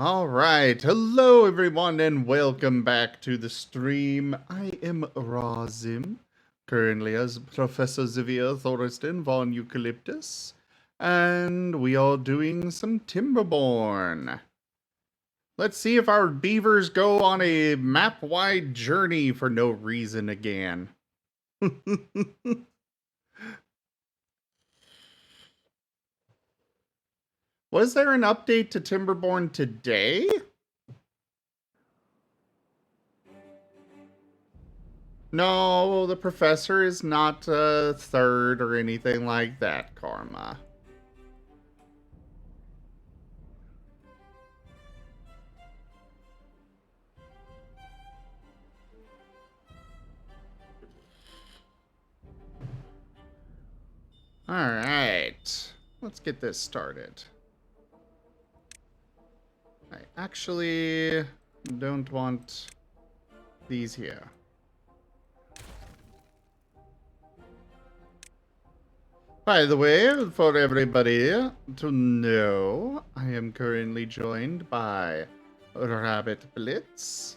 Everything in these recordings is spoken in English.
All right, hello everyone and welcome back to the stream. I am Razim, currently as Professor Xavier Thoriston von Eucalyptus, and we are doing some Timberborn. Let's see if our beavers go on a map-wide journey for no reason again. Was there an update to Timberborn today? No, the professor is not third or anything like that, Karma. Alright, let's get this started. I actually don't want these here. By the way, for everybody to know, I am currently joined by Rabbit Blitz,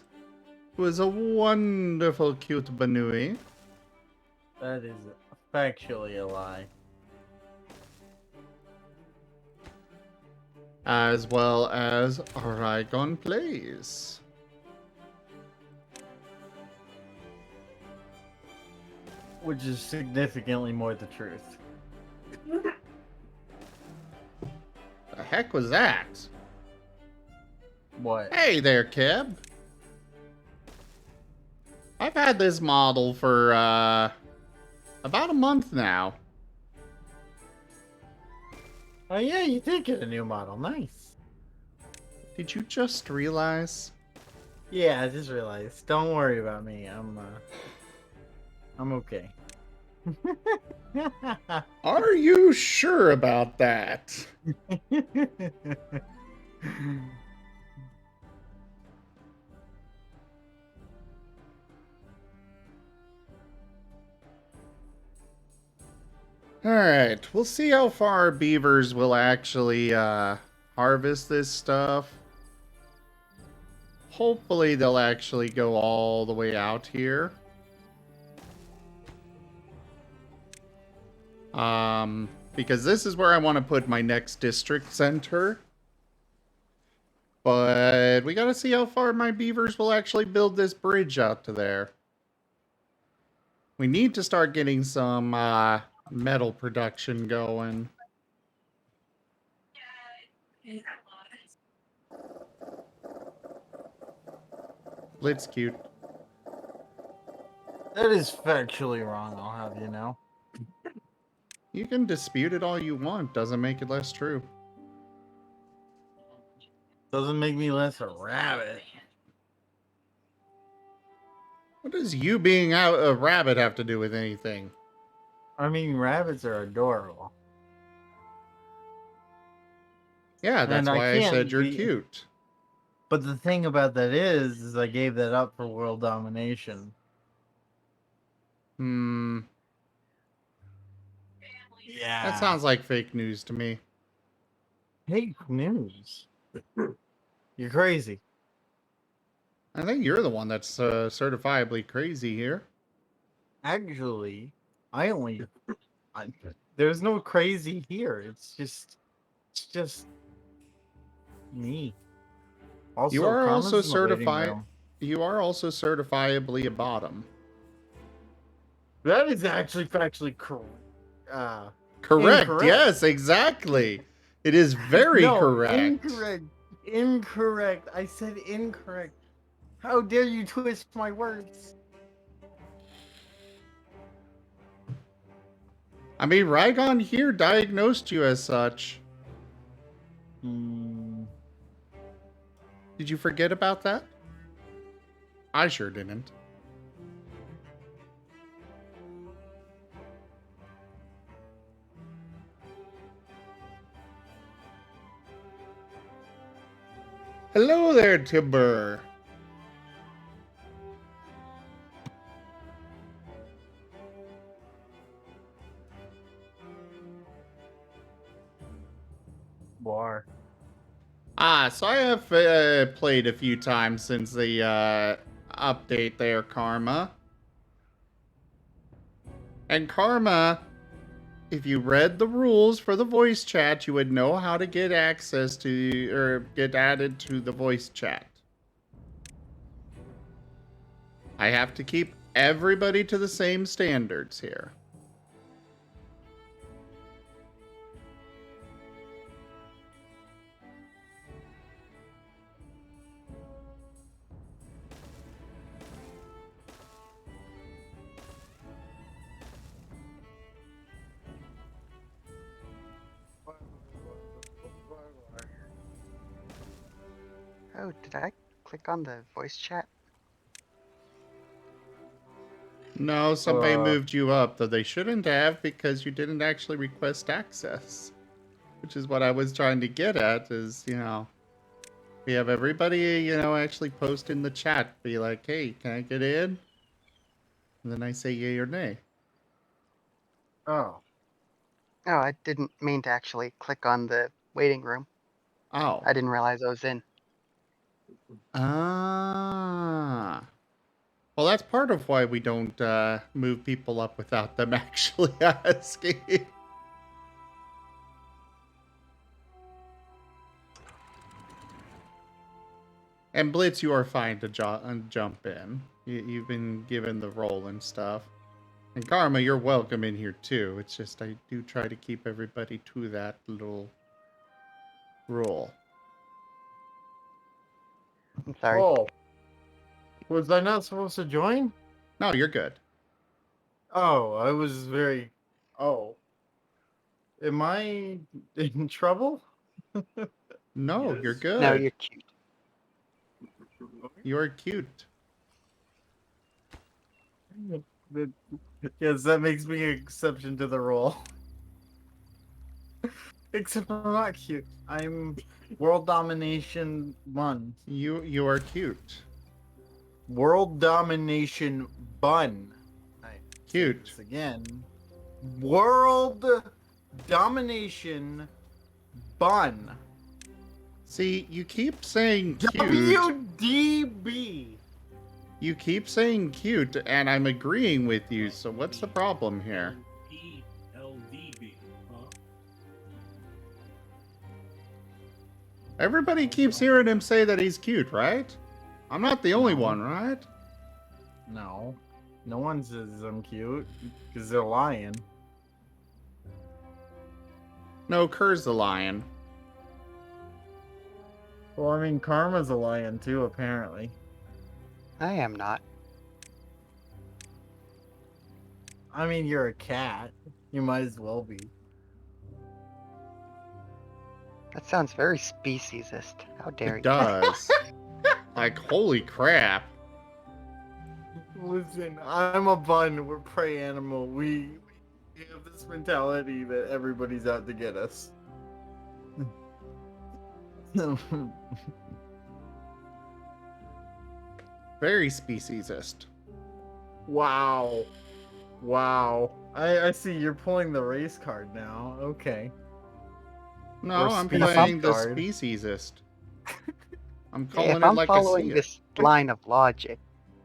who is a wonderful, cute Banui. That is factually a lie. As well as Rygon Plays. Which is significantly more the truth. The heck was that? What? Hey there, Keb. I've had this model for, about a month now. Oh yeah, you did get a new model. Nice. Did you just realize? Yeah, I just realized. Don't worry about me. I'm okay. Are you sure about that? Alright, we'll see how far beavers will actually harvest this stuff. Hopefully they'll actually go all the way out here. Because this is where I want to put my next district center. But we gotta see how far my beavers will actually build this bridge out to there. We need to start getting some metal production going. Blitz cute. That is factually wrong, I'll have you know. You can dispute it all you want, doesn't make it less true. Doesn't make me less a rabbit. What does you being out a rabbit have to do with anything? I mean, rabbits are adorable. Yeah, that's why I said you're cute. But the thing about that is I gave that up for world domination. Hmm. Yeah. That sounds like fake news to me. Fake news. You're crazy. I think you're the one that's certifiably crazy here. Actually, there's no crazy here. It's just me. Also, You are Karma's also in the waiting certified. room. You are also certifiably a bottom. That is actually factually correct. Correct. Incorrect. Yes, exactly. It is very correct. Incorrect. I said incorrect. How dare you twist my words? I mean, Rygon here diagnosed you as such. Did you forget about that? I sure didn't. Hello there, Timber. War. So I have played a few times since the update there, Karma. And Karma, if you read the rules for the voice chat, you would know how to get access to, or get added to the voice chat. I have to keep everybody to the same standards here. Oh, did I click on the voice chat? No, somebody moved you up, though they shouldn't have because you didn't actually request access. Which is what I was trying to get at is, we have everybody, actually post in the chat, be like, hey, can I get in? And then I say yay or nay. Oh. No, I didn't mean to actually click on the waiting room. Oh. I didn't realize I was in. Ah. Well, that's part of why we don't move people up without them actually asking. And Blitz, you are fine to jump in. You've been given the role and stuff. And Karma, you're welcome in here too. It's just I do try to keep everybody to that little rule. I'm sorry. Oh. Was I not supposed to join? No, you're good. Oh, I was very... Oh. Am I in trouble? No, Yes. you're good. No, you're cute. You're cute. Yes, that makes me an exception to the rule. Except I'm not cute. I'm World Domination 1. You are cute. World Domination Bun. Cute. This again. World Domination Bun. See, you keep saying cute. WDB. You keep saying cute, and I'm agreeing with you, so what's the problem here? ELDB, huh? Everybody keeps hearing him say that he's cute, right? I'm not the only one, right? No. No one says I'm cute because they're lying. No, Kerr's the lion. Well, I mean, Karma's a lion too, apparently. I am not. I mean, you're a cat. You might as well be. That sounds very speciesist. How dare It you? does. Like, holy crap. Listen, I'm a bun. We're prey animal. We have this mentality that everybody's out to get us. Very speciesist. Wow. Wow. I see you're pulling the race card now. Okay. No, Or I'm species playing the card. speciesist. I'm calling If it I'm like I following see it. this line of logic,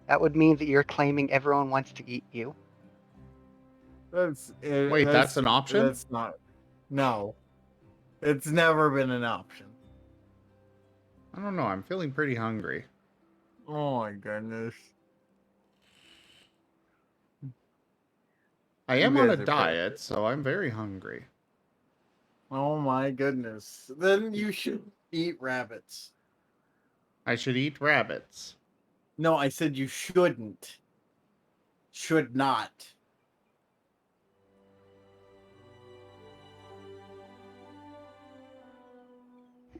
that would mean that you're claiming everyone wants to eat you. Wait, that's an option? That's not. No. It's never been an option. I don't know, I'm feeling pretty hungry. Oh my goodness. I You am on a guys are diet, so I'm very hungry. Oh my goodness. Then you should eat rabbits. I should eat rabbits. No, I said you shouldn't. Should not.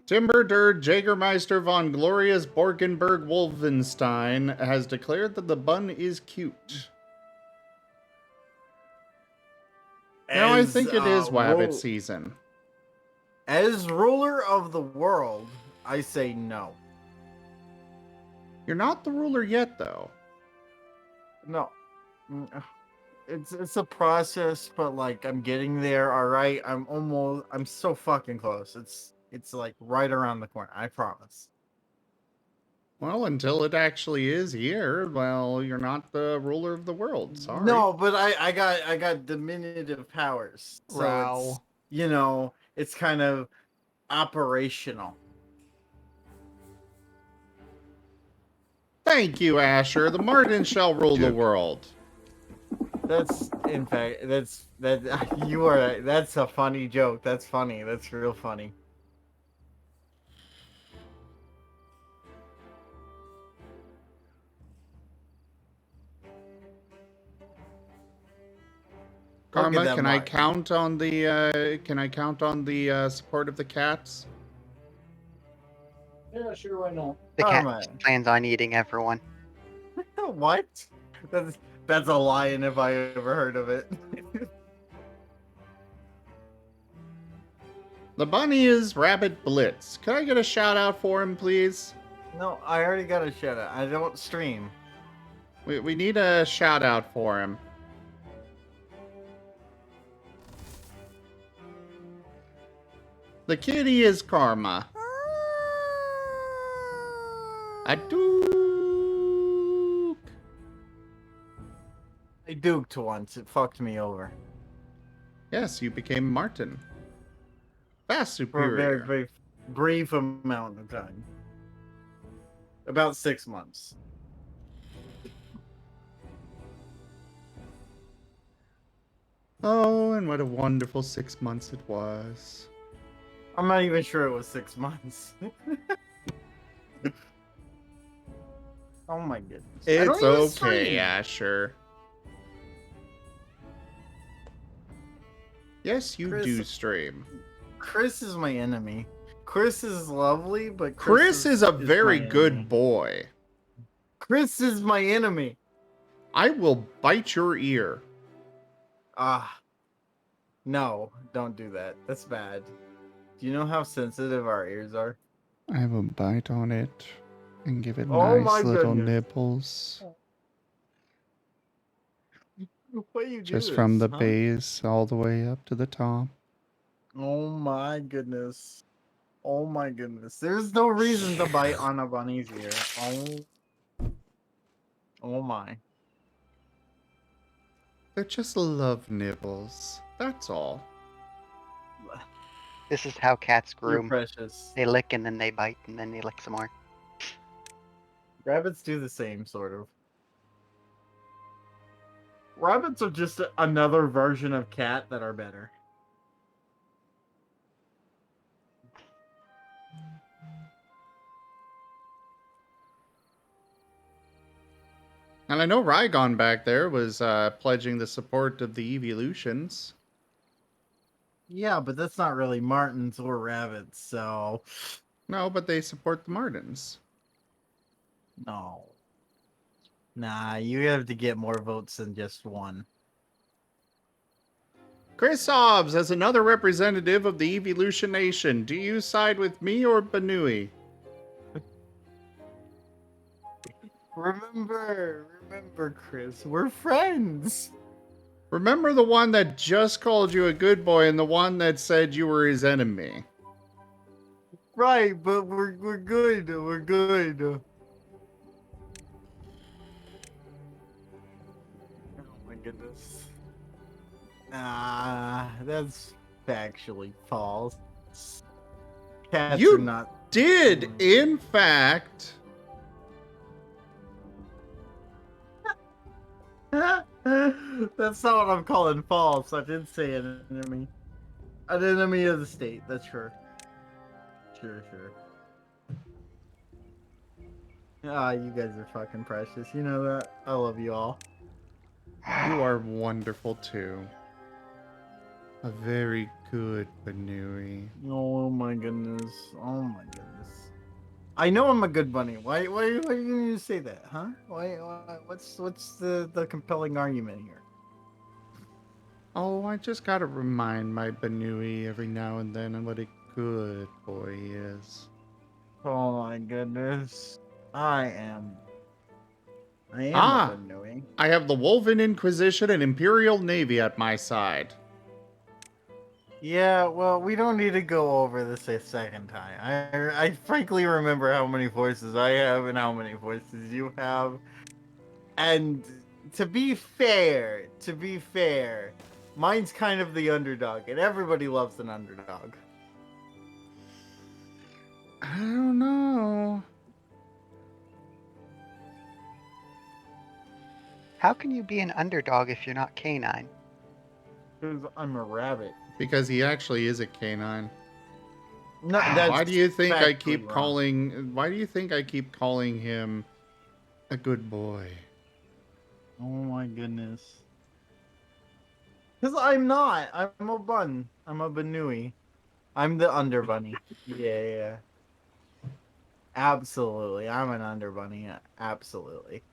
Timber der Jägermeister von Glorious Borgenberg Wolfenstein has declared that the bun is cute. Now I think it is rabbit season. As ruler of the world, I say no. You're not the ruler yet, though. No. It's a process, but like I'm getting there, alright? I'm so fucking close. It's like right around the corner. I promise. Well, until it actually is here, well, you're not the ruler of the world. Sorry. No, but I got diminutive powers, so it's Row. it's kind of operational. Thank you, Asher. The Marten shall rule the world. That's in fact you are that's a funny joke. That's funny. That's real funny. Look at Karma, that can I mark. count on the support of the cats? Yeah, sure, why not? The cat Karma. just plans on eating everyone. What? That's a lion if I ever heard of it. The bunny is Rabbit Blitz. Could I get a shout out for him, please? No, I already got a shout out. I don't stream. We need a shout out for him. The kitty is Karma. A duke. I duked once. It fucked me over. Yes, you became Marten. Vast For a superior. very, very brief amount of time. About 6 months. Oh, and what a wonderful 6 months it was. I'm not even sure it was 6 months. Oh my goodness. I don't It's even okay, stream. Asher. Yes, you Chris- do stream. Chris is my enemy. Chris is lovely, but Chris is a my very good enemy. boy. Chris is my enemy. I will bite your ear. No, don't do that. That's bad. Do you know how sensitive our ears are? I will bite on it and give it Oh nice my little goodness. nipples. What do you do Just from the this, huh? base all the way up to the top. Oh my goodness. Oh my goodness. There's no reason to bite on a bunny's ear. Oh my. They're just love nibbles. That's all. This is how cats You're groom. precious. They lick and then they bite and then they lick some more. Rabbits do the same, sort of. Rabbits are just another version of cat that are better. And I know Rygon back there was pledging the support of the evolutions. Yeah, but that's not really martens or rabbits, so No, but they support the Martens. no. Nah, you have to get more votes than just one. Chris Hobbs, as another representative of the Evolution Nation, do you side with me or Banui? Remember, Chris, we're friends. Remember the one that just called you a good boy and the one that said you were his enemy? Right, but we're good. We're good. Oh my goodness. That's factually false. Cats You are not. did, in fact. That's not what I'm calling false. I did say an enemy. An enemy of the state, that's sure. Sure. You guys are fucking precious. You know that? I love you all. You are wonderful too. A very good Banui. Oh my goodness. Oh my goodness. I know I'm a good bunny. Why you need to say that, huh? Why what's the compelling argument here? Oh, I just gotta remind my Banui every now and then on what a good boy he is. Oh my goodness. I am a bunny. I have the Wolven Inquisition and Imperial Navy at my side. Yeah, well, we don't need to go over this a second time. I frankly remember how many voices I have and how many voices you have. And to be fair, mine's kind of the underdog, and everybody loves an underdog. I don't know. How can you be an underdog if you're not canine? Because I'm a rabbit. Because he actually is a canine. No, that's Why do you think I factually keep wrong. calling? Why do you think I keep calling him a good boy? Oh my goodness. Because I'm not. I'm a bun. I'm a banui. I'm the under bunny. Yeah. Absolutely. I'm an under bunny. Absolutely.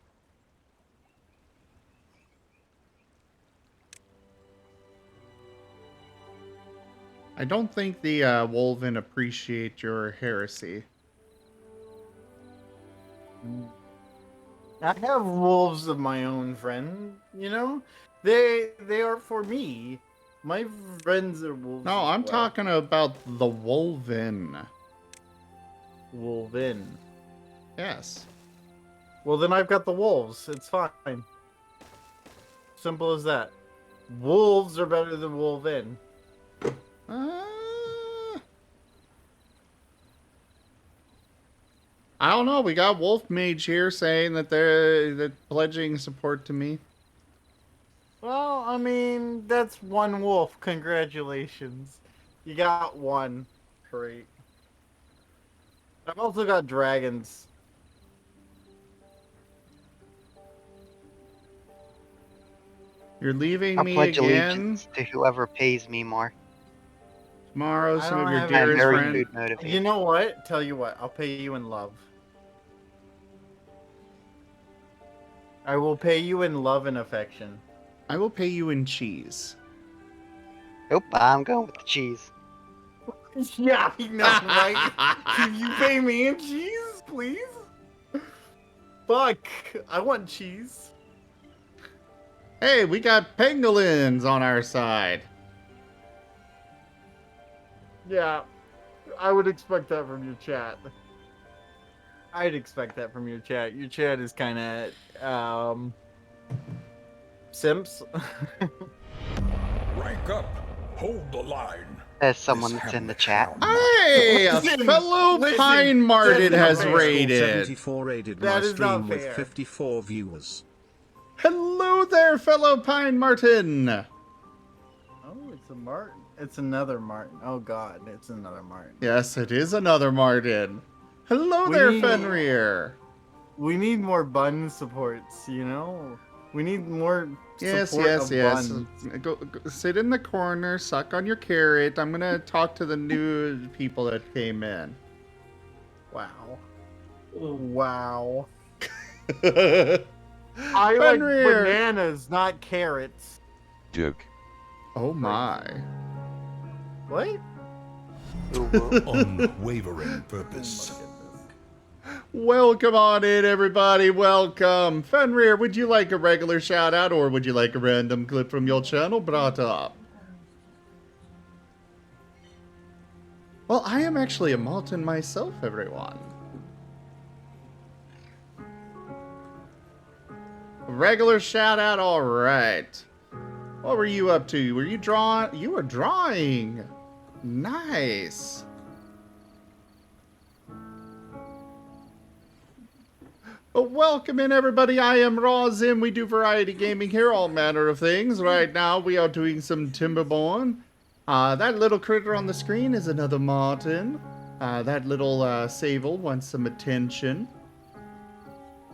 I don't think the Wolven appreciate your heresy. I have wolves of my own, friend. You know, they are for me. My friends are wolves. No, as I'm well. talking about the Wolven. Wolven. Yes. Well, then I've got the wolves. It's fine. Simple as that. Wolves are better than wolven. I don't know. We got Wolf Mage here saying that they're pledging support to me. Well, I mean, that's one wolf. Congratulations. You got one. Great. I've also got dragons. You're leaving I'll me pledge again allegiance to whoever pays me more. tomorrow. I Some of don't your have I'm dearest very friends. food motivated. You know what? Tell you what. I'll pay you in love. I will pay you in love and affection. I will pay you in cheese. Nope, I'm going with the cheese. Yeah, I know, right? Can you pay me in cheese, please? Fuck. I want cheese. Hey, we got pangolins on our side. Yeah, I would expect that from your chat. I'd expect that from your chat. Your chat is kind of, simps. Rank up. Hold the line. As someone that's in the chat. Hey, a Listen, fellow listen, Pine Marten that's has not fair. raided. 74 rated That my is not stream with fair. 54 viewers. Hello there, fellow Pine Marten. Oh, it's a Marten. It's another Marten. Oh god, it's another Marten. Yes, it is another Marten. Hello We there, need- Fenrir. We need more bun supports, you know? We need more Yes, support yes, of yes. buns. Go, sit in the corner, suck on your carrot. I'm gonna talk to the new people that came in. Wow. Wow. I I like bananas, not carrots. Joke. Oh my. What? Ooh, ooh. Unwavering Oh purpose. my goodness. Welcome on in, everybody. Welcome. Fenrir, would you like a regular shout out or would you like a random clip from your channel brought up? Well, I am actually a Marten myself, everyone. Regular shout out, all right. What were you up to? Were you drawing? You were drawing. Nice. Well, welcome in, everybody. I am Rawzim. We do variety gaming here, all manner of things. Right now, we are doing some Timberborn. That little critter on the screen is another Marten. That little Sable wants some attention.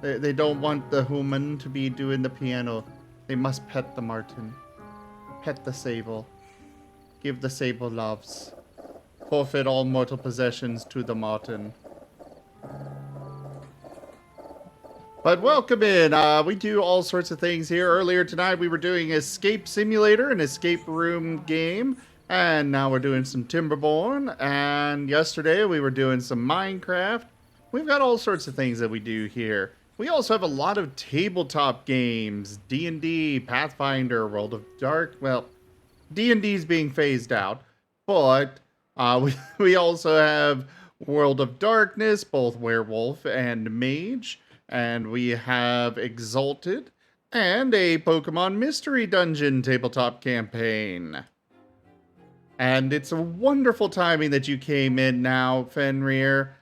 They don't want the human to be doing the piano. They must pet the Marten. Pet the Sable. Give the Sable loves. Forfeit all mortal possessions to the Marten. But welcome in. We do all sorts of things here. Earlier tonight we were doing Escape Simulator, an escape room game. And now we're doing some Timberborn. And yesterday we were doing some Minecraft. We've got all sorts of things that we do here. We also have a lot of tabletop games. D&D, Pathfinder, World of Dark. Well, D&D's being phased out. But we also have World of Darkness, both werewolf and mage, and we have Exalted, and a Pokemon Mystery Dungeon tabletop campaign. And it's a wonderful timing that you came in now, Fenrir,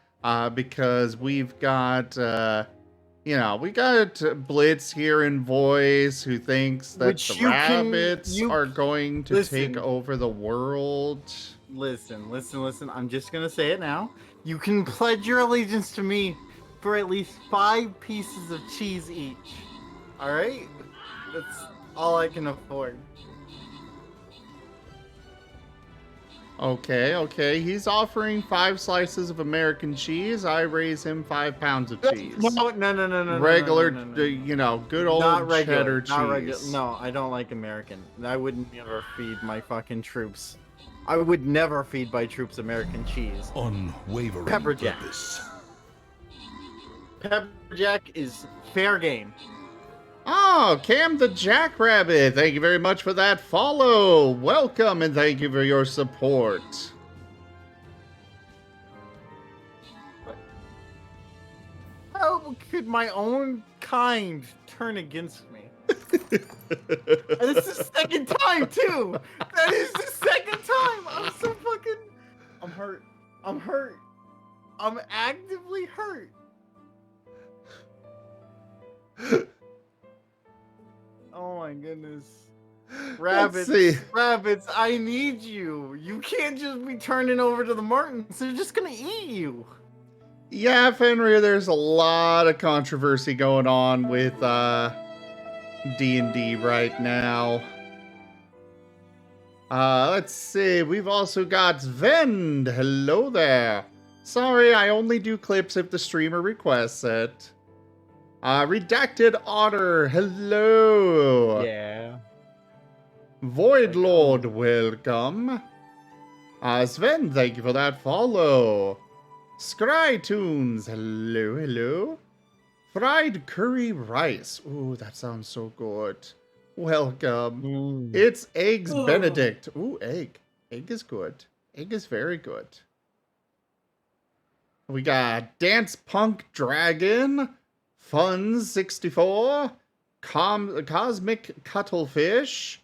because we've got, we got Blitz here in voice who thinks that Which the you can- rabbits you- are going to listen. take over the world. Listen. I'm just gonna say it now. You can pledge your allegiance to me for at least 5 pieces of cheese each. All right? That's all I can afford. Okay. He's offering 5 slices of American cheese. I raise him 5 pounds of cheese. No. Regular, no. good old Not regular, cheddar cheese. not regular. No, I don't like American. I would never feed my fucking troops. I would never feed my troops American cheese. Unwavering Pepper jack. purpose. Pepper jack is fair game. Oh, Cam the Jackrabbit, thank you very much for that follow. Welcome and thank you for your support. How could my own kind turn against me? And it's the second time too. That is the second time. I'm so fucking. I'm hurt. I'm actively hurt. Oh my goodness. Let's see. Rabbits, I need you. You can't just be turning over to the Martens. They're just gonna eat you. Yeah, Fenrir, there's a lot of controversy going on with D&D right now. Let's see. We've also got Vend. Hello there. Sorry, I only do clips if the streamer requests it. Redacted Otter. Hello. Yeah. Void Lord, welcome. Sven, thank you for that follow. Scrytunes, hello. Fried curry rice. Ooh, that sounds so good. Welcome. It's Eggs Oh. Benedict. Ooh, egg. Egg is good. Egg is very good. We got Dance Punk Dragon, Funs64, Cosmic Cuttlefish,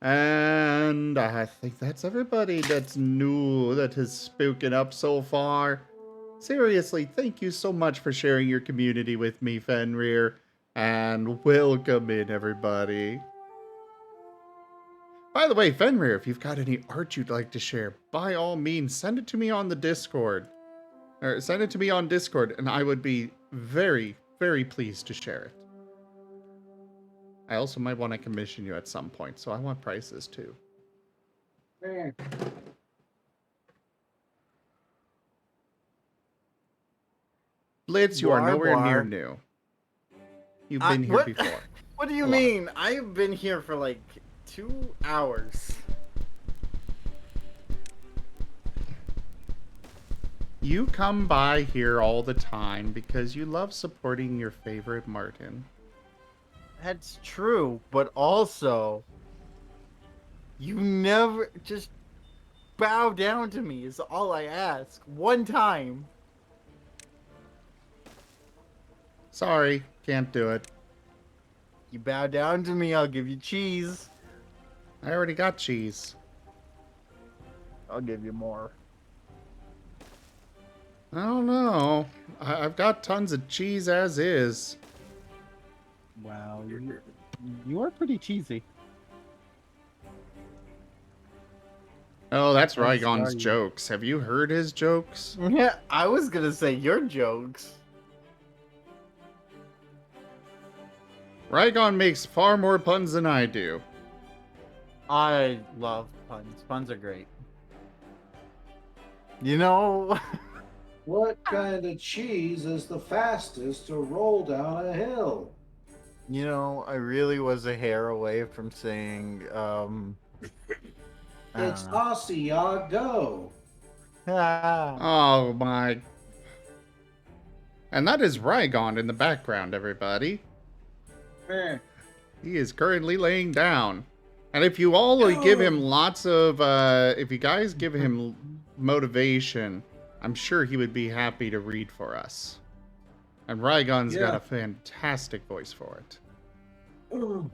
and I think that's everybody that's new that has spoken up so far. Seriously, thank you so much for sharing your community with me, Fenrir, and welcome in, everybody. By the way, Fenrir, if you've got any art you'd like to share, by all means, send it to me on the Discord. Or send it to me on Discord, and I would be very, very pleased to share it. I also might want to commission you at some point, so I want prices too. Blitz, you are nowhere near new. You've been here what? before. What do you Hold on. mean? I've been here for like 2 hours. You come by here all the time because you love supporting your favorite Marten. That's true, but also, you never just bow down to me is all I ask. One time. Sorry, can't do it. You bow down to me, I'll give you cheese. I already got cheese. I'll give you more. I don't know. I've got tons of cheese as is. Wow, you are pretty cheesy. Oh, that's I'm Rygon's sorry. jokes. Have you heard his jokes? Yeah, I was gonna say your jokes. Rygon makes far more puns than I do. I love puns. Puns are great. You know, What kind of cheese is the fastest to roll down a hill? I really was a hair away from saying, I don't It's know. Asiago. Ah. Oh my. And that is Rygon in the background, everybody. Meh. He is currently laying down. And if you all give him lots of, if you guys give him motivation, I'm sure he would be happy to read for us. And Rygon's got Yeah. a fantastic voice for it. Oh.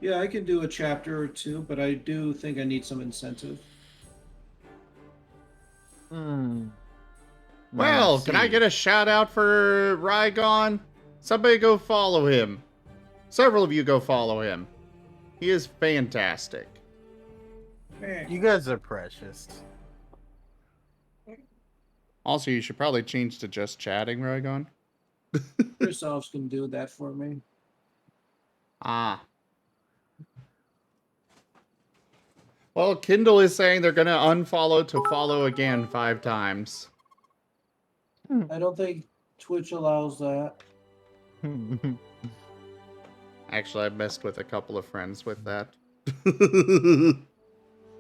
Yeah, I can do a chapter or two, but I do think I need some incentive. Well, can I get a shout out for Rygon? Somebody go follow him. Several of you go follow him. He is fantastic. You guys are precious. Also, you should probably change to just chatting, Rygon. Yourselves can do that for me. Ah. Well, Kindle is saying they're going to unfollow to follow again 5 times. I don't think Twitch allows that. Actually, I messed with a couple of friends with that.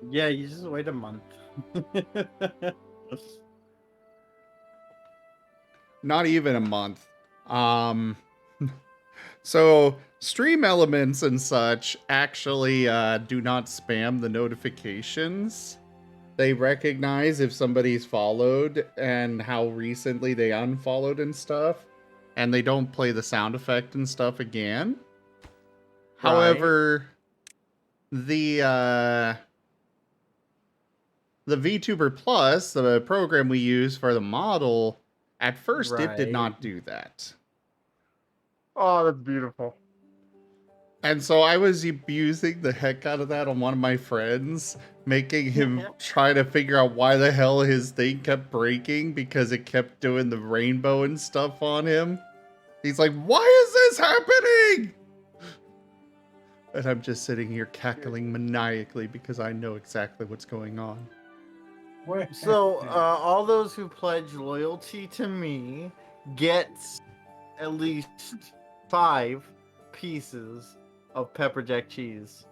Yeah, you just wait a month. Not even a month. So stream elements and such actually do not spam the notifications. They recognize if somebody's followed and how recently they unfollowed and stuff, and they don't play the sound effect and stuff again. Right. However, the VTuber Plus, the program we use for the model, at first it did Right. not do that. Oh, that's beautiful. And so I was abusing the heck out of that on one of my friends, making him try to figure out why the hell his thing kept breaking because it kept doing the rainbow and stuff on him. He's like, why is this happening? And I'm just sitting here cackling maniacally because I know exactly what's going on. So, all those who pledge loyalty to me get at least 5 pieces of pepper jack cheese.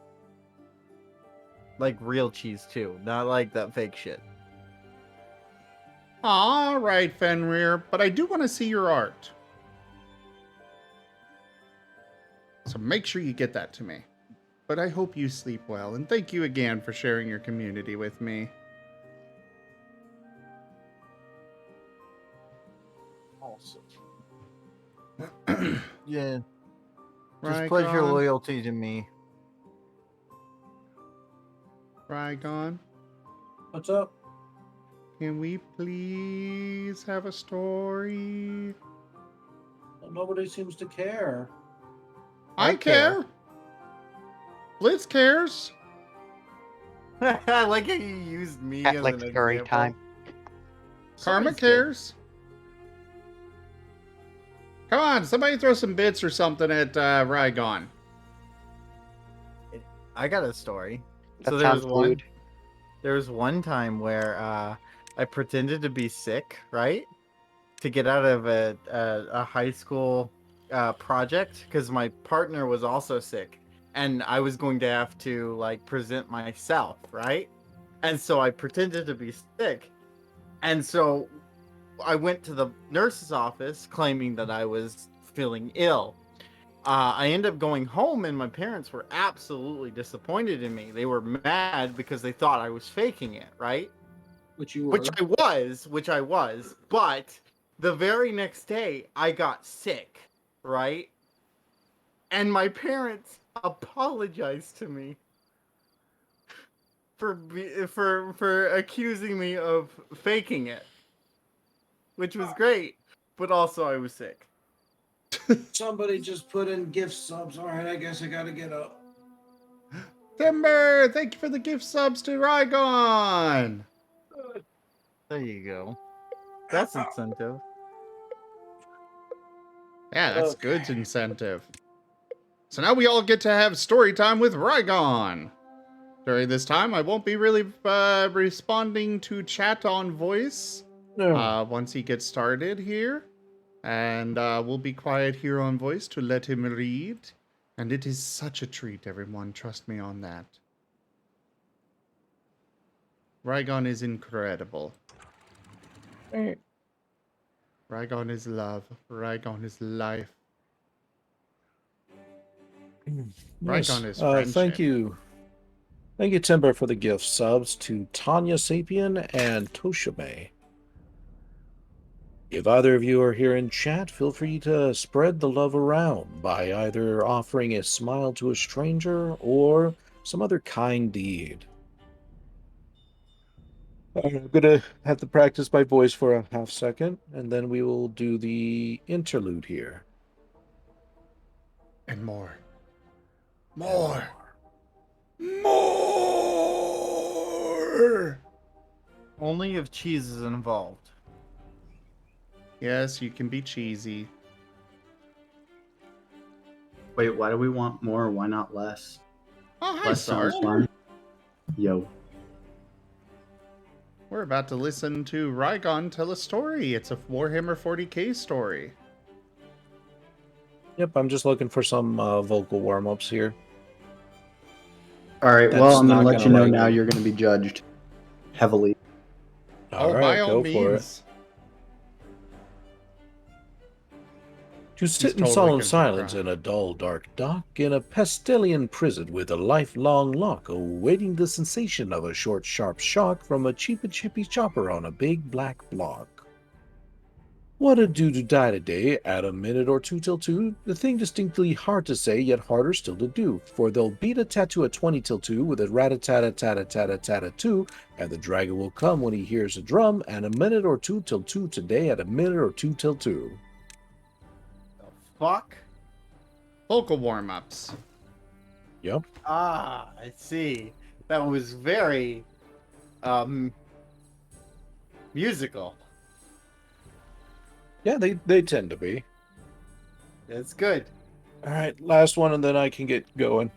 Like real cheese too, not like that fake shit. All right, Fenrir, but I do want to see your art. So make sure you get that to me. But I hope you sleep well, and thank you again for sharing your community with me. Awesome. Yeah. Just Rygon, pledge your loyalty to me. Rygon, What's up? can we please have a story? Nobody seems to care. I care. Blitz cares. I like how you used me as Netflix an story example. time. Karma Somebody's cares. Come on, somebody throw some bits or something at Rygon. good. I got a story. That sounds lewd. There was one time where I pretended to be sick, right, to get out of a high school project because my partner was also sick, and I was going to have to like present myself, right? And so I pretended to be sick, and so I went to the nurse's office claiming that I was feeling ill. I ended up going home, and my parents were absolutely disappointed in me. They were mad because they thought I was faking it, right? Which you were. Which I was. But the very next day, I got sick, right? And my parents apologized to me for accusing me of faking it, which was great. But also, I was sick. Somebody just put in gift subs. All right, I guess I gotta get up. Timber, thank you for the gift subs to Rygon. There you go. That's incentive. Yeah, that's Okay. good incentive. So now we all get to have story time with Rygon. During this time, I won't be really responding to chat on voice once he gets started here. And we'll be quiet here on voice to let him read. And it is such a treat, everyone. Trust me on that. Rygon is incredible. Rygon is love. Rygon is life. Rygon is friendship. Thank you. Thank you, Timber, for the gift subs to Tanya Sapien and Toshime. If either of you are here in chat, feel free to spread the love around by either offering a smile to a stranger or some other kind deed. I'm going to have to practice my voice for a half second, and then we will do the interlude here. And more. More. More. Only if cheese is involved. Yes, you can be cheesy. Wait, why do we want more? Why not less? Oh, hi, Less Sarge. sounds fun. Yo. We're about to listen to Rygon tell a story. It's a Warhammer 40k story. Yep, I'm just looking for some vocal warm-ups here. All right, That's well, I'm going not to let gonna you know like now it. you're going to be judged heavily. All Oh, right, by all go for it. means. To sit in totally solemn gonna silence cry. in a dull, dark dock, in a Pestelian prison with a lifelong lock, awaiting the sensation of a short, sharp shock from a cheap and chippy chopper on a big black block. What a do to die today, add a minute or two till 2, the thing distinctly hard to say, yet harder still to do, for they'll beat a tattoo at 20 till 2 with a rat-a-tat-a-tat-a-tat-a-tat-a-2, and the dragon will come when he hears a drum, and a minute or two till 2 today at a minute or two till 2. The fuck? Vocal warm-ups. Yep. Ah, I see. That was very, musical. Yeah, they tend to be. It's good. All right, last one, and then I can get going.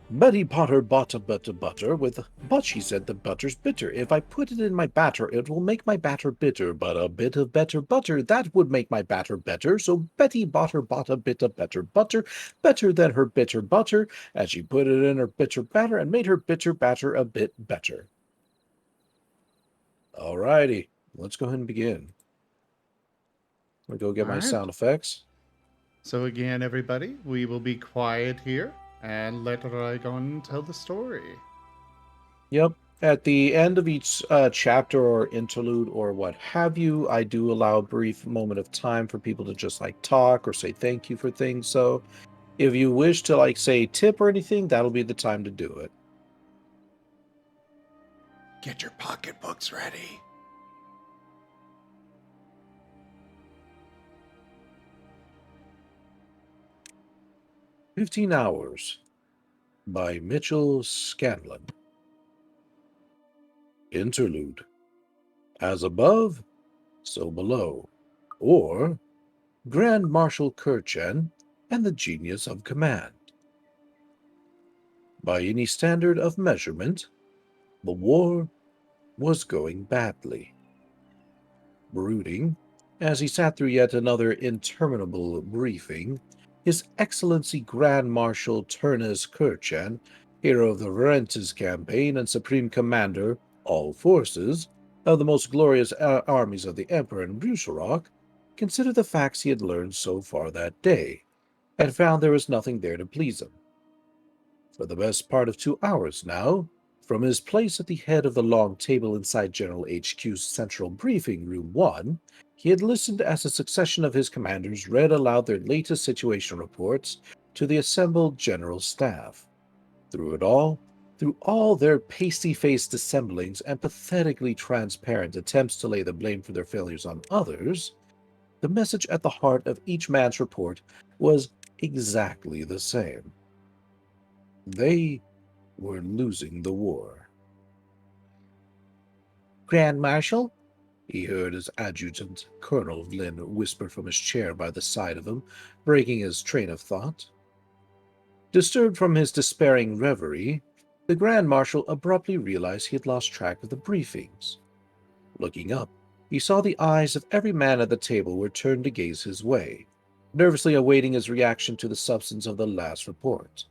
Betty Potter bought a butter with, but she said the butter's bitter. If I put it in my batter, it will make my batter bitter. But a bit of better butter, that would make my batter better. So Betty bought a bit of better butter, better than her bitter butter, and she put it in her bitter batter and made her bitter batter a bit better. All righty, let's go ahead and begin. I'm going to go get All my right. sound effects. So again, everybody, we will be quiet here and let Rygon tell the story. Yep. At the end of each chapter or interlude or what have you, I do allow a brief moment of time for people to just like talk or say thank you for things. So if you wish to like say tip or anything, that'll be the time to do it. Get your pocketbooks ready. "15 Hours" by Mitchell Scanlon. Interlude. As above, so below. Or Grand Marshal Kurchan and the Genius of Command. By any standard of measurement, the war was going badly. Brooding, as he sat through yet another interminable briefing, His Excellency Grand Marshal Turnus Kurchan, hero of the Varentis campaign and supreme commander, all forces, of the most glorious armies of the Emperor in Brucerok, considered the facts he had learned so far that day, and found there was nothing there to please him. For the best part of 2 hours now, from his place at the head of the long table inside General HQ's Central Briefing Room 1, he had listened as a succession of his commanders read aloud their latest situation reports to the assembled General Staff. Through it all, through all their pasty-faced dissemblings and pathetically transparent attempts to lay the blame for their failures on others, the message at the heart of each man's report was exactly the same. They were losing the war. "Grand Marshal," he heard his adjutant, Colonel Vlyn, whisper from his chair by the side of him, breaking his train of thought. Disturbed from his despairing reverie, the Grand Marshal abruptly realized he had lost track of the briefings. Looking up, he saw the eyes of every man at the table were turned to gaze his way, nervously awaiting his reaction to the substance of the last report.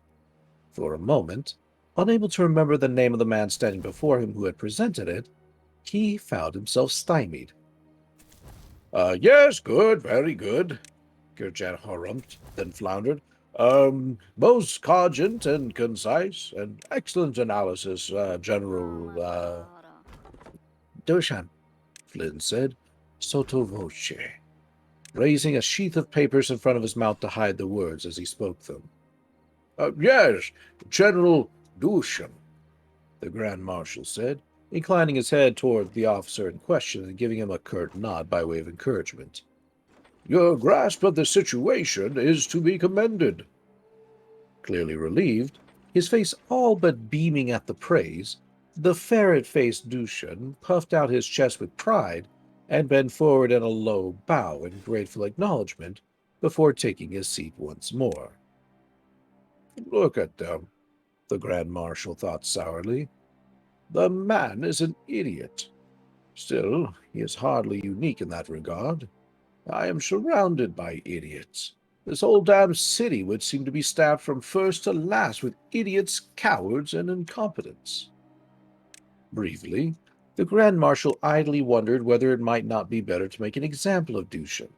For a moment, unable to remember the name of the man standing before him who had presented it, he found himself stymied. Yes, good, very good," Gurjan harumphed, then floundered. Most cogent and concise, and excellent analysis, General, Doshan, Flynn said, sotto voce, raising a sheath of papers in front of his mouth to hide the words as he spoke them. Yes, General Dushan, the Grand Marshal said, inclining his head toward the officer in question and giving him a curt nod by way of encouragement. Your grasp of the situation is to be commended. Clearly relieved, his face all but beaming at the praise, the ferret-faced Dushan puffed out his chest with pride and bent forward in a low bow in grateful acknowledgment before taking his seat once more. Look at them, the Grand Marshal thought sourly. The man is an idiot. Still, he is hardly unique in that regard. I am surrounded by idiots. This whole damn city would seem to be staffed from first to last with idiots, cowards, and incompetents. Briefly, the Grand Marshal idly wondered whether it might not be better to make an example of Dushan,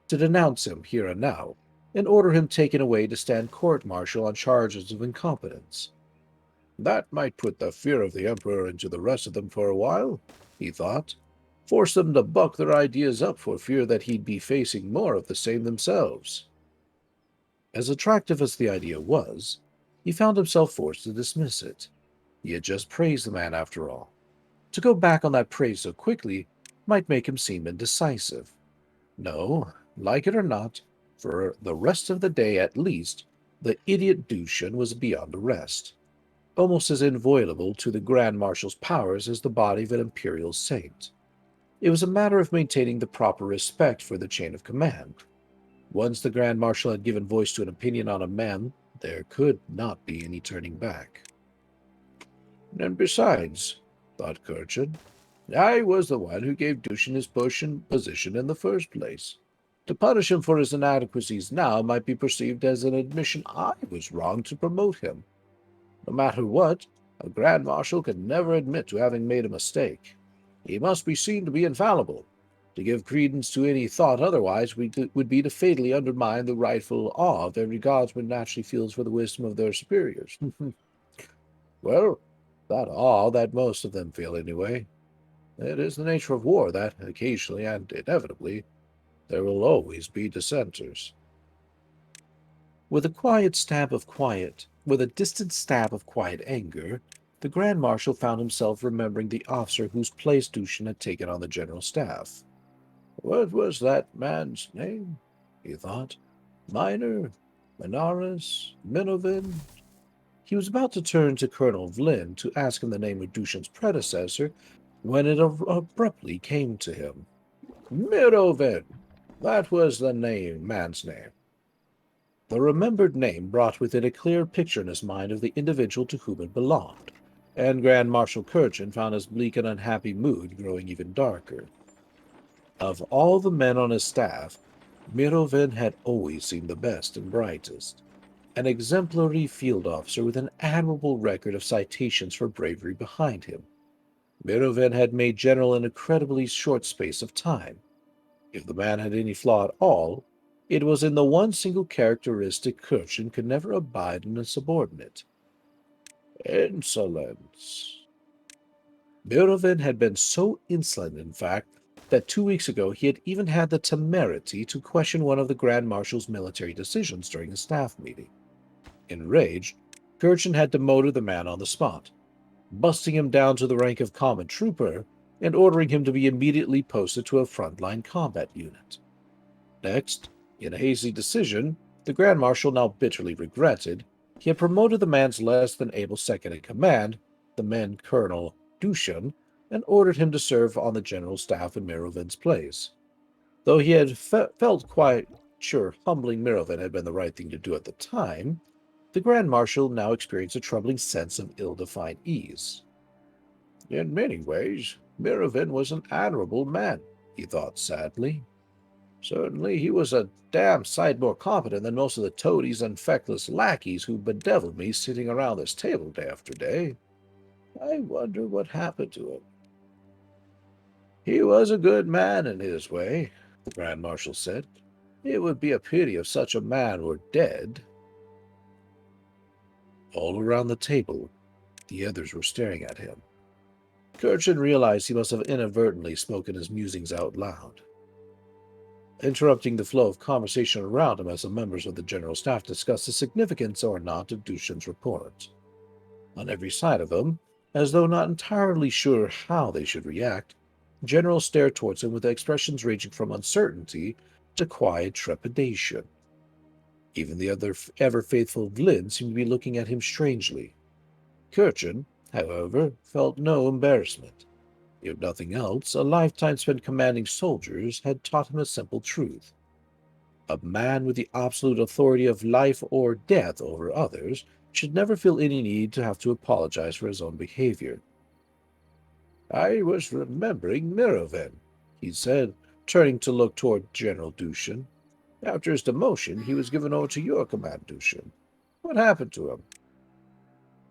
to denounce him here and now, and order him taken away to stand court-martial on charges of incompetence. That might put the fear of the Emperor into the rest of them for a while, he thought. Force them to buck their ideas up for fear that he'd be facing more of the same themselves. As attractive as the idea was, he found himself forced to dismiss it. He had just praised the man after all. To go back on that praise so quickly might make him seem indecisive. No, like it or not, for the rest of the day at least, the idiot Dushan was beyond arrest, almost as inviolable to the Grand Marshal's powers as the body of an imperial saint. It was a matter of maintaining the proper respect for the chain of command. Once the Grand Marshal had given voice to an opinion on a man, there could not be any turning back. And besides, thought Kurchin, I was the one who gave Dushan his position in the first place. To punish him for his inadequacies now might be perceived as an admission I was wrong to promote him. No matter what, a Grand Marshal can never admit to having made a mistake. He must be seen to be infallible. To give credence to any thought otherwise would be to fatally undermine the rightful awe of every guardsman naturally feels for the wisdom of their superiors. Well, that awe that most of them feel anyway. It is the nature of war that, occasionally and inevitably, there will always be dissenters. With a distant stab of quiet anger, the Grand Marshal found himself remembering the officer whose place Dushan had taken on the general staff. What was that man's name? He thought. Minor? Minaris? Minovin? He was about to turn to Colonel Vlyn to ask him the name of Dushan's predecessor when it abruptly came to him. Mirovin! That was the man's name. The remembered name brought with it a clear picture in his mind of the individual to whom it belonged, and Grand Marshal Kurchin found his bleak and unhappy mood growing even darker. Of all the men on his staff, Mirovin had always seemed the best and brightest, an exemplary field officer with an admirable record of citations for bravery behind him. Mirovin had made general in an incredibly short space of time. If the man had any flaw at all, it was in the one single characteristic Kurchin could never abide in a subordinate. Insolence. Mirovin had been so insolent, in fact, that 2 weeks ago he had even had the temerity to question one of the Grand Marshal's military decisions during a staff meeting. Enraged, Kurchin had demoted the man on the spot, busting him down to the rank of common trooper and ordering him to be immediately posted to a frontline combat unit. Next, in a hasty decision, the Grand Marshal now bitterly regretted, he had promoted the man's less than able second-in-command, the men Colonel Dushan, and ordered him to serve on the general staff in Mirovin's place. Though he had felt quite sure humbling Mirovin had been the right thing to do at the time, the Grand Marshal now experienced a troubling sense of ill-defined ease. In many ways, Mirovin was an admirable man, he thought sadly. Certainly he was a damn sight more competent than most of the toadies and feckless lackeys who bedeviled me sitting around this table day after day. I wonder what happened to him. He was a good man in his way, the Grand Marshal said. It would be a pity if such a man were dead. All around the table, the others were staring at him. Kirchen realized he must have inadvertently spoken his musings out loud, interrupting the flow of conversation around him as the members of the general staff discussed the significance or not of Dushan's report. On every side of him, as though not entirely sure how they should react, generals stared towards him with expressions ranging from uncertainty to quiet trepidation. Even the other ever-faithful Vlin seemed to be looking at him strangely. Kirchen, however, felt no embarrassment. If nothing else, a lifetime spent commanding soldiers had taught him a simple truth. A man with the absolute authority of life or death over others should never feel any need to have to apologize for his own behavior. "I was remembering Miroven," he said, turning to look toward General Dushan. "After his demotion, he was given over to your command, Dushan. What happened to him?"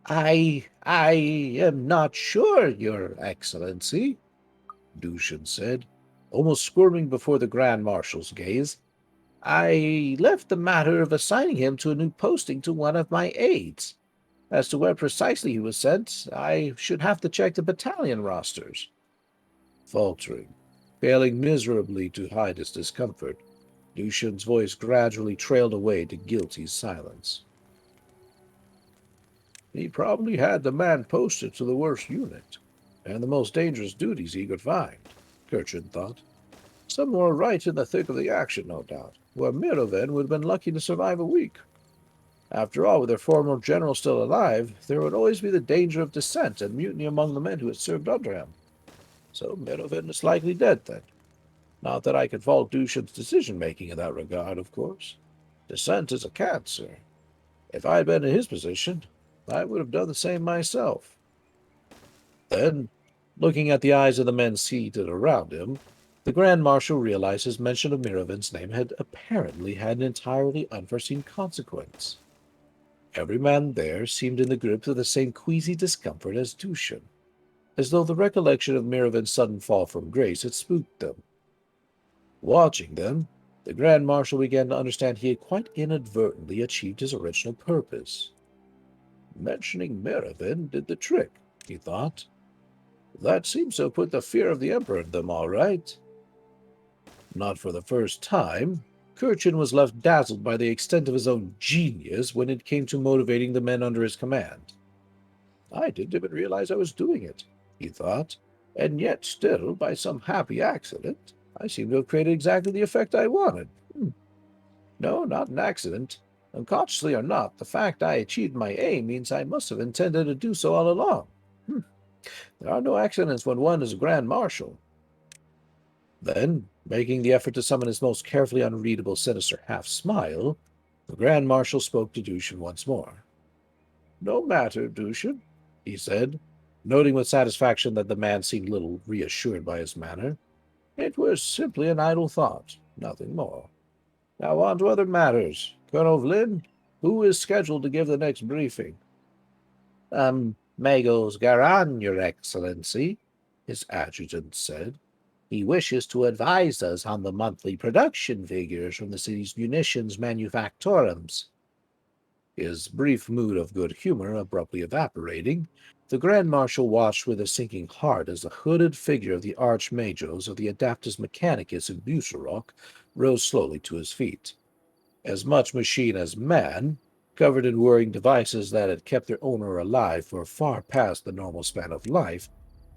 I am not sure, Your Excellency," Dushan said, almost squirming before the Grand Marshal's gaze. "I left the matter of assigning him to a new posting to one of my aides. As to where precisely he was sent, I should have to check the battalion rosters." Faltering, failing miserably to hide his discomfort, Dushan's voice gradually trailed away to guilty silence. "He probably had the man posted to the worst unit, and the most dangerous duties he could find," Kirchen thought. "Somewhere right in the thick of the action, no doubt, where Miroven would have been lucky to survive a week. After all, with their former general still alive, there would always be the danger of dissent and mutiny among the men who had served under him. So Miroven is likely dead, then. Not that I could fault Dushan's decision-making in that regard, of course. Dissent is a cancer. If I had been in his position, I would have done the same myself." Then, looking at the eyes of the men seated around him, the Grand Marshal realized his mention of Miroven's name had apparently had an entirely unforeseen consequence. Every man there seemed in the grip of the same queasy discomfort as Dushan, as though the recollection of Miroven's sudden fall from grace had spooked them. Watching them, the Grand Marshal began to understand he had quite inadvertently achieved his original purpose. Mentioning Miroven did the trick, he thought. That seems to have put the fear of the Emperor in them all right. Not for the first time, Kirchen was left dazzled by the extent of his own genius when it came to motivating the men under his command. "I didn't even realize I was doing it," he thought, "and yet still, by some happy accident, I seem to have created exactly the effect I wanted. No, not an accident. Unconsciously or not, the fact I achieved my aim means I must have intended to do so all along. There are no accidents when one is a Grand Marshal." Then, making the effort to summon his most carefully unreadable sinister half-smile, the Grand Marshal spoke to Dushan once more. "No matter, Dushan," he said, noting with satisfaction that the man seemed little reassured by his manner. "It was simply an idle thought, nothing more. Now on to other matters. Colonel Vlin, who is scheduled to give the next briefing?" Magos Garan, Your Excellency," his adjutant said. "He wishes to advise us on the monthly production figures from the city's munitions manufactorums." His brief mood of good humor abruptly evaporating, the Grand Marshal watched with a sinking heart as the hooded figure of the Archmagos of the Adaptus Mechanicus in Bucerok rose slowly to his feet. As much machine as man, covered in whirring devices that had kept their owner alive for far past the normal span of life,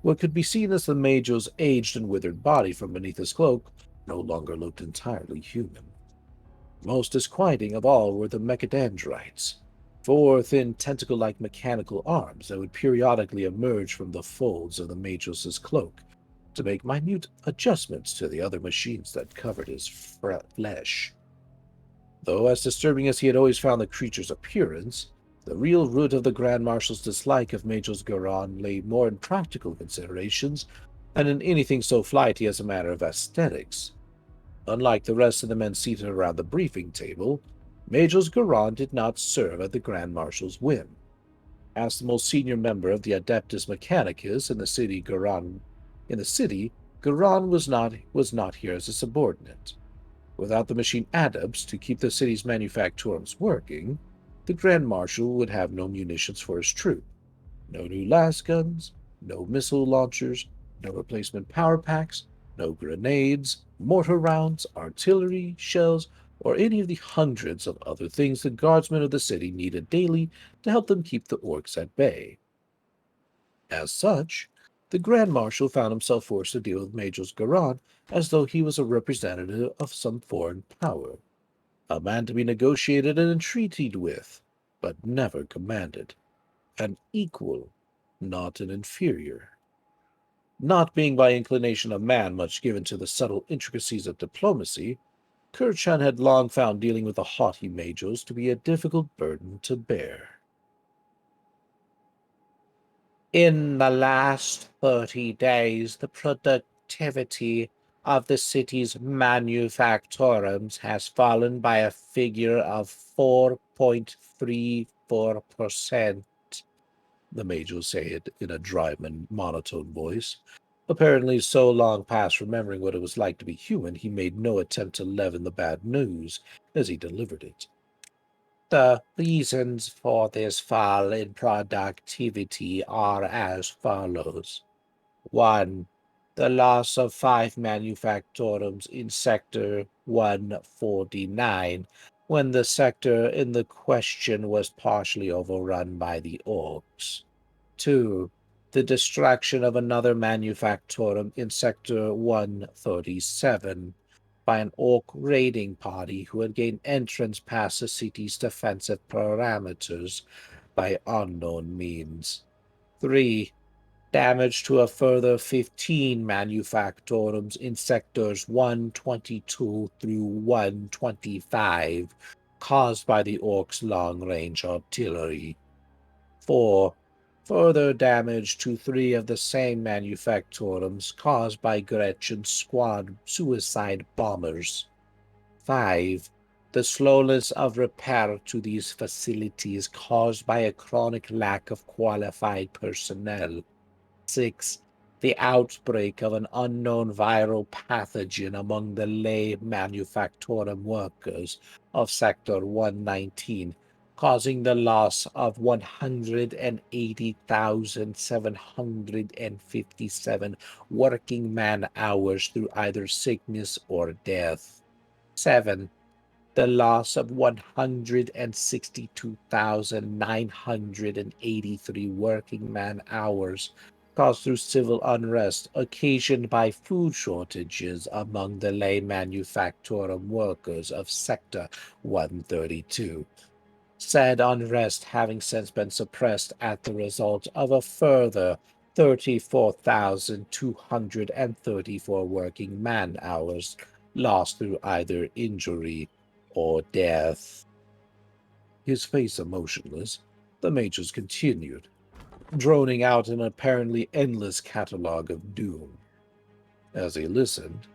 what could be seen as the Majo's aged and withered body from beneath his cloak no longer looked entirely human. Most disquieting of all were the mechadendrites, 4 thin tentacle-like mechanical arms that would periodically emerge from the folds of the Majos' cloak to make minute adjustments to the other machines that covered his flesh. Though as disturbing as he had always found the creature's appearance, the real root of the Grand Marshal's dislike of Majos Garan lay more in practical considerations than in anything so flighty as a matter of aesthetics. Unlike the rest of the men seated around the briefing table, Majos Garan did not serve at the Grand Marshal's whim. As the most senior member of the Adeptus Mechanicus in the city, Garan was not here as a subordinate. Without the machine adepts to keep the city's manufactorums working, the Grand Marshal would have no munitions for his troop. No new lasguns, no missile launchers, no replacement power packs, no grenades, mortar rounds, artillery, shells, or any of the hundreds of other things the guardsmen of the city needed daily to help them keep the orcs at bay. As such, the Grand Marshal found himself forced to deal with Majors Garan as though he was a representative of some foreign power, a man to be negotiated and entreated with, but never commanded, an equal, not an inferior. Not being by inclination a man much given to the subtle intricacies of diplomacy, Kirchan had long found dealing with the haughty Majors to be a difficult burden to bear. In the last 30 days, the productivity of the city's manufactorums has fallen by a figure of 4.34%. The Major said in a dry, monotone voice. Apparently so long past remembering what it was like to be human, he made no attempt to leaven the bad news as he delivered it. The reasons for this fall in productivity are as follows. 1. The loss of 5 manufactorums in Sector 149, when the sector in the question was partially overrun by the orcs. 2. The destruction of another manufactorum in Sector 137 by an orc raiding party who had gained entrance past the city's defensive parameters by unknown means. 3. Damage to a further 15 manufactorums in sectors 122 through 125, caused by the orcs' long-range artillery. 4. Further damage to 3 of the same manufactorums caused by Gretchen's squad suicide bombers. 5. The slowness of repair to these facilities caused by a chronic lack of qualified personnel. 6. The outbreak of an unknown viral pathogen among the lay manufactorum workers of Sector 119, causing the loss of 180,757 working man-hours through either sickness or death. 7. The loss of 162,983 working man-hours caused through civil unrest occasioned by food shortages among the lay manufactorum workers of Sector 132. Said unrest having since been suppressed at the result of a further 34,234 working man-hours lost through either injury or death. His face emotionless, the Majors continued, droning out an apparently endless catalogue of doom. As he listened,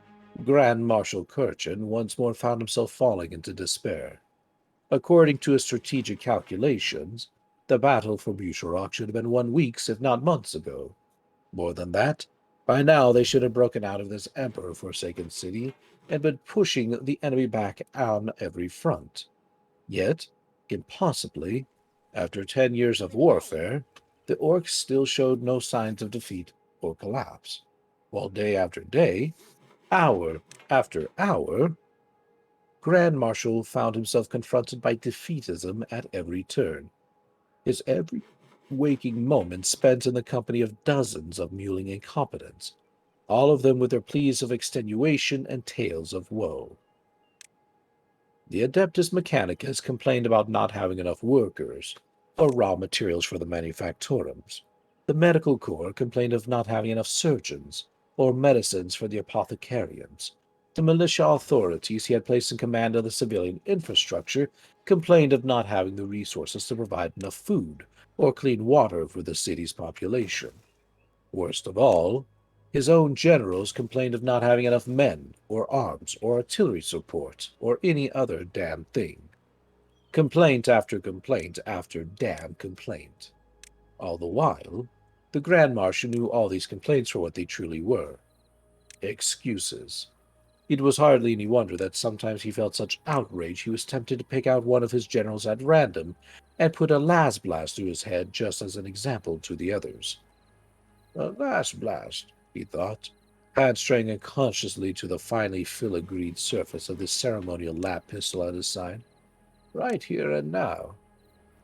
Grand Marshal Kirchen once more found himself falling into despair. According to his strategic calculations, the battle for Bucharok should have been won weeks, if not months ago. More than that, by now they should have broken out of this emperor-forsaken city and been pushing the enemy back on every front. Yet, impossibly, after 10 years of warfare, the orcs still showed no signs of defeat or collapse, while day after day, hour after hour, Grand Marshal found himself confronted by defeatism at every turn, his every waking moment spent in the company of dozens of mewling incompetents, all of them with their pleas of extenuation and tales of woe. The Adeptus Mechanicus complained about not having enough workers, or raw materials for the manufactorums. The Medical Corps complained of not having enough surgeons, or medicines for the apothecarians. The militia authorities he had placed in command of the civilian infrastructure complained of not having the resources to provide enough food or clean water for the city's population. Worst of all, his own generals complained of not having enough men, or arms, or artillery support, or any other damn thing. Complaint after damn complaint. All the while, the Grand Marshal knew all these complaints for what they truly were. Excuses. It was hardly any wonder that sometimes he felt such outrage he was tempted to pick out one of his generals at random and put a las blast through his head just as an example to the others. A las blast, he thought, hand straying unconsciously to the finely filigreed surface of the ceremonial lap pistol at his side. Right here and now.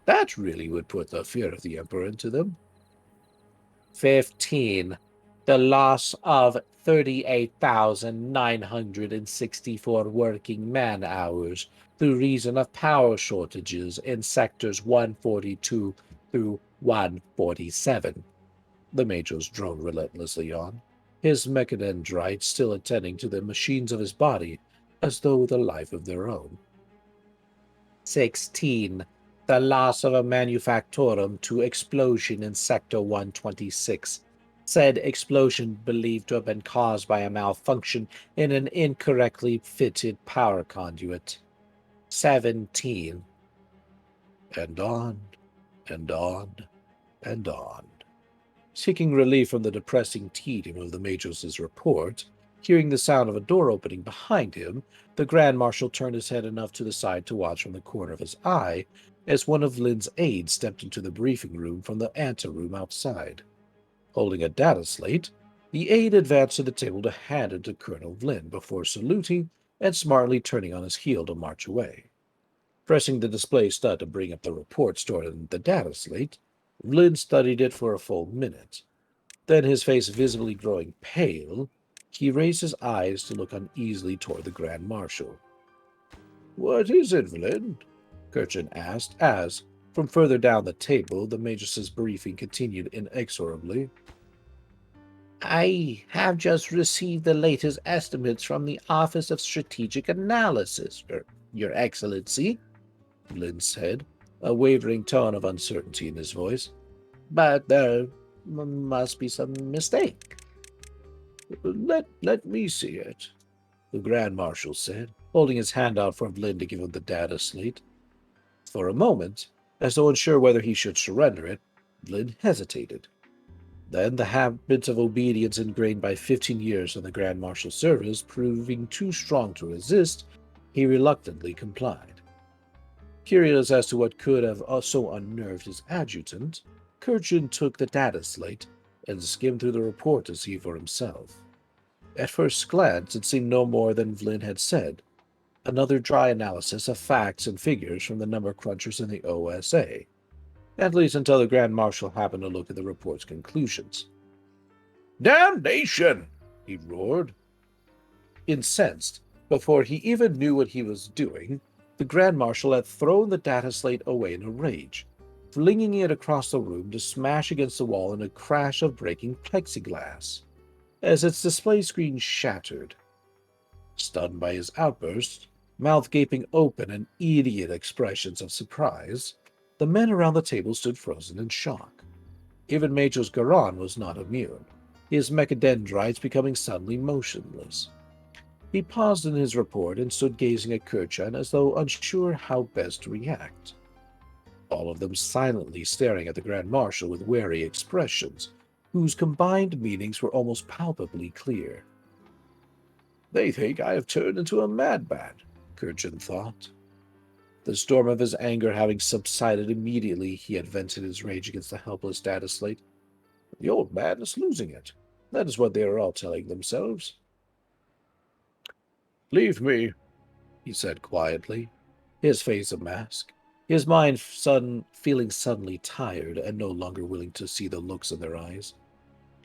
That really would put the fear of the Emperor into them. 15. The loss of 38,964 working man-hours through reason of power shortages in sectors 142 through 147. The Majors droned relentlessly on, his mechadendrites still attending to the machines of his body as though with a life of their own. 16. The loss of a manufactorum to explosion in Sector 126. Said explosion believed to have been caused by a malfunction in an incorrectly fitted power conduit. 17. And on, and on, and on. Seeking relief from the depressing tedium of the Major's report, hearing the sound of a door opening behind him, the Grand Marshal turned his head enough to the side to watch from the corner of his eye as one of Lynn's aides stepped into the briefing room from the anteroom outside. Holding a data slate, the aide advanced to the table to hand it to Colonel Lynn before saluting and smartly turning on his heel to march away. Pressing the display stud to bring up the report stored in the data slate, Lynn studied it for a full minute. Then, his face visibly growing pale, he raised his eyes to look uneasily toward the Grand Marshal. "What is it, Lynn?" Kirchen asked as, from further down the table, the Major's briefing continued inexorably. "I have just received the latest estimates from the Office of Strategic Analysis, Your Excellency," Lynn said, a wavering tone of uncertainty in his voice. "But there must be some mistake." Let me see it," the Grand Marshal said, holding his hand out for Lynn to give him the data slate. For a moment, as though unsure whether he should surrender it, Lynn hesitated. Then, the habits of obedience ingrained by 15 years in the Grand Marshal's service proving too strong to resist, he reluctantly complied. Curious as to what could have so unnerved his adjutant, Kirchen took the data slate and skimmed through the report to see for himself. At first glance, it seemed no more than Vlin had said, another dry analysis of facts and figures from the number crunchers in the OSA, at least until the Grand Marshal happened to look at the report's conclusions. "Damnation!" he roared. Incensed, before he even knew what he was doing, the Grand Marshal had thrown the data slate away in a rage, flinging it across the room to smash against the wall in a crash of breaking plexiglass, as its display screen shattered. Stunned by his outburst, mouth gaping open and idiot expressions of surprise, the men around the table stood frozen in shock. Even Major Garan was not immune, his mechadendrites becoming suddenly motionless. He paused in his report and stood gazing at Kirchen as though unsure how best to react. All of them silently staring at the Grand Marshal with wary expressions, whose combined meanings were almost palpably clear. "They think I have turned into a madman," Kirchen thought. The storm of his anger having subsided immediately, he had vented his rage against the helpless data slate. "The old man is losing it. That is what they are all telling themselves." "Leave me," he said quietly, his face a mask, his mind feeling suddenly tired and no longer willing to see the looks in their eyes.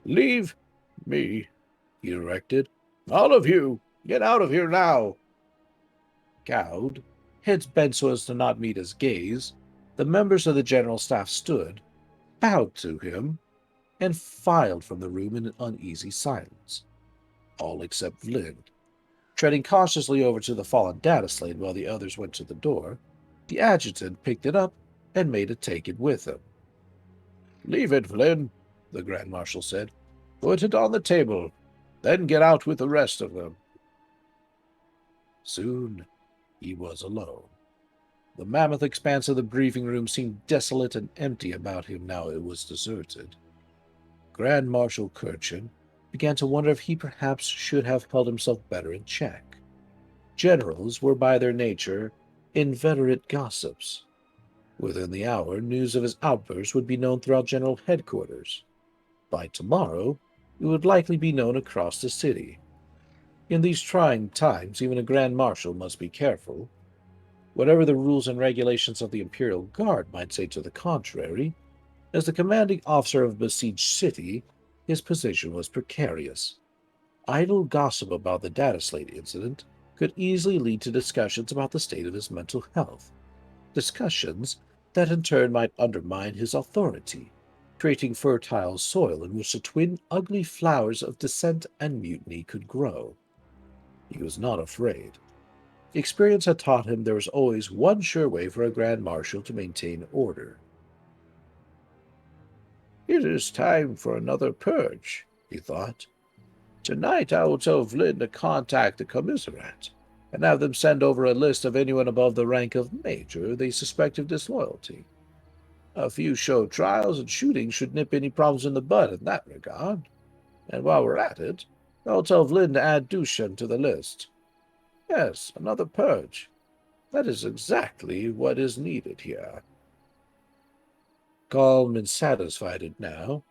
"Leave me," he directed. "All of you, get out of here now." Cowed, heads bent so as to not meet his gaze, the members of the general staff stood, bowed to him, and filed from the room in an uneasy silence. All except Vlin. Treading cautiously over to the fallen data slate while the others went to the door, the adjutant picked it up and made it take it with him. "Leave it, Vlin," the Grand Marshal said. "Put it on the table, then get out with the rest of them." Soon he was alone. The mammoth expanse of the briefing room seemed desolate and empty about him now it was deserted. Grand Marshal Kirchen began to wonder if he perhaps should have held himself better in check. Generals were by their nature inveterate gossips. Within the hour, news of his outburst would be known throughout General Headquarters. By tomorrow, it would likely be known across the city. In these trying times, even a Grand Marshal must be careful. Whatever the rules and regulations of the Imperial Guard might say to the contrary, as the commanding officer of a besieged city, his position was precarious. Idle gossip about the data slate incident could easily lead to discussions about the state of his mental health. Discussions that in turn might undermine his authority, creating fertile soil in which the twin ugly flowers of dissent and mutiny could grow. He was not afraid. Experience had taught him there was always one sure way for a Grand Marshal to maintain order. "It is time for another purge," he thought. "Tonight I will tell Vlin to contact the commissariat and have them send over a list of anyone above the rank of Major they suspect of disloyalty. A few show trials and shootings should nip any problems in the bud in that regard. And while we're at it, I'll tell Vlin to add Dushan to the list. Yes, another purge. That is exactly what is needed here." Calm and satisfied now,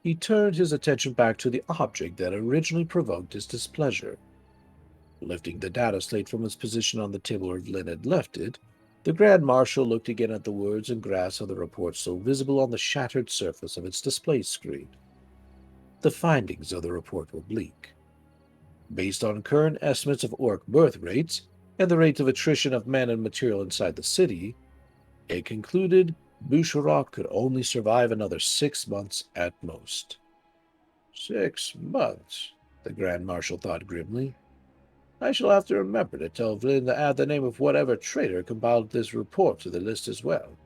he turned his attention back to the object that originally provoked his displeasure. Lifting the data slate from its position on the table where Vlin had left it, the Grand Marshal looked again at the words and graphs of the report still visible on the shattered surface of its display screen. The findings of the report were bleak. Based on current estimates of orc birth rates and the rate of attrition of men and material inside the city, it concluded Busharok could only survive another 6 months at most. 6 months, the Grand Marshal thought grimly. I shall have to remember to tell Vlin to add the name of whatever traitor compiled this report to the list as well.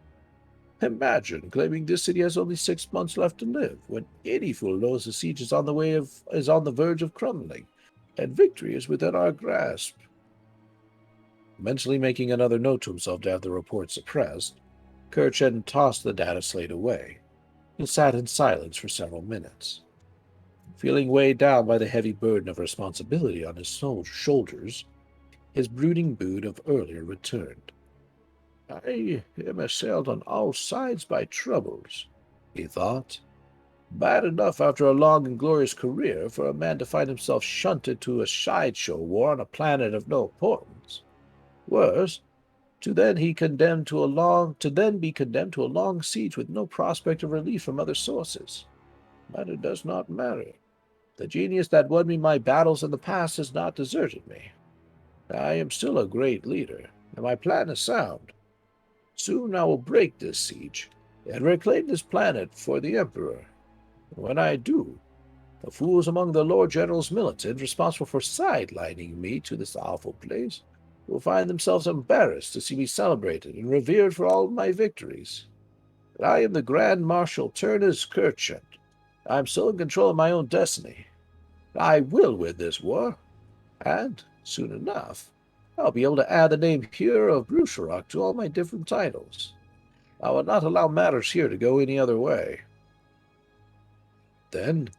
Imagine claiming this city has only 6 months left to live, when any fool knows the siege is on the verge of crumbling, and victory is within our grasp. Mentally making another note to himself to have the report suppressed, Kirchen tossed the data slate away and sat in silence for several minutes. Feeling weighed down by the heavy burden of responsibility on his shoulders, his brooding mood of earlier returned. I am assailed on all sides by troubles, he thought. Bad enough after a long and glorious career for a man to find himself shunted to a sideshow war on a planet of no importance. Worse, to then be condemned to a long siege with no prospect of relief from other sources. But it does not matter. The genius that won me my battles in the past has not deserted me. I am still a great leader, and my plan is sound. Soon I will break this siege and reclaim this planet for the Emperor. When I do, the fools among the Lord General's militant responsible for sidelining me to this awful place will find themselves embarrassed to see me celebrated and revered for all my victories. But I am the Grand Marshal Turnus Kirchen. I am still in control of my own destiny. I will win this war, and, soon enough, I'll be able to add the name Hero of Brusharok to all my different titles. I will not allow matters here to go any other way. Then,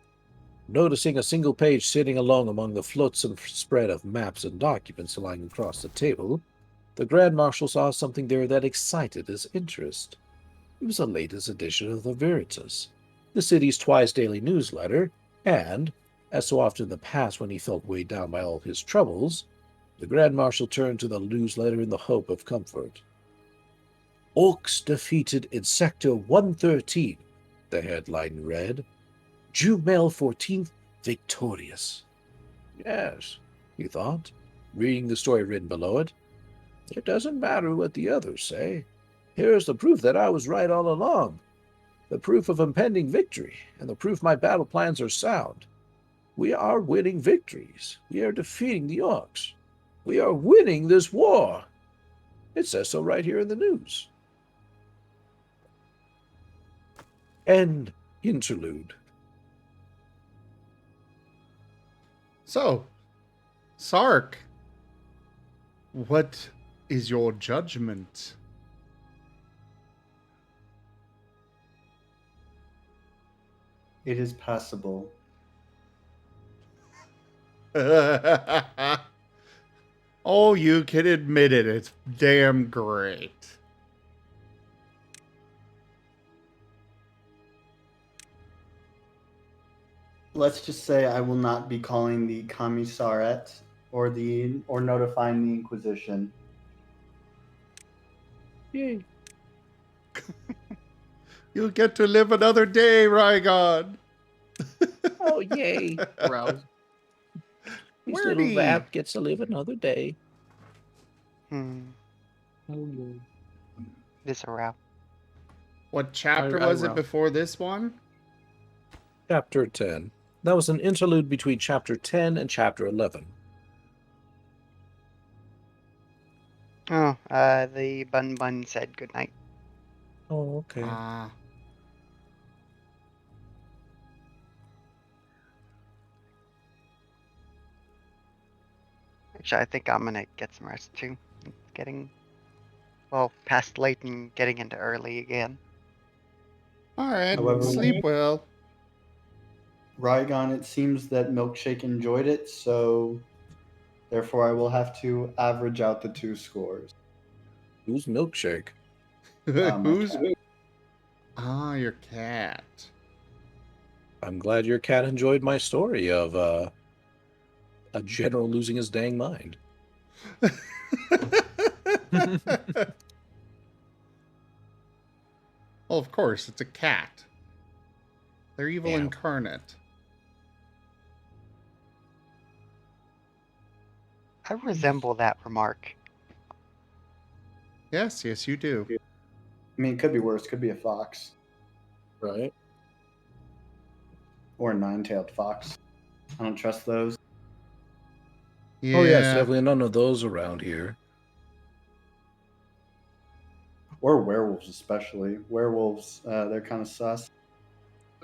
noticing a single page sitting alone among the flotsam spread of maps and documents lying across the table, the Grand Marshal saw something there that excited his interest. It was the latest edition of the Veritas, the city's twice-daily newsletter, and, as so often in the past when he felt weighed down by all his troubles, the Grand Marshal turned to the newsletter in the hope of comfort. Orcs defeated in Sector 113, the headline read. Jumel 14th victorious. Yes, he thought, reading the story written below it. It doesn't matter what the others say. Here is the proof that I was right all along. The proof of impending victory, and the proof my battle plans are sound. We are winning victories. We are defeating the orcs. We are winning this war. It says so right here in the news. End interlude. So, Sark, what is your judgment? It is passable. Oh, you can admit it. It's damn great. Let's just say I will not be calling the commissariat or notifying the Inquisition. Yay. You'll get to live another day, Rygon. Oh, yay. Rouse. This Where'd little he- rat gets to live another day. This a route. What chapter I was it will. before this one? Chapter 10. That was an interlude between chapter 10 and chapter 11. Oh, the bun said goodnight. Oh, okay. Ah. Actually, I think I'm gonna get some rest too. It's getting, well, past late and getting into early again. All right. However, Sleep well. Rygon, it seems that Milkshake enjoyed it, so therefore I will have to average out the 2 scores. Who's Milkshake? My Who's? cat. Ah, your cat. I'm glad your cat enjoyed my story of a general losing his dang mind. Well, of course, it's a cat. They're evil Yeah. incarnate. I resemble that remark. Yes, yes, you do. I mean, it could be worse. Could be a fox Right? or a 9-tailed fox. I don't trust those. Yeah. Oh, yes, definitely none of those around here. Or werewolves, especially. Werewolves, they're kind of sus.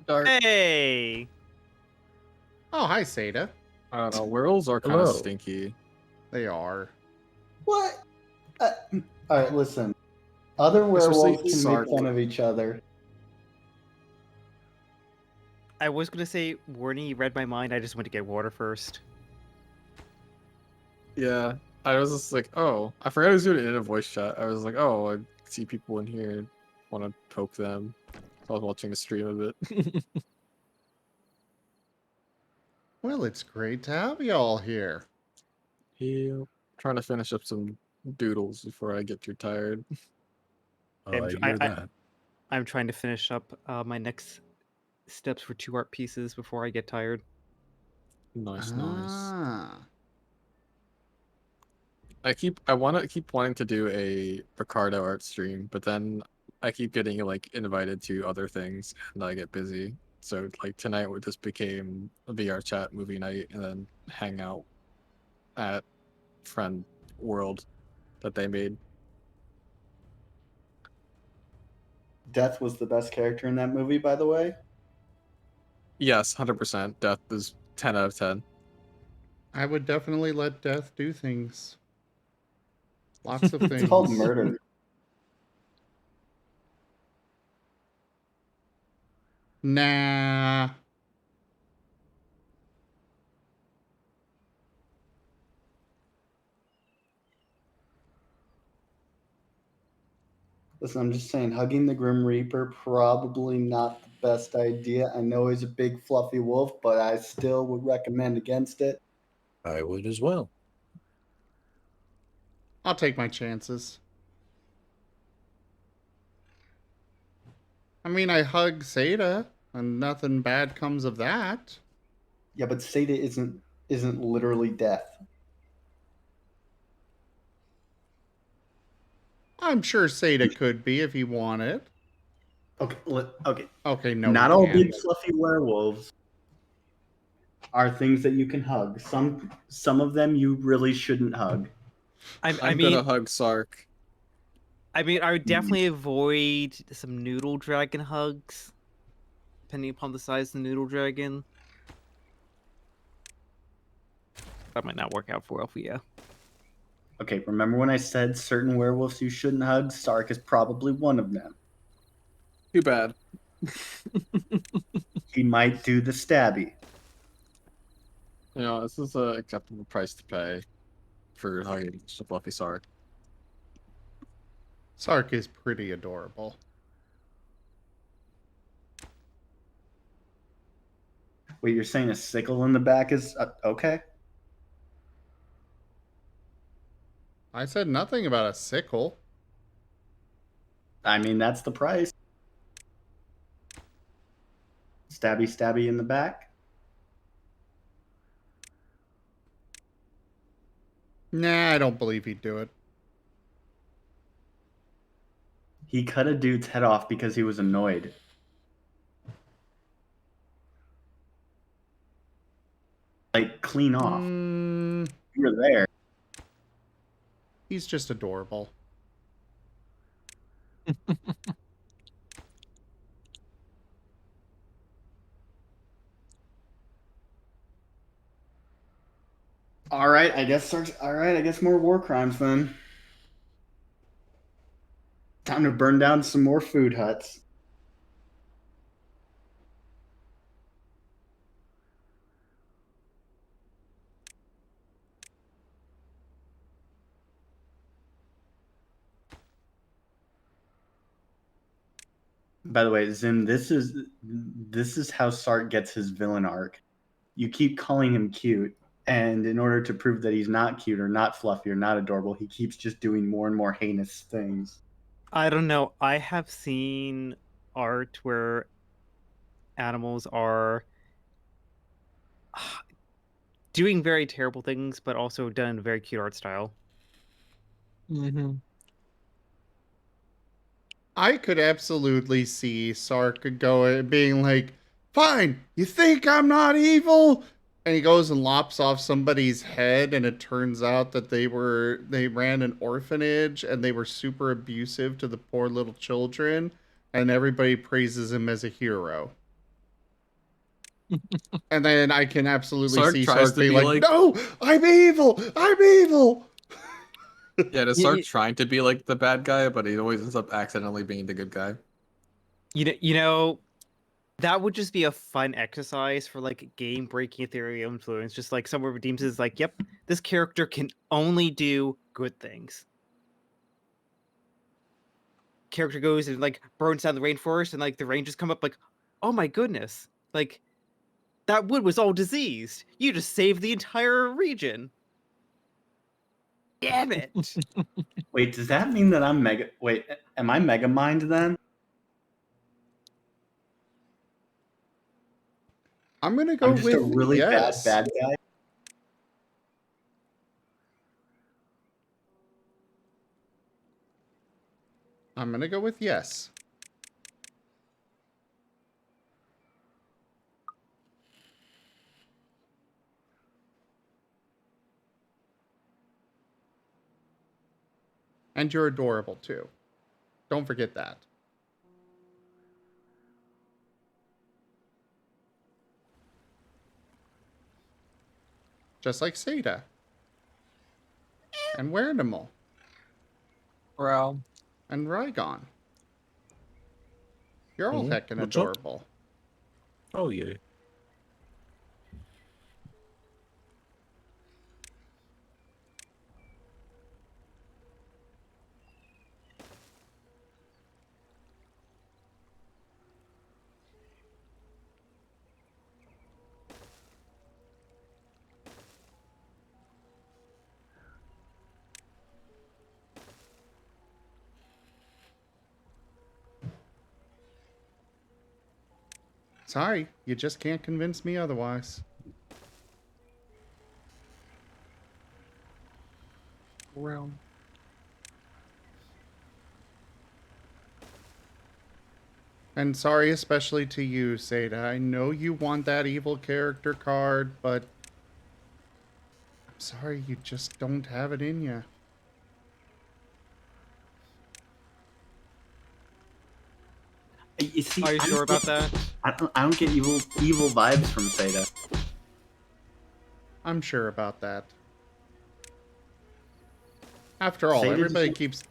Dark. Hey. Oh, hi, Seda. I don't know. Werewolves are kind of Hello. stinky. They are. What? Alright, listen. Other Especially werewolves can Sark. make fun of each other. I was gonna say, Warnie, you read my mind. I just went to get water first. Yeah. I was just like, oh, I forgot I was doing it in a voice chat. I was like, oh, I see people in here, want to poke them. So I was watching a stream of it. Well, it's great to have you all here. Yeah. Trying to finish up some doodles before I get too tired. Oh, I I- hear I- that. I'm trying to finish up my next steps for 2 art pieces before I get tired. Nice. Ah. I want to keep wanting to do a Ricardo art stream, but then I keep getting like invited to other things and I get busy. So like tonight we just became a VR chat movie night and then hang out at Friend World that they made. Death was the best character in that movie, by the way. Yes, 100%. Death is 10 out of 10. I would definitely let death do things. Lots of things. It's called murder. Nah. Listen, I'm just saying, hugging the Grim Reaper, probably not the best idea. I know he's a big fluffy wolf, but I still would recommend against it. I would as well. I'll take my chances. I mean, I hug Seda, and nothing bad comes of that. Yeah, but Seda isn't literally death. I'm sure Seda could be if he wanted. Okay, okay. Okay, no. Not he all can't. big fluffy werewolves are things that you can hug. Some of them you really shouldn't hug. I I'm mean, gonna hug Sark. I would definitely avoid some noodle dragon hugs, depending upon the size of the noodle dragon. That might not work out for well for you. Okay, remember when I said certain werewolves you shouldn't hug? Sark is probably one of them. Too bad. He might do the stabby. You know, this is an acceptable price to pay for talking to Fluffy Sark. Sark is pretty adorable. Wait, you're saying a sickle in the back is okay? I said nothing about a sickle. I mean, that's the price. Stabby, stabby in the back. Nah, I don't believe he'd do it. He cut a dude's head off because he was annoyed. Like, clean off. You were there. He's just adorable. All right, I guess. All right, I guess more war crimes then. Time to burn down some more food huts. By the way, Zim, this is how Sark gets his villain arc. You keep calling him cute, and in order to prove that he's not cute or not fluffy or not adorable, he keeps just doing more and more heinous things. I don't know. I have seen art where animals are doing very terrible things, but also done in a very cute art style. Mm-hmm. I could absolutely see Sark being like, "Fine, you think I'm not evil?" And he goes and lops off somebody's head, and it turns out that they ran an orphanage and they were super abusive to the poor little children, and everybody praises him as a hero. And then I can absolutely Sark see tries Sark to be be like, like- "No, I'm evil! I'm evil!" Yeah, to start trying to be like the bad guy, but he always ends up accidentally being the good guy. You know, that would just be a fun exercise for like game breaking theory of influence. Just like someone redeems is like, yep, this character can only do good things. Character goes and like burns down the rainforest, and like the rangers come up like, oh my goodness, like that wood was all diseased. You just saved the entire region. Damn it! Wait, does that mean that I'm mega? Wait, am I mega mind then? I'm gonna go I'm just with a really yes. bad guy. I'm gonna go with yes. And you're adorable too. Don't forget that. Just like Seda. And Wernimal. Well, And Rygon. You're all heckin' what's up? adorable. Oh, yeah. Sorry, you just can't convince me otherwise. well. And sorry especially to you, Seda. I know you want that evil character card, but I'm sorry you just don't have it in you. You see, Are you I sure don't about that? I don't get evil vibes from Seda. I'm sure about that. After all, Seda everybody just- keeps...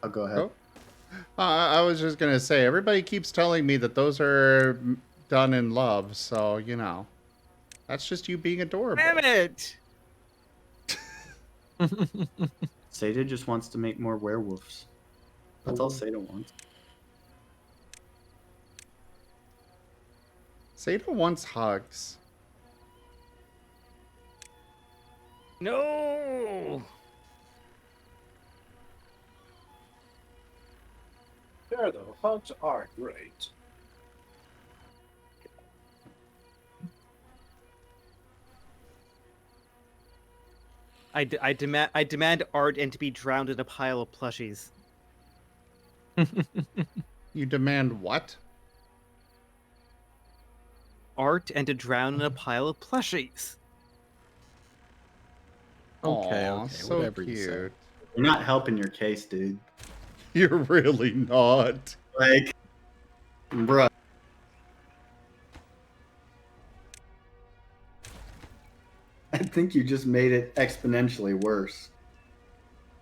Oh, go ahead. Oh. I was just gonna say, everybody keeps telling me that those are done in love, so, you know. That's just you being adorable. Damn it! Seda just wants to make more werewolves. That's all Seda wants. Seda wants hugs. No! There, though, hugs are great. I demand art and to be drowned in a pile of plushies. You demand what? Art and to drown in a pile of plushies. Okay, Aw, okay, so whatever you say. cute. You're not helping your case, dude. You're really not. Like, bruh. I think you just made it exponentially worse.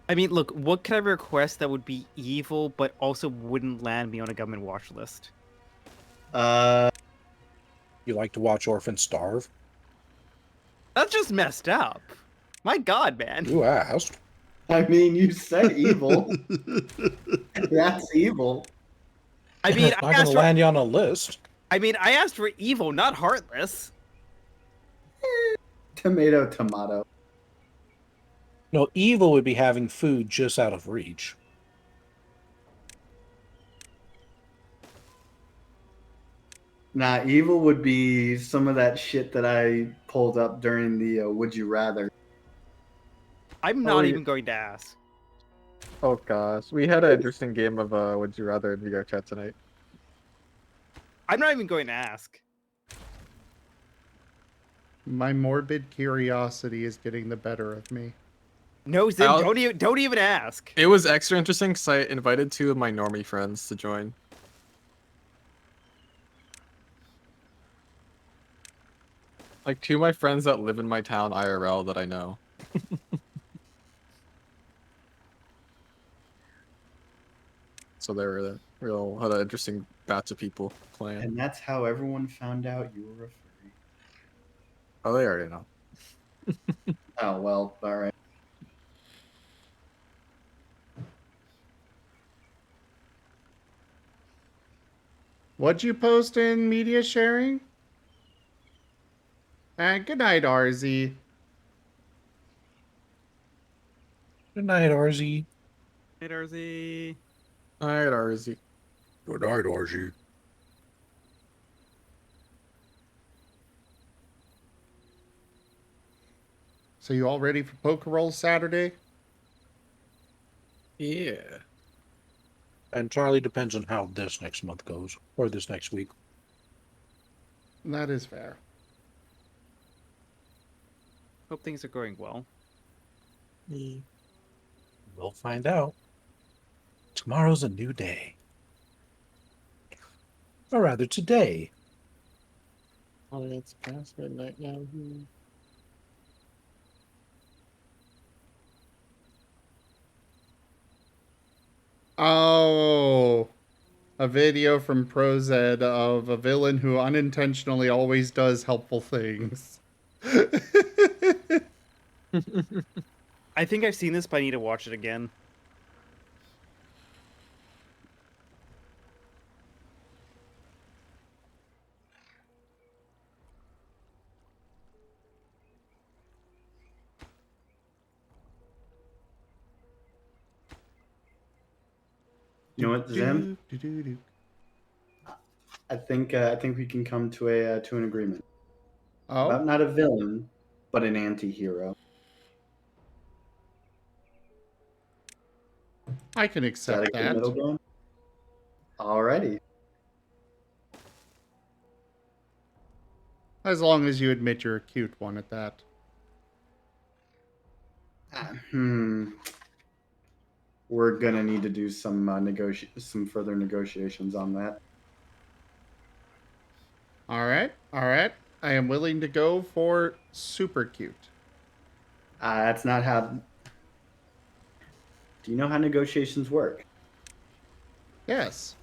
I mean, look, what could I request that would be evil but also wouldn't land me on a government watch list? You like to watch orphans starve? That's just messed up. My God, man. You asked. I mean, you said evil. That's evil. I mean, It's I not going asked to for. land you on a list. I mean, I asked for evil, not heartless. Tomato, tomato. No, evil would be having food just out of reach. Nah, evil would be some of that shit that I pulled up during the Would You Rather. I'm not even going to ask. Oh gosh, we had an interesting game of Would You Rather in VR chat tonight. I'm not even going to ask. My morbid curiosity is getting the better of me. No, Zim, I'll- don't even ask. It was extra interesting because I invited 2 of my normie friends to join. Like 2 of my friends that live in my town IRL that I know. So they were had an interesting batch of people playing. And that's how everyone found out you were a furry. Oh, they already know. Oh, well, alright. What'd you post in media sharing? Good night, RZ. Good night, RZ. Hey, Darcy. Alright, RZ. Good night, RZ. So you all ready for poker roll Saturday? Yeah. Entirely depends on how this next month goes, or this next week. That is fair. Hope things are going well. We'll find out. Tomorrow's a new day. Or rather, today. Oh, it's past midnight now. Oh, a video from ProZ of a villain who unintentionally always does helpful things. I think I've seen this, but I need to watch it again. You know what, Zim? I think we can come to an agreement. Oh, About not a villain, but an anti-hero. I can Is that a accept good that. middle ground? Alrighty. As long as you admit you're a cute one at that. We're gonna need to do some some further negotiations on that. All right, all right. I am willing to go for super cute. That's not how. Do you know how negotiations work? Yes.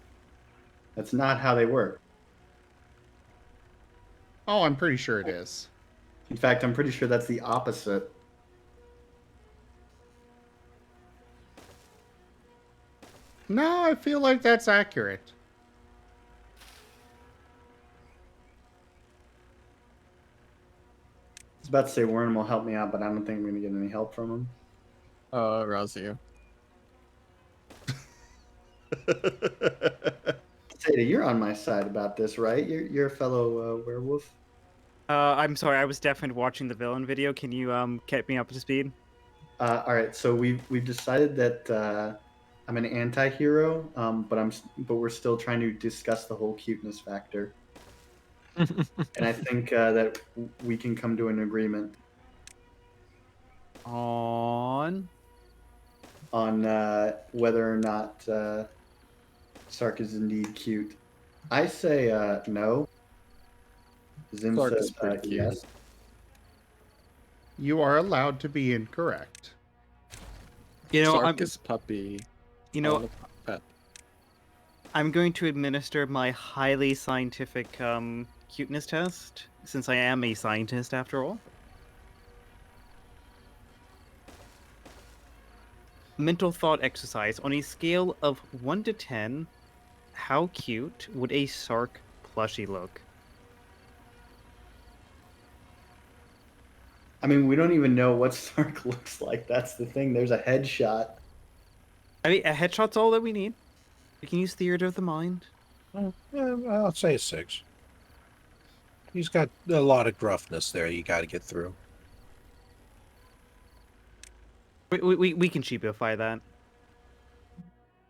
That's not how they work. Oh, I'm pretty sure it is. In fact, I'm pretty sure that's the opposite. No, I feel like that's accurate. I was about to say Warren will help me out, but I don't think I'm gonna get any help from him. Razio. Zeta, you're on my side about this, right? You're a fellow werewolf. I'm sorry, I was definitely watching the villain video. Can you get me up to speed? All right, so we've decided that I'm an anti-hero, but we're still trying to discuss the whole cuteness factor, and I think that we can come to an agreement On. on whether or not Sark is indeed cute. I say no. Zim Sark says is pretty cute. yes. You are allowed to be incorrect. You know, Sark is puppy. you I know, want a pet. I'm going to administer my highly scientific cuteness test, since I am a scientist after all. Mental thought exercise. On a scale of 1 to 10, how cute would a Sark plushie look? I mean, we don't even know what Sark looks like. That's the thing. There's a headshot. I mean, a headshot's all that we need. We can use theater of the mind. I'll say a 6. He's got a lot of gruffness there you got to get through. We can cheapify that.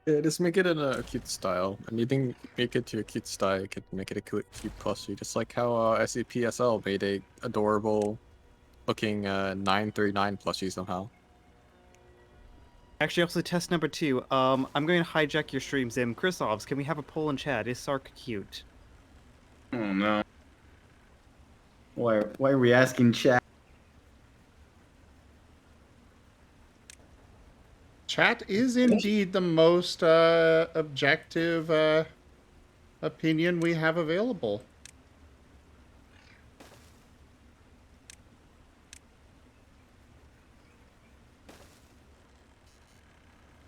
Yeah, just make it in a cute style. And you think make it to a cute style, you could make it a cute plushie, just like how SCPSL made a adorable looking 939 plushie somehow. Actually, also test number 2. I'm going to hijack your stream, Zim. Chrisovs, can we have a poll in chat? Is Sark cute? Oh no. Why are we asking chat? Chat is indeed the most objective opinion we have available.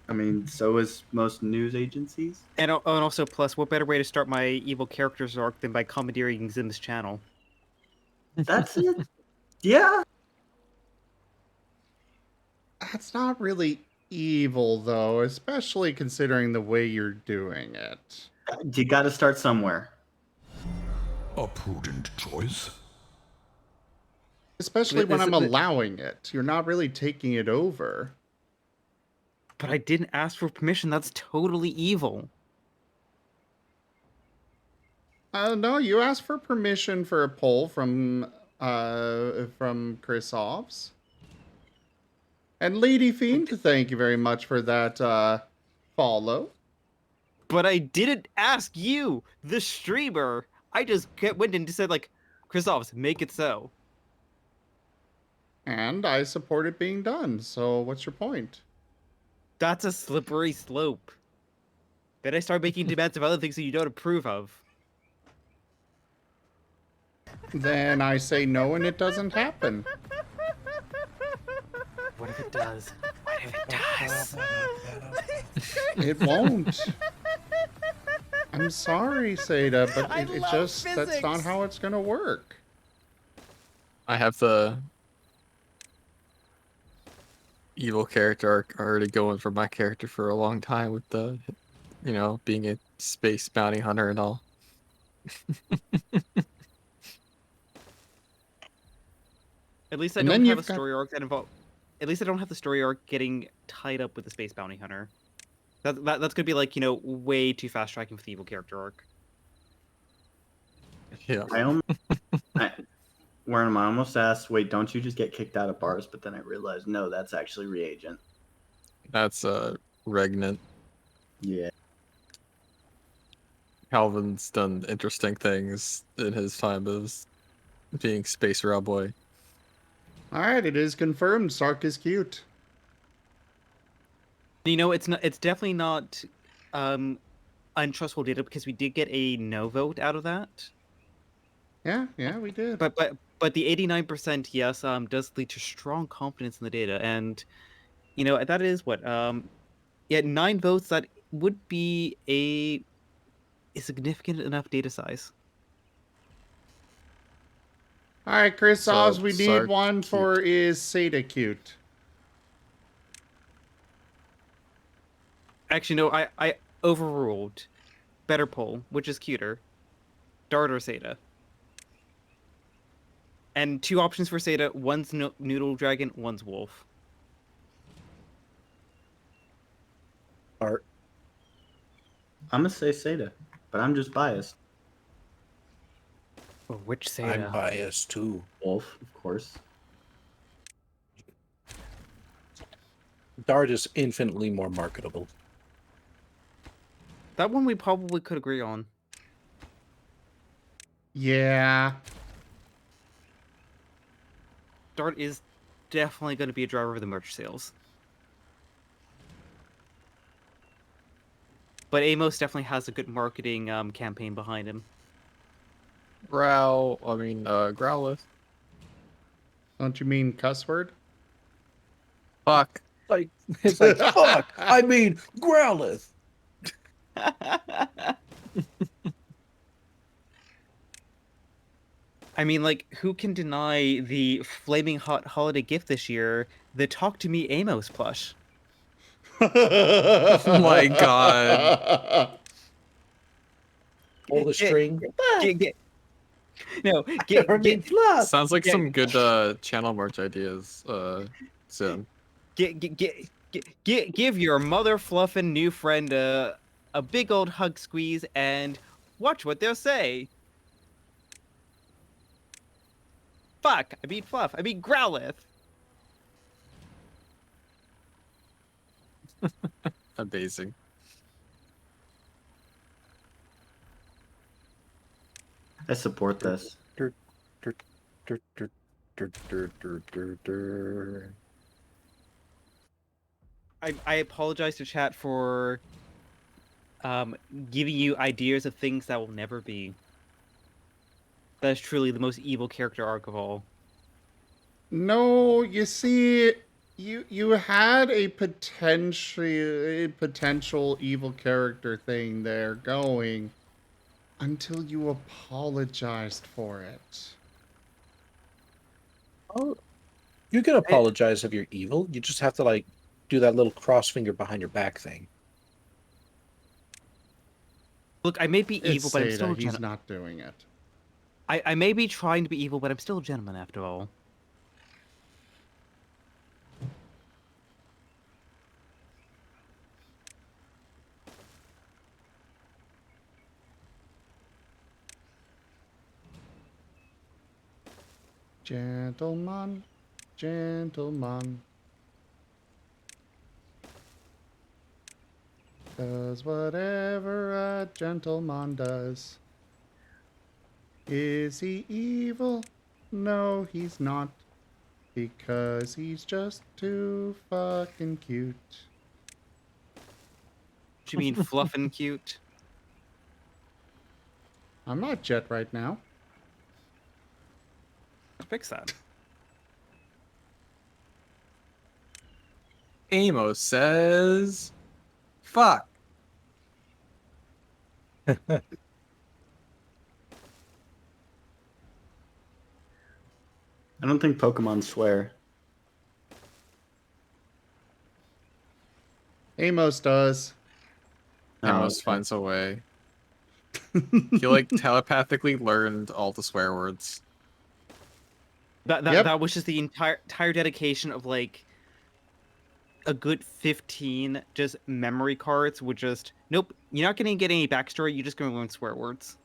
I mean, so is most news agencies. And also, plus, what better way to start my evil characters arc than by commandeering Zim's channel? That's it. Yeah. That's not really evil, though, especially considering the way you're doing it. You got to start somewhere. A prudent choice. Especially when I'm Isn't it- allowing it. You're not really taking it over. But I didn't ask for permission. That's totally evil. No, you asked for permission for a poll from Chris Hobbs. And Lady Fiend, thank you very much for that follow. But I didn't ask you, the streamer. I just went and said, like, Chrisovs, make it so. And I support it being done, so what's your point? That's a slippery slope. Then I start making demands of other things that you don't approve of. Then I say no and it doesn't happen. What if it does? What if it does? It won't. I'm sorry, Seda, but it just, that's not how it's gonna work. I have the evil character arc already going for my character for a long time with the, you know, being a space bounty hunter and all. At least I And don't then have a you've got- story arc that involves. At least I don't have the story arc getting tied up with the space bounty hunter. That's gonna be like, you know, way too fast tracking for the evil character arc. Yeah. Where am I almost asked, wait, don't you just get kicked out of bars? But then I realized, no, that's actually reagent. That's regnant. Yeah. Calvin's done interesting things in his time as being space rail boy. Alright, it is confirmed. Sark is cute. You know, it's not. It's definitely not untrustful data because we did get a no vote out of that. Yeah, we did. But But the 89%, yes, does lead to strong confidence in the data, and that is what 9 votes. That would be a significant enough data size. All right, Chris So, Oz, we need Sark one cute. for is Seda cute? Actually, no, I overruled. Better poll, which is cuter, Dart or Seda? And 2 options for Seda: one's Noodle Dragon, one's Wolf. Art. I'm gonna say Seda, but I'm just biased. Which I'm Seda? biased too. Wolf, of course. Dart is infinitely more marketable. That one we probably could agree on. Yeah. Dart is definitely going to be a driver of the merch sales. But Amos definitely has a good marketing campaign behind him. Growlithe. Don't you mean cuss word? Fuck. Like it's like fuck. I mean Growlithe. I mean, like, who can deny the flaming hot holiday gift this year, the Talk to Me Amos plush? Oh my god. Pull the string. Sounds like some good channel merch ideas soon. Give your mother fluffin' new friend a big old hug squeeze and watch what they'll say. Fuck, I mean Fluff, I mean Growlithe. Amazing. I support this. I apologize to chat for giving you ideas of things that will never be. That is truly the most evil character arc of all. No, you see, you had a potential evil character thing there going until you apologized for it. Oh, you can apologize if you're evil. You just have to like do that little cross finger behind your back thing. Look, I may be evil, It's but I'm still Seda, a he's gentleman. not doing it. I may be trying to be evil, but I'm still a gentleman after all. Gentleman, gentleman. Does whatever a gentleman does. Is he evil? No, he's not. Because he's just too fucking cute. Do you mean fluff and cute? I'm not Jet right now. Fix that. Amos says, fuck. I don't think Pokemon swear. Amos does. Amos okay. finds a way. He like telepathically learned all the swear words. That was just the entire dedication of like a good 15 just memory cards with just nope, you're not gonna get any backstory, you're just gonna learn swear words.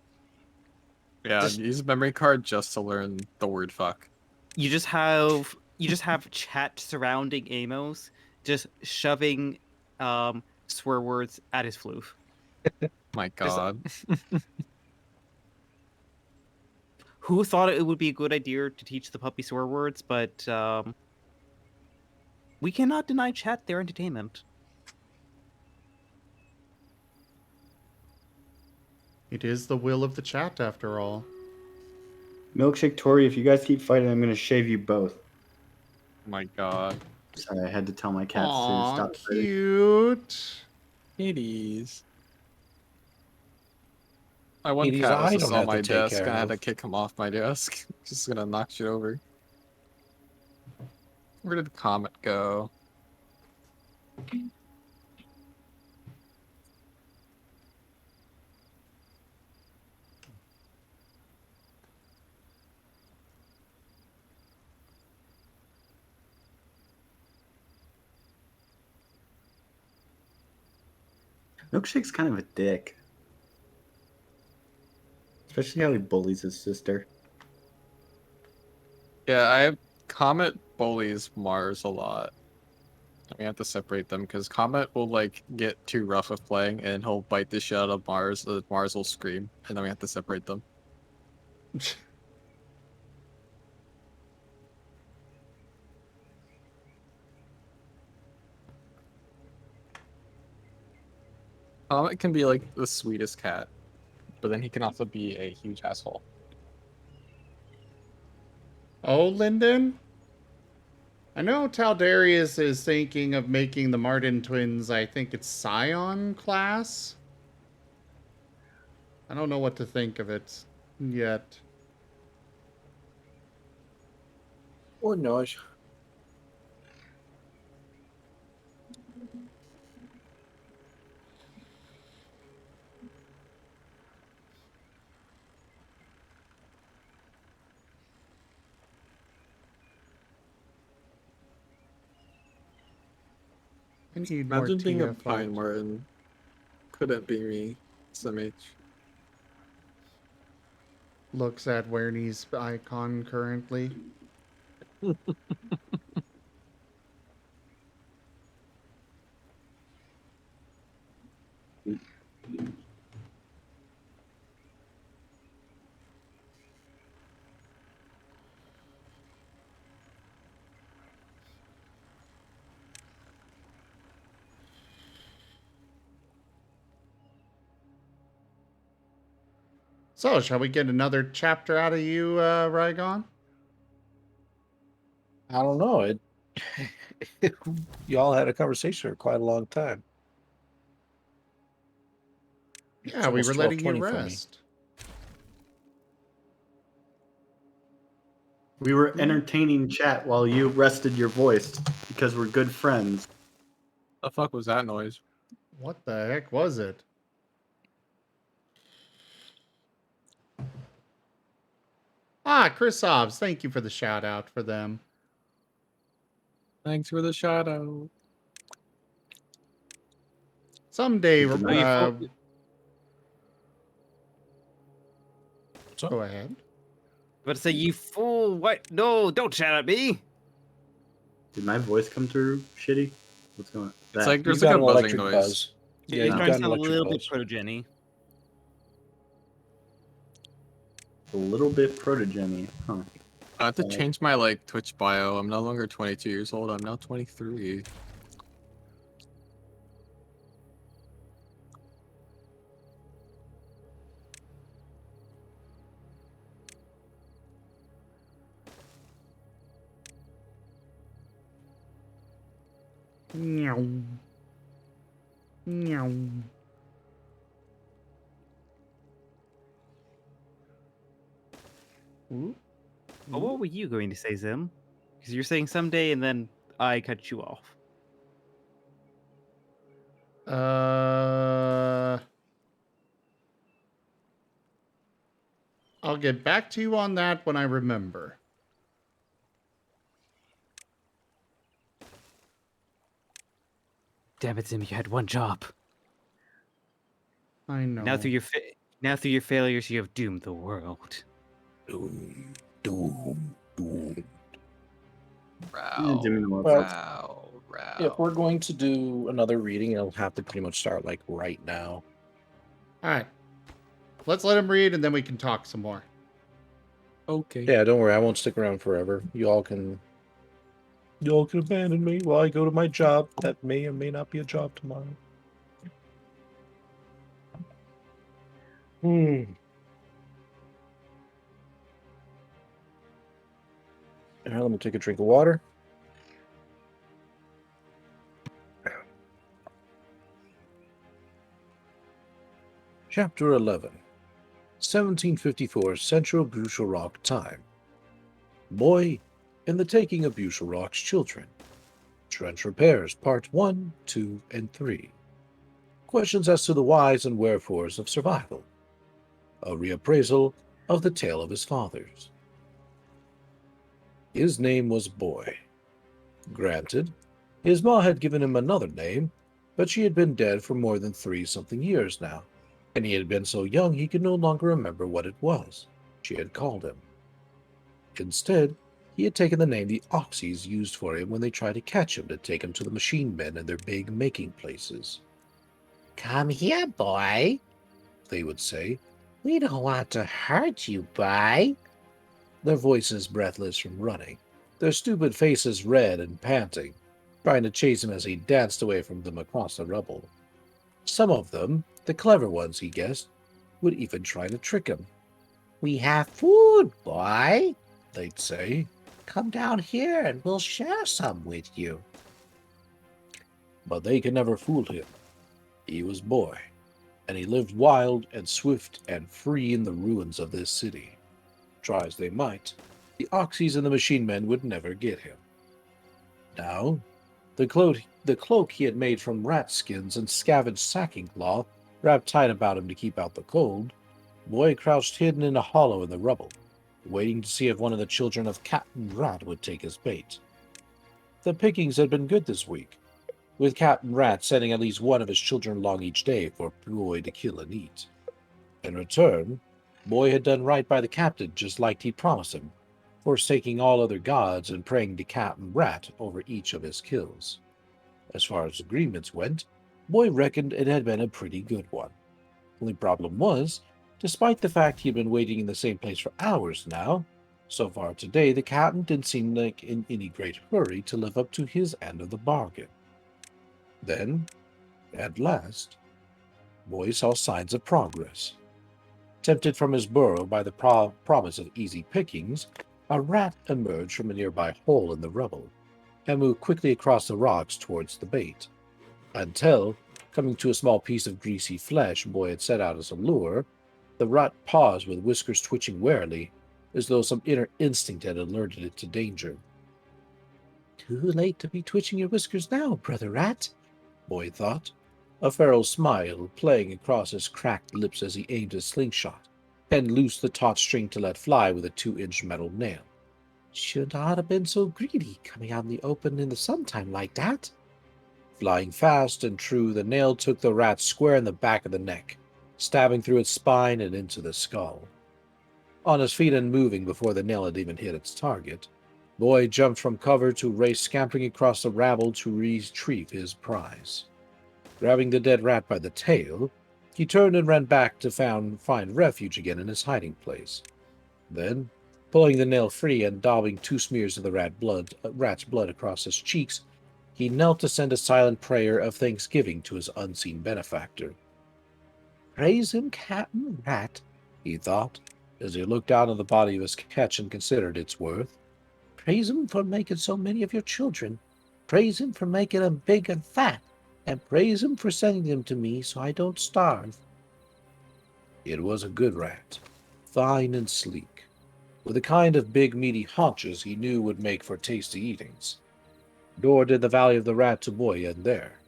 Yeah, Just- use a memory card just to learn the word fuck. You just have chat surrounding Amos just shoving swear words at his floof. My god. Who thought it would be a good idea to teach the puppy swear words, but we cannot deny chat their entertainment. It is the will of the chat, after all. Milkshake Tori, if you guys keep fighting, I'm gonna shave you both. Oh my god. Sorry, I had to tell my cats to Aw, stop fighting. cute. Hades. My one Hades, cat was I just don't on have to my take desk, care and I had to of. kick him off my desk. Just gonna knock shit over. Where did the comet go? Milkshake's kind of a dick. Especially how he bullies his sister. Yeah, Comet bullies Mars a lot. We have to separate them because Comet will like get too rough of playing and he'll bite the shit out of Mars. Mars will scream, and then we have to separate them. Comet can be like the sweetest cat, but then he can also be a huge asshole. Oh, Lyndon? I know Taldarius is thinking of making the Marten twins, I think it's Scion class. I don't know what to think of it yet. Or no. I need more Imagine being a TF pine art. Marten. Couldn't be me. SMH. Looks at Wernie's icon currently. So, shall we get another chapter out of you, Rygon? I don't know. Y'all had a conversation for quite a long time. Yeah, It's we were almost letting you 12:20 for me. rest. We were entertaining chat while you rested your voice because we're good friends. The fuck was that noise? What the heck was it? Ah, Chris Hobbs, thank you for the shout out for them. Thanks for the shadow. Someday, Good Oh, you night. fool. go ahead. But to say, you fool. What? No, don't shout at me. Did my voice come through shitty? What's going on? It's That. like You there's got like an a buzzing electric noise. buzz. Yeah, You're you starting got to an sound a electric little bit buzz. proto-Jenny. A little bit protogeny, huh? I have to change my like Twitch bio. I'm no longer 22 years old. I'm now 23. Meow. Meow. Ooh. Oh, what were you going to say, Zim? Because you're saying someday, and then I cut you off. I'll get back to you on that when I remember. Damn it, Zim! You had one job. I know. Now through your failures, you have doomed the world. Doom, doom, doom. Row, Well, row. if we're going to do another reading, it'll have to pretty much start like right now. All right. Let's let him read and then we can talk some more. Okay. Yeah, don't worry. I won't stick around forever. Y'all can abandon me while I go to my job. That may or may not be a job tomorrow. Let me take a drink of water. Chapter 11, 1754 Central Bushel Rock Time. Boy and the Taking of Bushel Rock's Children. Trench Repairs, Part 1, 2, and 3. Questions as to the whys and wherefores of survival. A reappraisal of the tale of his fathers. His name was Boy. Granted, his ma had given him another name, but she had been dead for more than 3-something years now, and he had been so young he could no longer remember what it was she had called him. Instead, he had taken the name the Oxys used for him when they tried to catch him to take him to the machine men in their big making places. "Come here, boy," they would say. "we don't want to hurt you, boy." Their voices breathless from running, their stupid faces red and panting, trying to chase him as he danced away from them across the rubble. Some of them, the clever ones he guessed, would even try to trick him. "We have food, boy," they'd say. "Come down here and we'll share some with you." But they could never fool him. He was Boy, and he lived wild and swift and free in the ruins of this city. Try as they might, the Oxys and the machine men would never get him. Now, the cloak he had made from rat skins and scavenged sacking cloth, wrapped tight about him to keep out the cold, Boy crouched hidden in a hollow in the rubble, waiting to see if one of the children of Captain Rat would take his bait. The pickings had been good this week, with Captain Rat sending at least one of his children along each day for Boy to kill and eat. In return, Boy had done right by the captain just like he'd promised him, forsaking all other gods and praying to Captain Rat over each of his kills. As far as agreements went, Boy reckoned it had been a pretty good one. Only problem was, despite the fact he'd been waiting in the same place for hours now, so far today the captain didn't seem like in any great hurry to live up to his end of the bargain. Then, at last, Boy saw signs of progress. Tempted from his burrow by the promise of easy pickings, a rat emerged from a nearby hole in the rubble and moved quickly across the rocks towards the bait, until, coming to a small piece of greasy flesh Boy had set out as a lure, the rat paused with whiskers twitching warily, as though some inner instinct had alerted it to danger. "Too late to be twitching your whiskers now, brother rat," Boy thought, a feral smile playing across his cracked lips as he aimed his slingshot and loosed the taut string to let fly with a 2-inch metal nail. "Should not have been so greedy coming out in the open in the sunshine like that." Flying fast and true, the nail took the rat square in the back of the neck, stabbing through its spine and into the skull. On his feet and moving before the nail had even hit its target, Boy jumped from cover to race scampering across the rabble to retrieve his prize. Grabbing the dead rat by the tail, he turned and ran back to find refuge again in his hiding place. Then, pulling the nail free and daubing 2 smears of the rat's blood across his cheeks, he knelt to send a silent prayer of thanksgiving to his unseen benefactor. "Praise him, Captain Rat," he thought, as he looked down on the body of his catch and considered its worth. "Praise him for making so many of your children. Praise him for making them big and fat. And praise him for sending them to me so I don't starve." It was a good rat, fine and sleek, with the kind of big meaty haunches he knew would make for tasty eatings. Nor did the value of the rat to Boy end there.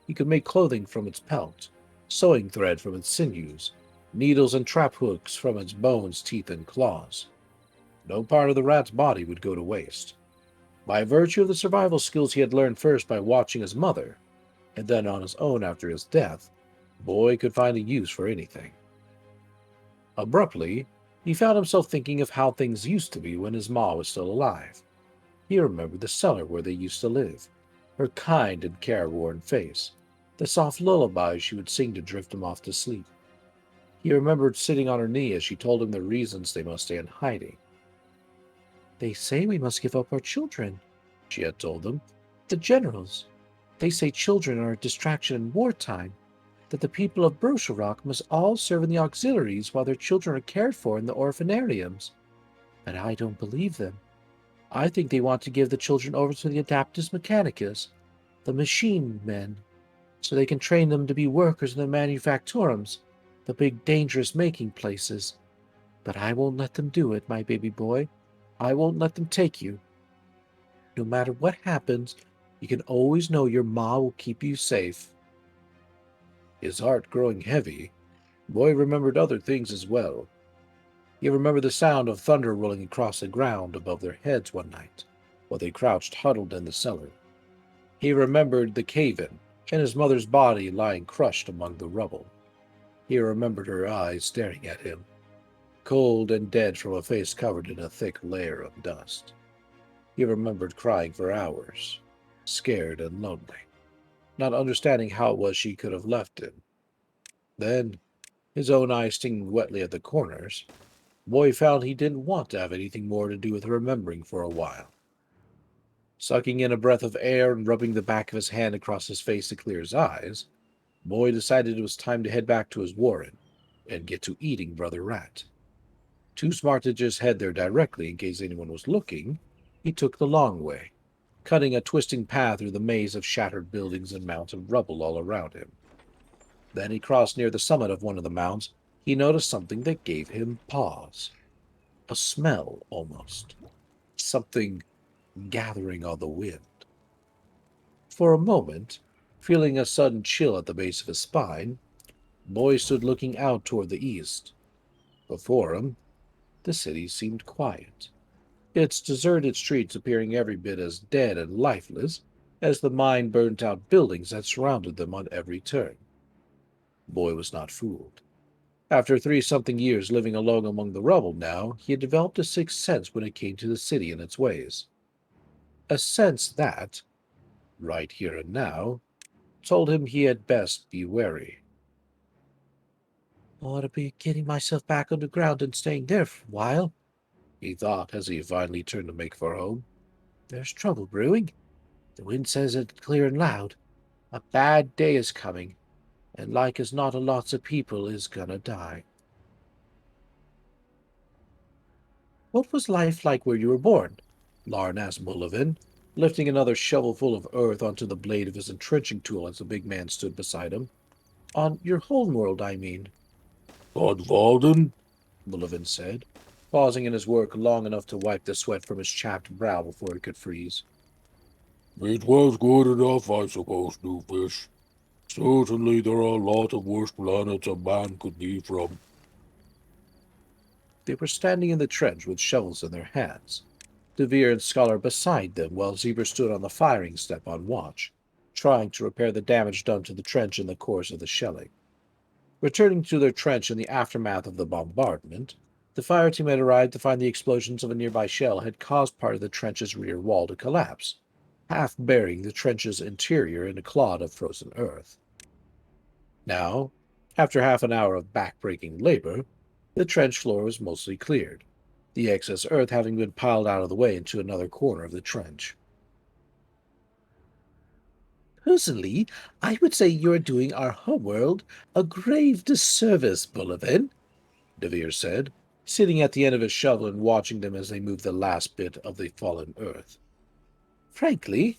He could make clothing from its pelt, sewing thread from its sinews, needles and trap hooks from its bones, teeth, and claws. No part of the rat's body would go to waste. By virtue of the survival skills he had learned first by watching his mother, and then on his own after his death, Boy could find a use for anything. Abruptly, he found himself thinking of how things used to be when his ma was still alive. He remembered the cellar where they used to live, her kind and careworn face, the soft lullabies she would sing to drift him off to sleep. He remembered sitting on her knee as she told him the reasons they must stay in hiding. "They say we must give up our children," she had told them. "The generals. They say children are a distraction in wartime, that the people of Brosharok must all serve in the auxiliaries while their children are cared for in the orphanariums. But I don't believe them. I think they want to give the children over to the Adaptus Mechanicus, the machine men, so they can train them to be workers in the manufactorums, the big dangerous making places. But I won't let them do it, my baby boy. I won't let them take you. No matter what happens, you can always know your ma will keep you safe. His heart growing heavy, Boy remembered other things as well. He remembered the sound of thunder rolling across the ground above their heads one night, while they crouched huddled in the cellar. He remembered the cave-in, and his mother's body lying crushed among the rubble. He remembered her eyes staring at him, cold and dead from a face covered in a thick layer of dust. He remembered crying for hours, scared and lonely, not understanding how it was she could have left him. Then, his own eyes stinging wetly at the corners, Boy found he didn't want to have anything more to do with remembering for a while. Sucking in a breath of air and rubbing the back of his hand across his face to clear his eyes, Boy decided it was time to head back to his warren and get to eating Brother Rat. Too smart to just head there directly in case anyone was looking, he took the long way, cutting a twisting path through the maze of shattered buildings and mounds of rubble all around him. Then he crossed near the summit of one of the mounds. He noticed something that gave him pause. A smell, almost. Something gathering on the wind. For a moment, feeling a sudden chill at the base of his spine, Boy stood looking out toward the east. Before him, the city seemed quiet, its deserted streets appearing every bit as dead and lifeless as the mine burnt-out buildings that surrounded them on every turn. Boy was not fooled. After 30-something years living alone among the rubble now, he had developed a sixth sense when it came to the city and its ways. A sense that, right here and now, told him he had best be wary. I ought to be getting myself back underground and staying there for a while, he thought as he finally turned to make for home. There's trouble brewing. The wind says it clear and loud. A bad day is coming, and like as not a lots of people is gonna die. What was life like where you were born? Larn asked Bullivin, lifting another shovelful of earth onto the blade of his entrenching tool as the big man stood beside him. On your homeworld, I mean. On Valden? Bullivin said, pausing in his work long enough to wipe the sweat from his chapped brow before he could freeze. It was good enough, I suppose, new fish. Certainly there are a lot of worse planets a man could be from. They were standing in the trench with shovels in their hands, Devere and Scholar beside them, while Zebra stood on the firing step on watch, trying to repair the damage done to the trench in the course of the shelling. Returning to their trench in the aftermath of the bombardment, the fire team had arrived to find the explosions of a nearby shell had caused part of the trench's rear wall to collapse, half burying the trench's interior in a clod of frozen earth. Now, after half an hour of back-breaking labor, the trench floor was mostly cleared, the excess earth having been piled out of the way into another corner of the trench. Personally, I would say you're doing our homeworld a grave disservice, Bullivin, Devere said, sitting at the end of his shovel and watching them as they moved the last bit of the fallen earth. Frankly,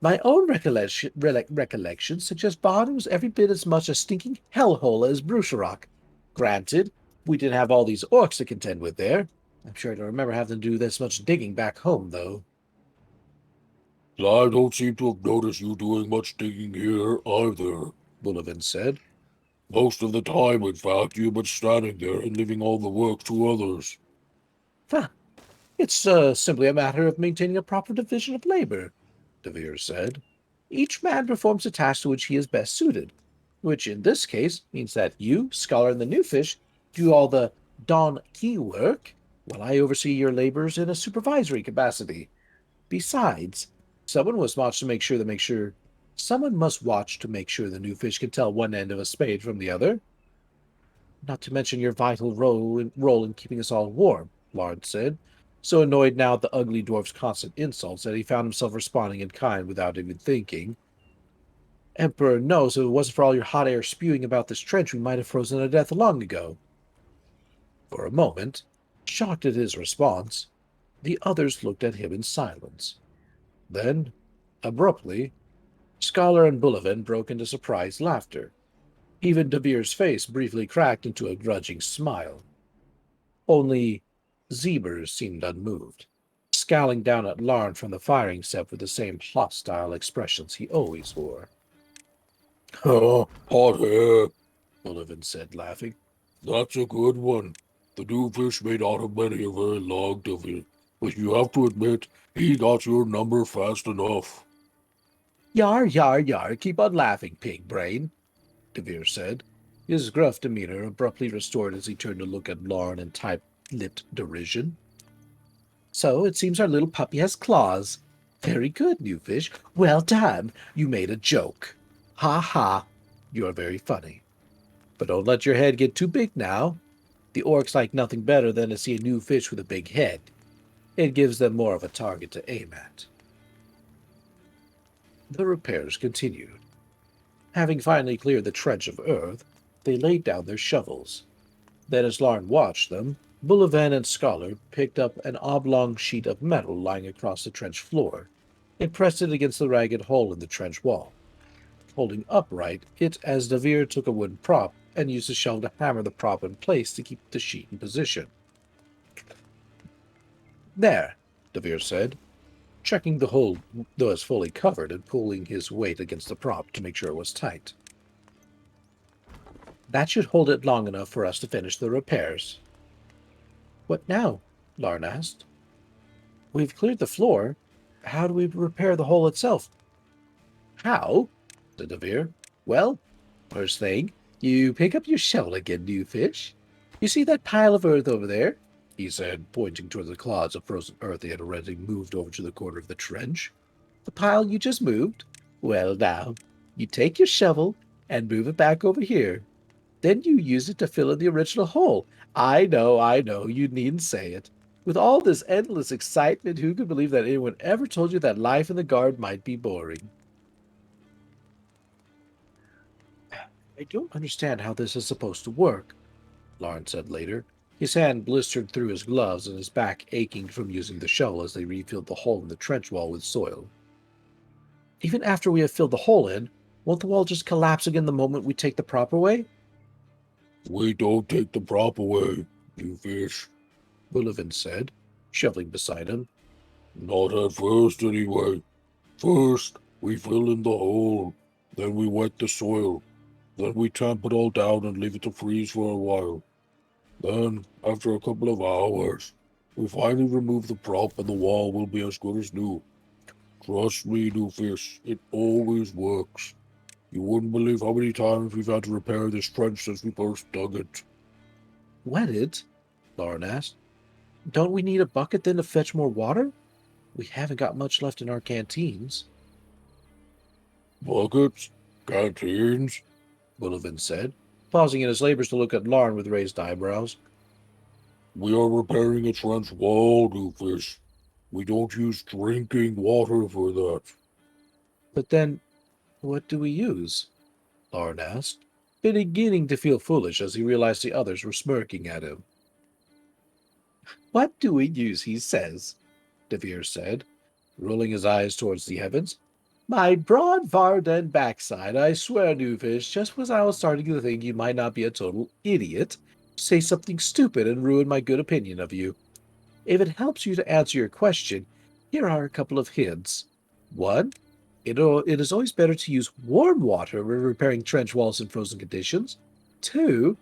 my own recollections suggest Barn was every bit as much a stinking hellhole as Brucerock. Granted, we didn't have all these orcs to contend with there. I'm sure I don't remember having to do this much digging back home, though. I don't seem to have noticed you doing much digging here, either, Bullivin said. Most of the time, in fact, you've been standing there and leaving all the work to others. It's simply a matter of maintaining a proper division of labor, Devere said. Each man performs a task to which he is best suited, which in this case means that you, Scholar, and the new fish do all the key work, while I oversee your labors in a supervisory capacity. Besides, someone must watch to make sure the new fish can tell one end of a spade from the other. Not to mention your vital role in keeping us all warm, Larn said, so annoyed now at the ugly dwarf's constant insults that he found himself responding in kind without even thinking. Emperor knows if it wasn't for all your hot air spewing about this trench, we might have frozen to death long ago. For a moment, shocked at his response, The others looked at him in silence. Then, abruptly, Scholar and Bullivant broke into surprised laughter. Even De Beer's face briefly cracked into a grudging smile. Only Zebers seemed unmoved, scowling down at Larn from the firing set with the same hostile expressions he always wore. Oh, hot air. Bullivant said, laughing. That's a good one. The new fish may not have been here very long, Divvy, but you have to admit, he got your number fast enough. Yar, yar, yar, keep on laughing, pig brain, De Beer said, his gruff demeanor abruptly restored as he turned to look at Larn in tight-lipped derision. So it seems our little puppy has claws. Very good, new fish. Well done. You made a joke. Ha ha. You're very funny. But don't let your head get too big now. The orcs like nothing better than to see a new fish with a big head. It gives them more of a target to aim at. The repairs continued. Having finally cleared the trench of earth, they laid down their shovels. Then, as Larn watched them, Bullivant and Scholar picked up an oblong sheet of metal lying across the trench floor and pressed it against the ragged hole in the trench wall, holding upright it as De Beer took a wooden prop and used a shovel to hammer the prop in place to keep the sheet in position. There, De Beer said, checking the hole was fully covered and pulling his weight against the prop to make sure it was tight. That should hold it long enough for us to finish the repairs. What now? Larn asked. We've cleared the floor. How do we repair the hole itself? How? Said De Beer. Well, first thing, you pick up your shovel again, new fish. You see that pile of earth over there? He said, pointing toward the clods of frozen earth they had already moved over to the corner of the trench. The pile you just moved? Well, now, you take your shovel and move it back over here. Then you use it to fill in the original hole. I know, you needn't say it. With all this endless excitement, who could believe that anyone ever told you that life in the garden might be boring? I don't understand how this is supposed to work, Larn said later. His hand blistered through his gloves and his back aching from using the shovel as they refilled the hole in the trench wall with soil. Even after we have filled the hole in, won't the wall just collapse again the moment we take the prop away? We don't take the prop away, you fish, Bullivant said, shoveling beside him. Not at first, anyway. First, we fill in the hole, then we wet the soil, then we tamp it all down and leave it to freeze for a while. Then, after a couple of hours, we finally remove the prop and the wall will be as good as new. Trust me, new fish, it always works. You wouldn't believe how many times we've had to repair this trench since we first dug it. Wet it? Larn asked. Don't we need a bucket then to fetch more water? We haven't got much left in our canteens. Buckets? Canteens? Bullivant said, pausing in his labors to look at Larn with raised eyebrows. We are repairing a trench wall, new fish. We don't use drinking water for that. But then, what do we use? Larn asked, beginning to feel foolish as he realized the others were smirking at him. What do we use, he says, De Beer said, rolling his eyes towards the heavens. My broad Varden backside, I swear, new fish, just as I was starting to think you might not be a total idiot, say something stupid and ruin my good opinion of you. If it helps you to answer your question, here are a couple of hints. One, it is always better to use warm water when repairing trench walls in frozen conditions. Two,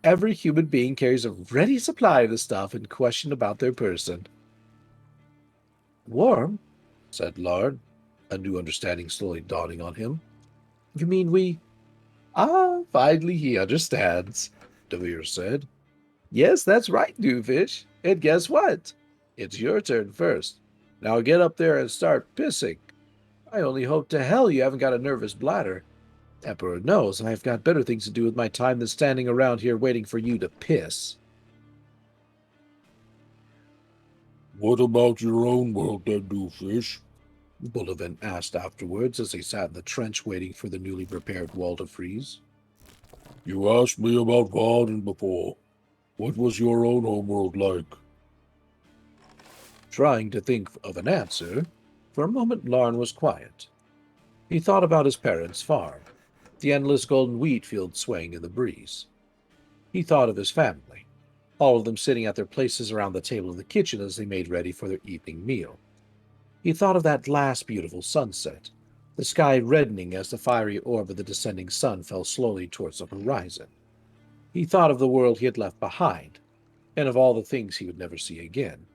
every human being carries a ready supply of the stuff in question about their person. Warm? Said Larn, a new understanding slowly dawning on him. You mean we... Ah, finally he understands, De Beer said. Yes, that's right, new fish. And guess what? It's your turn first. Now get up there and start pissing. I only hope to hell you haven't got a nervous bladder. Emperor knows I've got better things to do with my time than standing around here waiting for you to piss. What about your own world then, new fish? Bullivant asked afterwards as they sat in the trench waiting for the newly repaired wall to freeze. You asked me about Varden before. What was your own homeworld like? Trying to think of an answer, for a moment Larn was quiet. He thought about his parents' farm, the endless golden wheat fields swaying in the breeze. He thought of his family, all of them sitting at their places around the table in the kitchen as they made ready for their evening meal. He thought of that last beautiful sunset, the sky reddening as the fiery orb of the descending sun fell slowly towards the horizon. He thought of the world he had left behind, and of all the things he would never see again.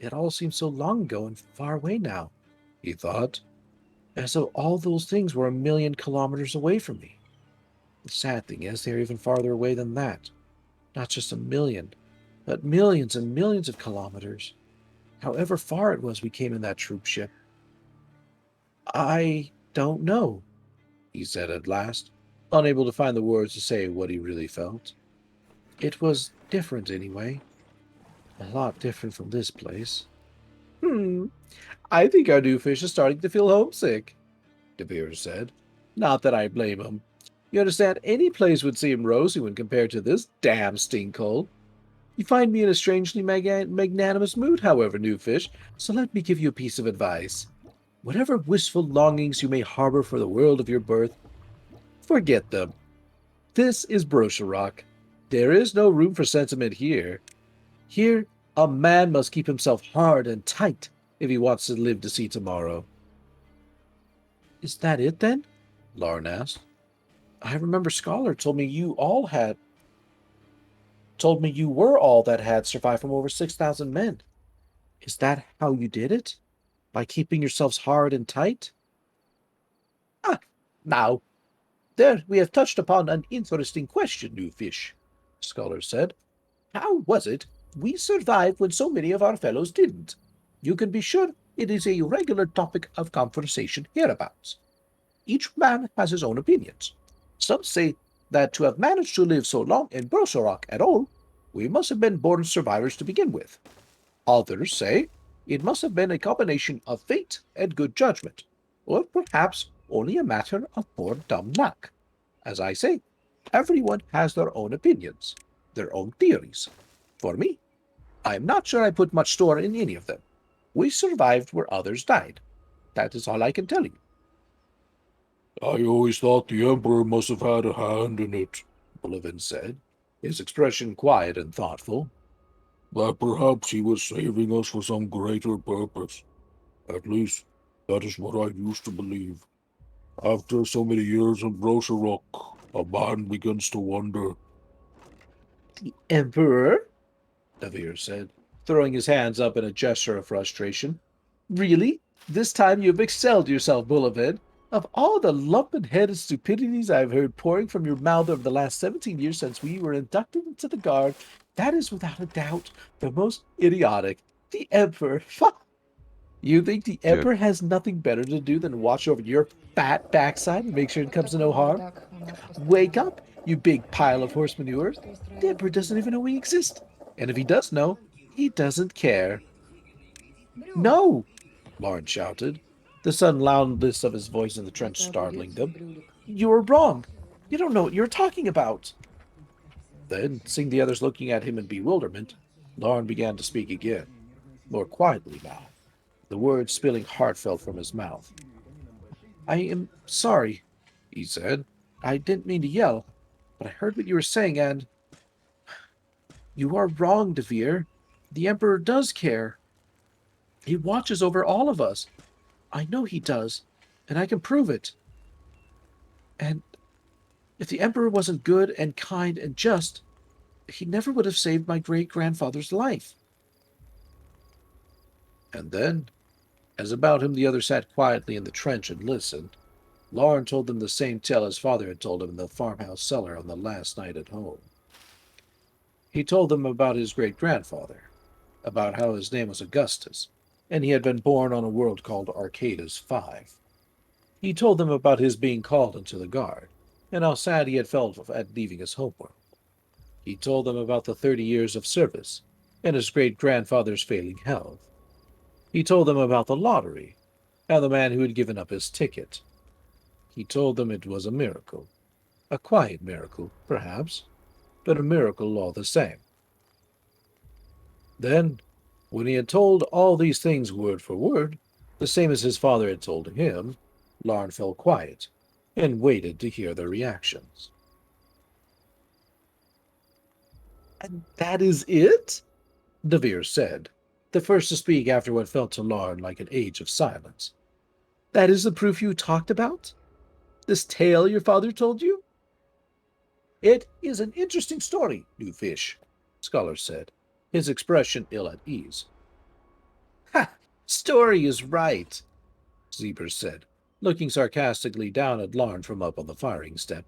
It all seems so long ago and far away now, he thought, as though all those things were 1,000,000 kilometers away from me. The sad thing is, they're even farther away than that. Not just 1,000,000, but millions and millions of kilometers. However far it was we came in that troop ship. I don't know, he said at last, unable to find the words to say what he really felt. It was different anyway. A lot different from this place. I think our new fish is starting to feel homesick, De Beers said. Not that I blame him. You understand, any place would seem rosy when compared to this damn stinkhole. You find me in a strangely magnanimous mood, however, new fish, so let me give you a piece of advice. Whatever wistful longings you may harbor for the world of your birth, forget them. This is Rock. There is no room for sentiment here. Here, a man must keep himself hard and tight if he wants to live to see tomorrow. Is that it, then? Larn asked. I remember Scholar told me you were all that had survived from over 6,000 men. Is that how you did it? By keeping yourselves hard and tight? Now, there we have touched upon an interesting question, new fish, Scholar said. How was it we survived when so many of our fellows didn't? You can be sure it is a regular topic of conversation hereabouts. Each man has his own opinions. Some say that to have managed to live so long in Rock at all, we must have been born survivors to begin with. Others say it must have been a combination of fate and good judgment, or perhaps only a matter of poor dumb luck. As I say, everyone has their own opinions, their own theories. For me, I am not sure I put much store in any of them. We survived where others died. That is all I can tell you. I always thought the Emperor must have had a hand in it, Bullivin said, his expression quiet and thoughtful. That perhaps he was saving us for some greater purpose. At least, that is what I used to believe. After so many years in Rock, a man begins to wonder. The Emperor? Davir said, throwing his hands up in a gesture of frustration. Really? This time you've excelled yourself, Bullivin. Of all the lumpen-headed stupidities I've heard pouring from your mouth over the last 17 years since we were inducted into the Guard, that is without a doubt the most idiotic. The Emperor. You think the Emperor has nothing better to do than watch over your fat backside and make sure it comes to no harm? Wake up, you big pile of horse manure. The Emperor doesn't even know we exist. And if he does know, he doesn't care. No, Larn shouted, the sudden loudness of his voice in the trench startling them. You're wrong. You don't know what you're talking about. Then, seeing the others looking at him in bewilderment, Larn began to speak again, more quietly now, the words spilling heartfelt from his mouth. I am sorry, he said. I didn't mean to yell, but I heard what you were saying, and... You are wrong, Devere. The Emperor does care. He watches over all of us. I know he does, and I can prove it. And if the Emperor wasn't good and kind and just, he never would have saved my great-grandfather's life. And then, as about him the others sat quietly in the trench and listened, Larn told them the same tale his father had told him in the farmhouse cellar on the last night at home. He told them about his great-grandfather, about how his name was Augustus, and he had been born on a world called Arcadus 5. He told them about his being called into the Guard, and how sad he had felt at leaving his homeworld. He told them about the 30 years of service, and his great-grandfather's failing health. He told them about the lottery, and the man who had given up his ticket. He told them it was a miracle. A quiet miracle, perhaps, but a miracle all the same. Then, When he had told all these things word for word, the same as his father had told him, Larn fell quiet and waited to hear their reactions. And that is it? Devere said, the first to speak after what felt to Larn like an age of silence. That is the proof you talked about? This tale your father told you? It is an interesting story, new fish, Scholar said, his expression ill at ease. Ha! Story is right, Zebra said, looking sarcastically down at Larn from up on the firing step.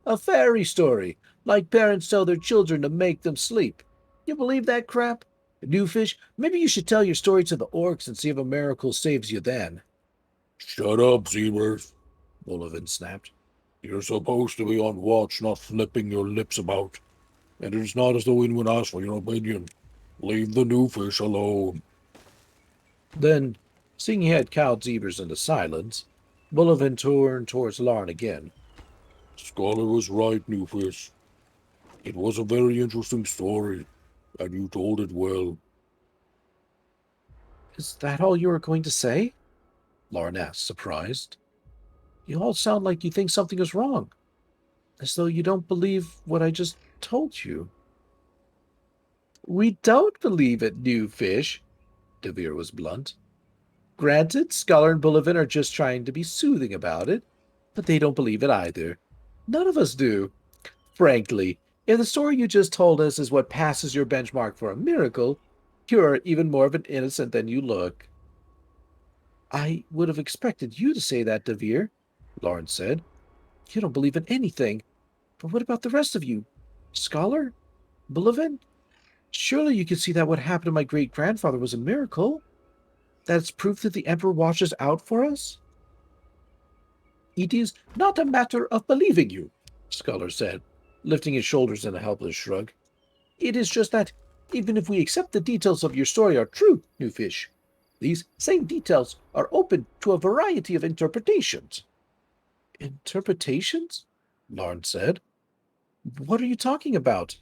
A fairy story, like parents tell their children to make them sleep. You believe that crap? New fish, maybe you should tell your story to the orcs and see if a miracle saves you then. Shut up, Zebras, Bullivin snapped. You're supposed to be on watch, not flipping your lips about. And it's not as though anyone asked for your opinion. Leave the new fish alone. Then, seeing he had cowed Zebras into silence, Bullivin turned towards Larn again. Scholar was right, new fish. It was a very interesting story, and you told it well. Is that all you were going to say? Larn asked, surprised. You all sound like you think something is wrong, as though you don't believe what I just told you. We don't believe it, new fish, Devere was blunt. Granted, Scholar and Bullivin are just trying to be soothing about it, but they don't believe it either. None of us do. Frankly, if the story you just told us is what passes your benchmark for a miracle, you're even more of an innocent than you look. I would have expected you to say that, Devere, Lawrence said. You don't believe in anything. But what about the rest of you? Scholar? Bullivin? Surely you can see that what happened to my great-grandfather was a miracle? That's proof that the Emperor watches out for us? It is not a matter of believing you, Scholar said, lifting his shoulders in a helpless shrug. It is just that, even if we accept the details of your story are true, new fish, these same details are open to a variety of interpretations. Interpretations? Larn said. What are you talking about?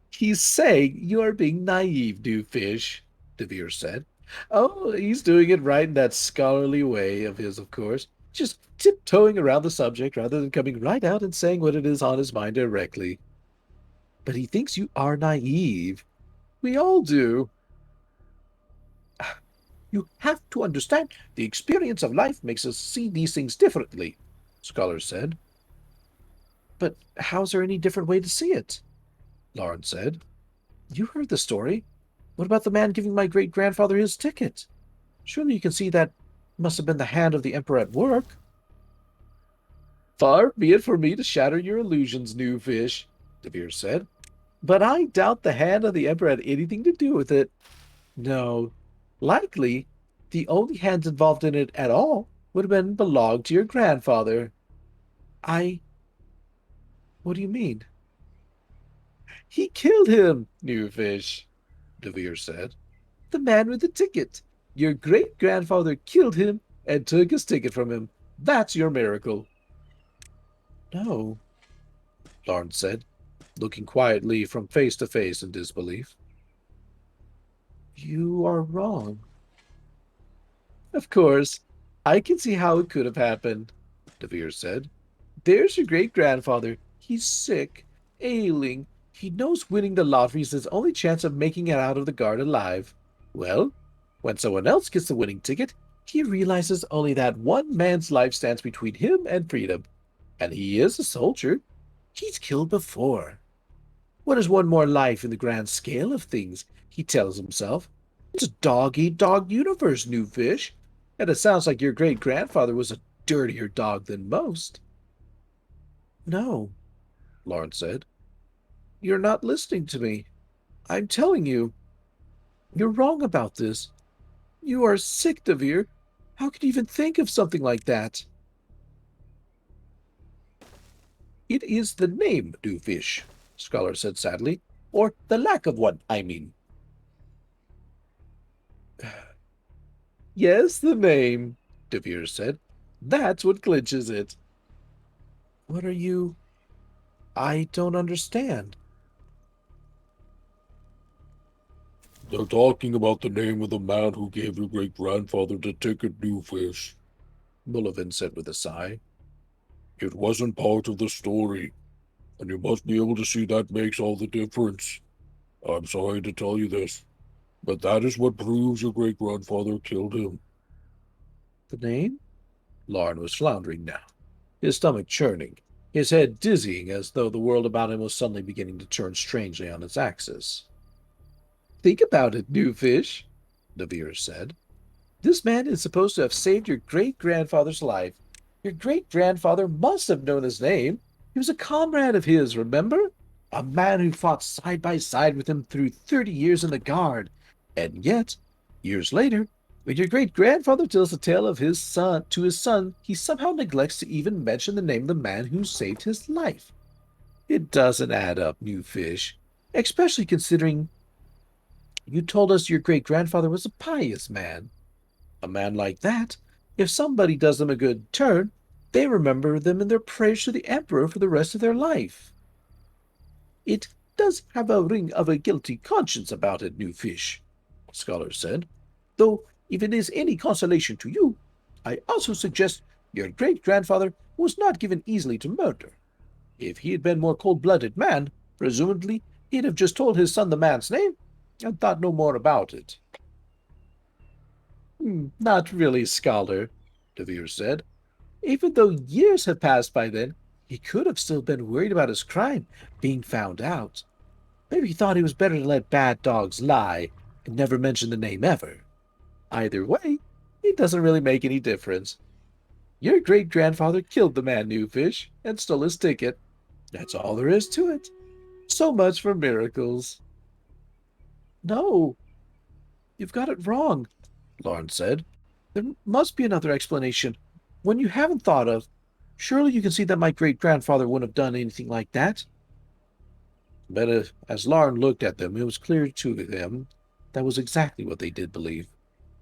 He's saying you are being naive, new fish, Devere said. Oh, he's doing it right in that scholarly way of his, of course. Just tiptoeing around the subject rather than coming right out and saying what it is on his mind directly. But he thinks you are naive. We all do. You have to understand the experience of life makes us see these things differently, Scholar said. But how's there any different way to see it? Lauren said. You heard the story. What about the man giving my great-grandfather his ticket? Surely you can see that must have been the hand of the Emperor at work. Far be it from me to shatter your illusions, new fish, Devere said. But I doubt the hand of the Emperor had anything to do with it. No, likely the only hands involved in it at all would have been belonged to your grandfather. What do you mean? He killed him, new fish, Devere said. The man with the ticket. Your great-grandfather killed him and took his ticket from him. That's your miracle. No, Lawrence said, looking quietly from face to face in disbelief. You are wrong. Of course, I can see how it could have happened, Devere said. There's your great-grandfather. He's sick, ailing. He knows winning the lottery is his only chance of making it out of the guard alive. Well, when someone else gets the winning ticket, he realizes only that one man's life stands between him and freedom. And he is a soldier. He's killed before. What is one more life in the grand scale of things, he tells himself. It's a dog-eat-dog universe, new fish. And it sounds like your great-grandfather was a dirtier dog than most. No, Lawrence said. You're not listening to me. I'm telling you. You're wrong about this. You are sick, Devere. How could you even think of something like that? It is the name, new fish, Scholar said sadly. Or the lack of one, I mean. Yes, the name, Devere said. That's what clinches it. What are you... I don't understand. They're talking about the name of the man who gave your great-grandfather the ticket, New Fish, Bullivant said with a sigh. It wasn't part of the story, and you must be able to see that makes all the difference. I'm sorry to tell you this, but that is what proves your great-grandfather killed him. The name? Larn was floundering now, his stomach churning, his head dizzying as though the world about him was suddenly beginning to turn strangely on its axis. Think about it, new fish, Devere said. This man is supposed to have saved your great-grandfather's life. Your great-grandfather must have known his name. He was a comrade of his, remember? A man who fought side by side with him through 30 years in the Guard. And yet, years later, when your great-grandfather tells the tale of his son to his son, he somehow neglects to even mention the name of the man who saved his life. It doesn't add up, new fish, especially considering you told us your great-grandfather was a pious man. A man like that, if somebody does them a good turn, they remember them in their prayers to the Emperor for the rest of their life. It does have a ring of a guilty conscience about it, new fish, Scholar said. Though, if it is any consolation to you, I also suggest your great-grandfather was not given easily to murder. If he had been a more cold-blooded man, presumably he'd have just told his son the man's name and thought no more about it. Not really, Scholar, Devere said. Even though years have passed by then, he could have still been worried about his crime being found out. Maybe he thought it was better to let bad dogs lie and never mention the name ever. Either way, it doesn't really make any difference. Your great-grandfather killed the man, new fish, and stole his ticket. That's all there is to it. So much for miracles. No, you've got it wrong, Larn said. There must be another explanation, one you haven't thought of. Surely you can see that my great-grandfather wouldn't have done anything like that. But as Larn looked at them, it was clear to them that was exactly what they did believe.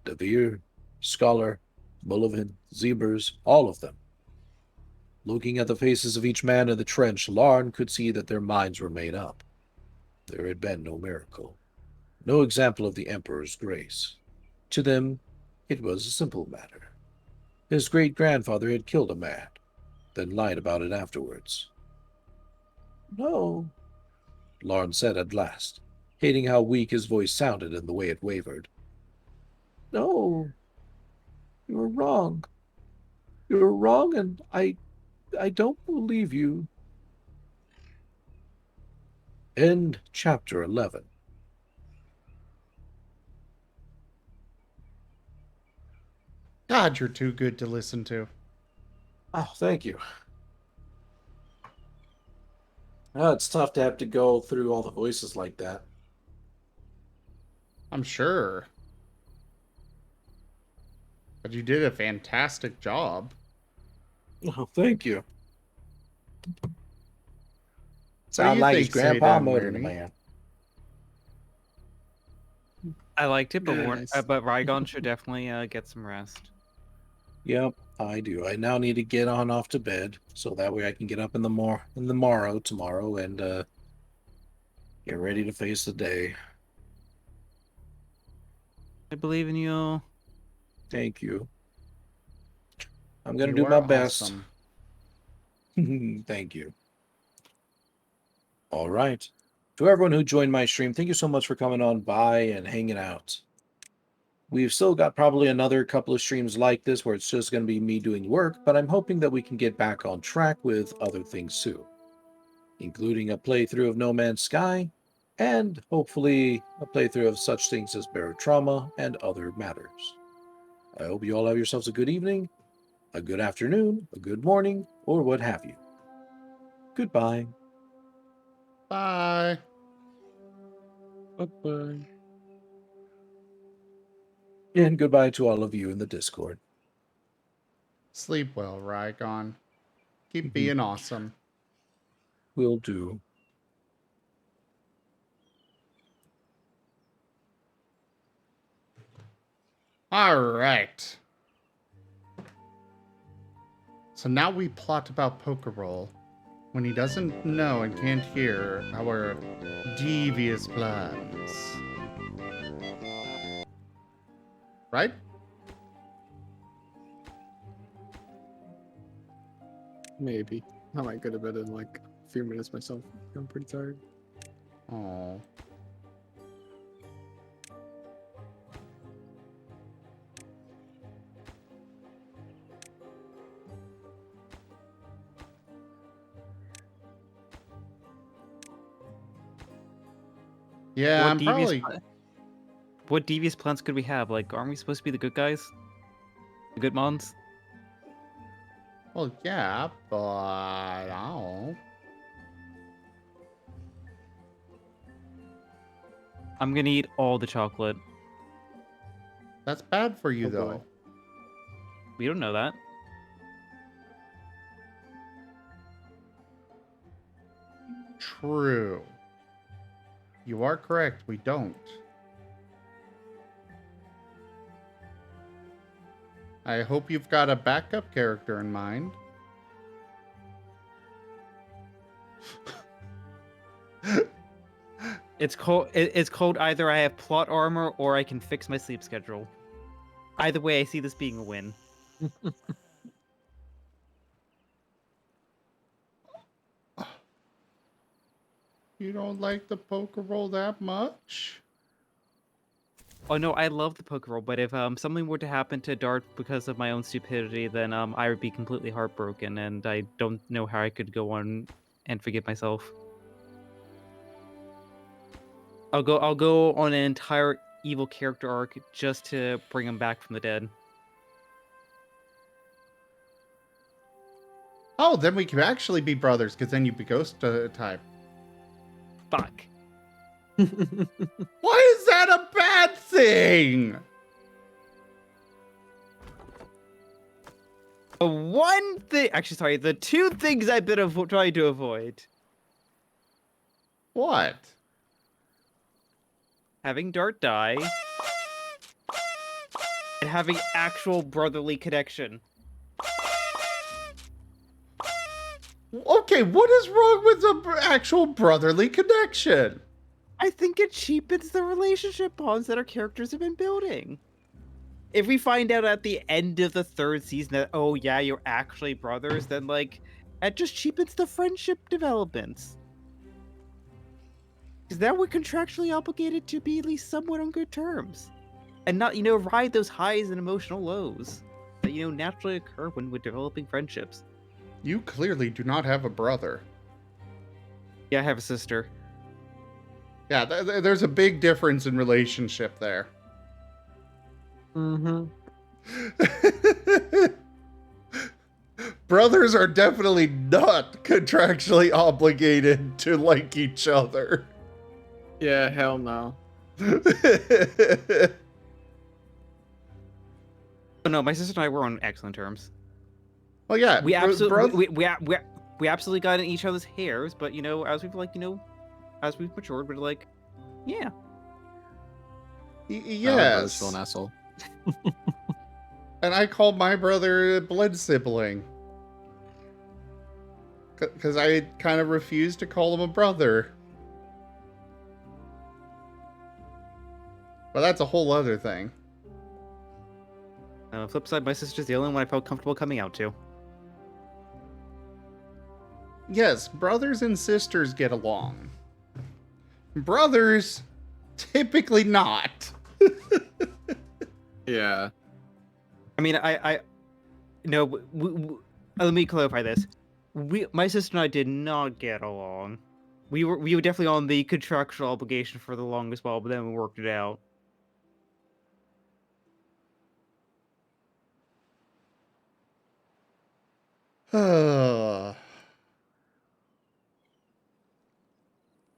Devere, Scholar, Bullivant, Zebras, all of them. Looking at the faces of each man in the trench, Larn could see that their minds were made up. There had been no miracle, no example of the Emperor's grace. To them, it was a simple matter. His great-grandfather had killed a man, then lied about it afterwards. No, Larn said at last, hating how weak his voice sounded and the way it wavered. No, you were wrong. You were wrong, and I don't believe you. End chapter 11. God, you're too good to listen to. Oh, thank you. Oh, it's tough to have to go through all the voices like that. I'm sure. But you did a fantastic job. Oh, thank you. What do Sound you like think, his grandpa Seda murdered a Marnie? man. I liked it, but Very nice. but Rygon should definitely get some rest. Yep, I do. I now need to get on off to bed, so that way I can get up in the morrow tomorrow and get ready to face the day. I believe in you. Thank you. I'm gonna You do my are best. awesome. Thank you. All right. To everyone who joined my stream, thank you so much for coming on by and hanging out. We've still got probably another couple of streams like this where it's just going to be me doing work, but I'm hoping that we can get back on track with other things too, including a playthrough of No Man's Sky, and hopefully a playthrough of such things as Barotrauma and other matters. I hope you all have yourselves a good evening, a good afternoon, a good morning, or what have you. Goodbye. Bye. Bye-bye. And goodbye to all of you in the Discord. Sleep well, Rygon. Keep being awesome. Will do. All right. So now we plot about Poker Roll when he doesn't know and can't hear our devious plans. right? Maybe. I might go to bed in like a few minutes myself. I'm pretty tired. Oh. Yeah, What I'm devious probably. What devious plans could we have? Like, aren't we supposed to be the good guys? The good mons? Well, yeah, but I don't. I'm gonna eat all the chocolate. That's bad for you, Oh, boy. though. We don't know that. True. You are correct. We don't. I hope you've got a backup character in mind. It's called either I have plot armor or I can fix my sleep schedule. Either way, I see this being a win. You don't like the poker roll that much? Oh no, I love the poker roll, but if something were to happen to Dart because of my own stupidity, then I would be completely heartbroken, and I don't know how I could go on and forgive myself. I'll go on an entire evil character arc just to bring him back from the dead. Oh, then we can actually be brothers, because then you'd be ghost type. Fuck. Why is that a bad thing? The one thing, actually, sorry, the two things I've been trying to avoid. What? Having Dart die, and having actual brotherly connection. Okay, what is wrong with the actual brotherly connection? I think it cheapens the relationship bonds that our characters have been building. If we find out at the end of the third season that, oh yeah, you're actually brothers, then like, that just cheapens the friendship developments. Because now we're contractually obligated to be at least somewhat on good terms. And not, ride those highs and emotional lows that, naturally occur when we're developing friendships. You clearly do not have a brother. Yeah, I have a sister. Yeah, there's a big difference in relationship there. Mm-hmm. Brothers are definitely not contractually obligated to like each other. Yeah, hell no. Oh no, my sister and I were on excellent terms. Well, yeah, We absolutely we absolutely got in each other's hairs, but as we've as we've matured, we're like, yeah. Yes. Still an asshole. And I called my brother a blood sibling. Because I kind of refused to call him a brother. But that's a whole other thing. Flip side, my sister's the only one I felt comfortable coming out to. Yes, brothers and sisters get along. Brothers, typically not. Yeah. I mean, no. Let me clarify this. My sister and I did not get along. We were definitely on the contractual obligation for the longest while, but then we worked it out.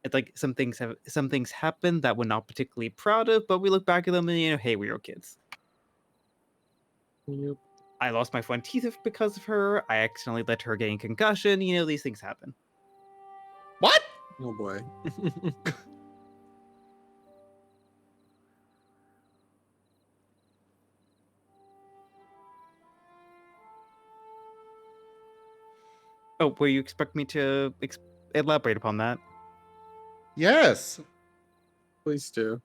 It's like some things happen that we're not particularly proud of, but we look back at them and hey, we were kids. Yep. I lost my front teeth because of her. I accidentally let her get a concussion. These things happen. What? Oh boy. Oh, where you expect me to elaborate upon that? Yes. Please do.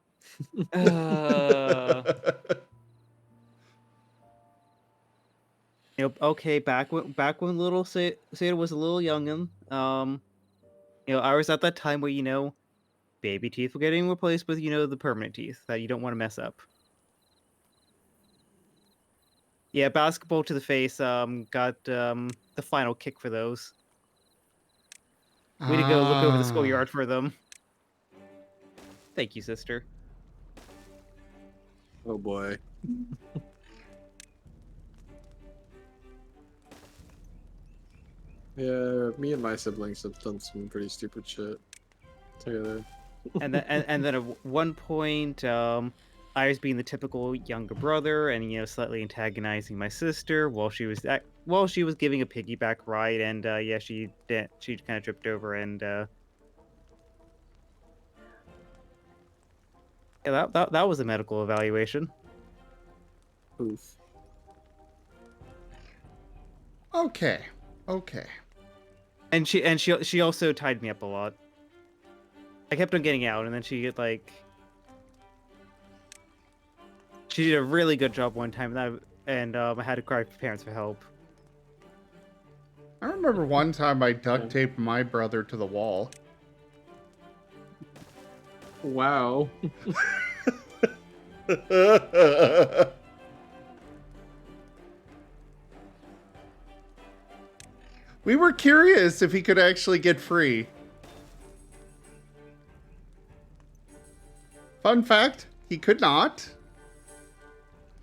Okay, back when little Seda was a little youngin, I was at that time where baby teeth were getting replaced with the permanent teeth that you don't want to mess up. Yeah, basketball to the face got the final kick for those. Way to go! Look over the schoolyard for them. Thank you, sister. Oh boy. Yeah, me and my siblings have done some pretty stupid shit together. and then at one point, I was being the typical younger brother, and slightly antagonizing my sister while she was giving a piggyback ride, and yeah, she kind of tripped over, and yeah, that was a medical evaluation. Oof. Okay. And she also tied me up a lot. I kept on getting out, and then she did a really good job one time, and I had to cry for parents for help. I remember one time I duct taped my brother to the wall. Wow. We were curious if he could actually get free. Fun fact, he could not.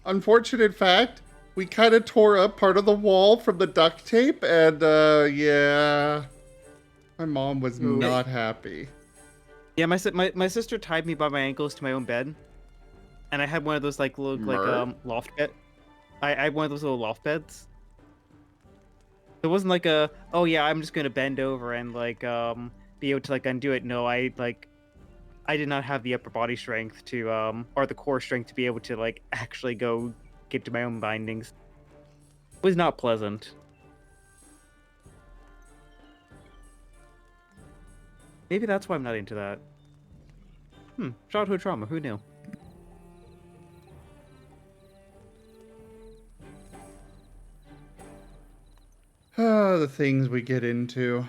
Unfortunate fact, we kind of tore up part of the wall from the duct tape, and yeah, my mom was not happy. Yeah, my sister tied me by my ankles to my own bed, and I had one of those loft bed. I had one of those little loft beds. It wasn't like oh yeah, I'm just gonna bend over and be able to undo it. No, I did not have the upper body strength to or the core strength to be able to actually go get to my own bindings. It was not pleasant. Maybe that's why I'm not into that. Childhood trauma, who knew? Ah, the things we get into.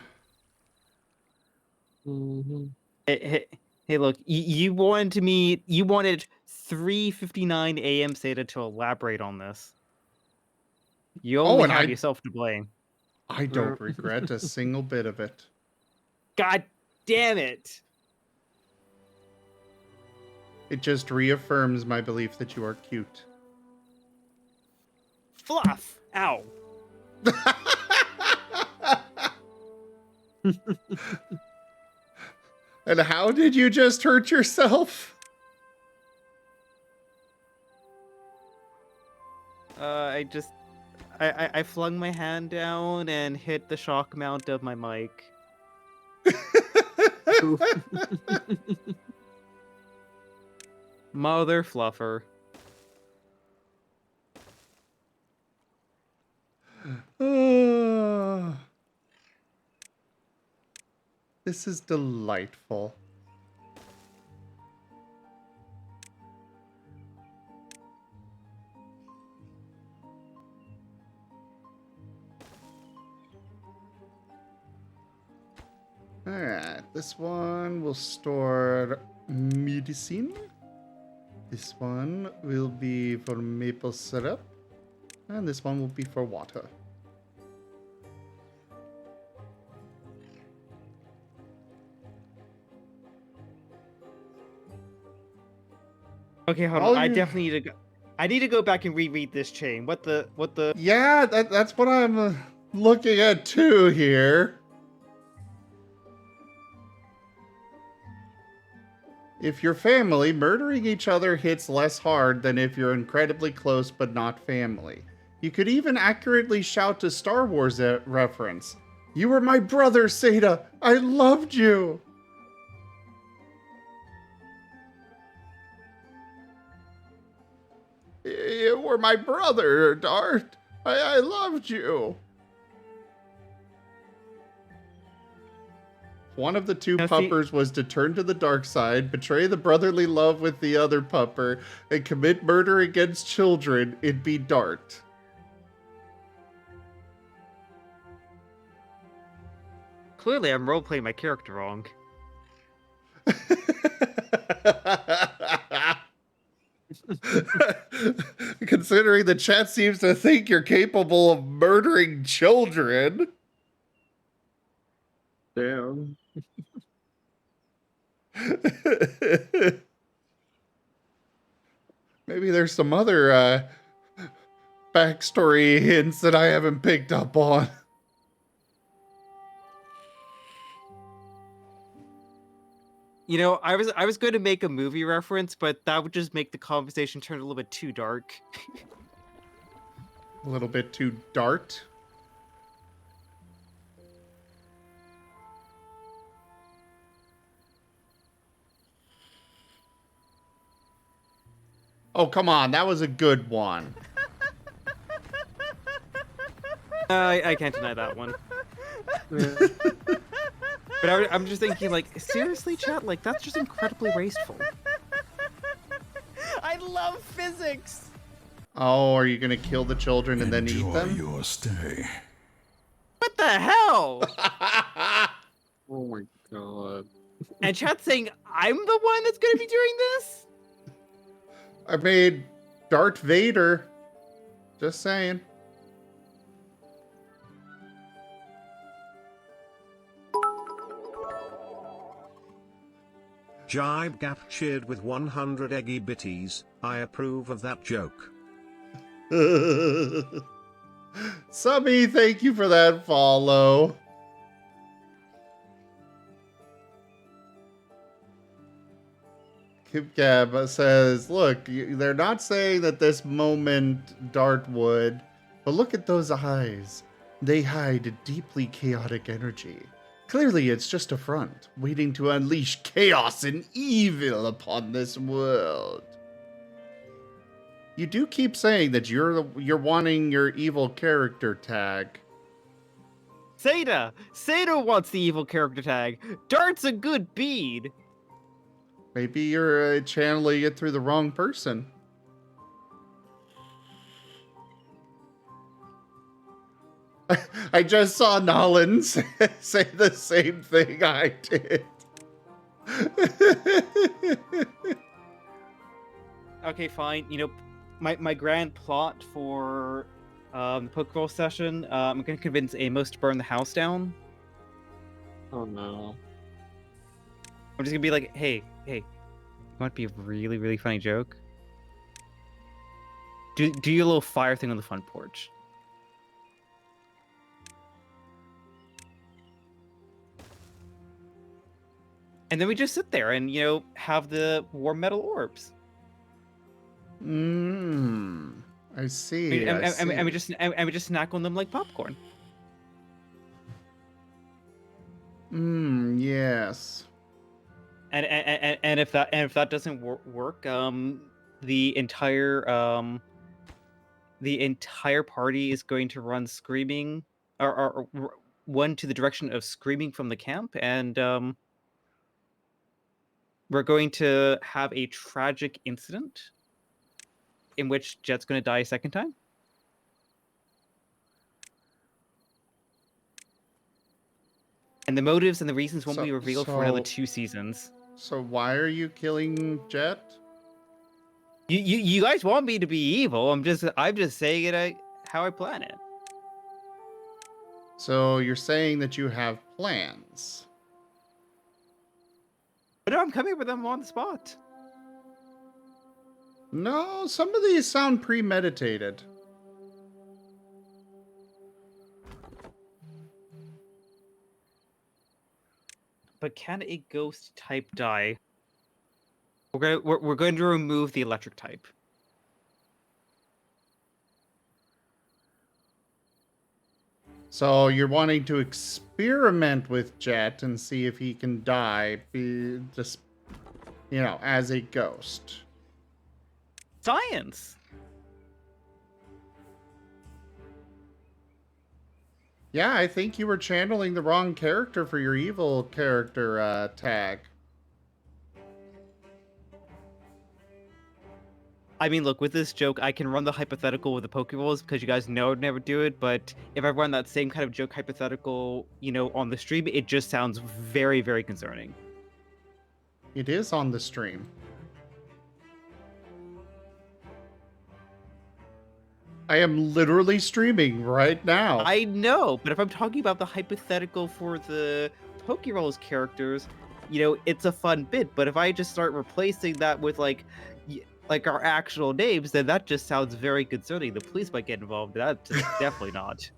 Mm-hmm. Hey, look, you wanted 3:59 a.m. Seda to elaborate on this. You only have yourself to blame. I don't regret a single bit of it. God damn it! It just reaffirms my belief that you are cute. Fluff! Ow! And how did you just hurt yourself? I flung my hand down and hit the shock mount of my mic. Mother fluffer. This is delightful. Alright, this one will store medicine. This one will be for maple syrup. And this one will be for water. Okay, hold on. I definitely need to go. I need to go back and reread this chain. What the? Yeah, that's what I'm looking at too here. If you're family, murdering each other hits less hard than if you're incredibly close but not family. You could even accurately shout a Star Wars reference. You were my brother, Seda. I loved you. You were my brother, Dart. I loved you. One of the two puppers was to turn to the dark side, betray the brotherly love with the other pupper, and commit murder against children. It'd be Dart. Clearly, I'm role-playing my character wrong. Considering the chat seems to think you're capable of murdering children. Damn. Maybe there's some other backstory hints that I haven't picked up on. You know, I was going to make a movie reference, but that would just make the conversation turn a little bit too dark. A little bit too dart. Oh, come on. That was a good one. I can't deny that one. But I'm just thinking, like, seriously, chat? Like, that's just incredibly wasteful. I love physics. Oh, are you going to kill the children and then eat them? your stay. What the hell? Oh my god. And chat's saying I'm the one that's going to be doing this? I made Darth Vader. Just saying. Jibe Gap cheered with 100 eggy bitties. I approve of that joke. Subby, thank you for that follow. Kipcab says, look, they're not saying that this moment Dartwood, but look at those eyes. They hide a deeply chaotic energy. Clearly it's just a front, waiting to unleash chaos and evil upon this world. You do keep saying that you're wanting your evil character tag. Seda wants the evil character tag. Dart's a good bead. Maybe you're channeling it through the wrong person. I just saw Nolan say the same thing I did. Okay, fine. You know, my grand plot for the Pokeball session, I'm going to convince Amos to burn the house down. Oh no. I'm just going to be like, hey, you want to be a really, really funny joke? Do your little fire thing on the front porch. And then we just sit there and, you know, have the warm metal orbs. I see. And we just snack on them like popcorn. Yes. And if that doesn't work, the entire party is going to run screaming, or one to the direction of screaming from the camp, and we're going to have a tragic incident in which Jet's going to die a second time. And the motives and the reasons won't be revealed for another 2 seasons. So why are you killing Jet? You guys want me to be evil. I'm just saying it how I plan it. So you're saying that you have plans. But no, I'm coming up with them on the spot. No, some of these sound premeditated. But can a ghost type die? We're going to remove the electric type. So you're wanting to experiment with Jet and see if he can die, just, you know, as a ghost. Science. Yeah, I think you were channeling the wrong character for your evil character tag. I mean, look, with this joke, I can run the hypothetical with the Pokeballs because you guys know I'd never do it. But if I run that same kind of joke hypothetical, on the stream, it just sounds very, very concerning. It is on the stream. I am literally streaming right now. I know, but if I'm talking about the hypothetical for the Pokerolls characters, it's a fun bit. But if I just start replacing that with like our actual names, then that just sounds very concerning. The police might get involved. That's definitely not.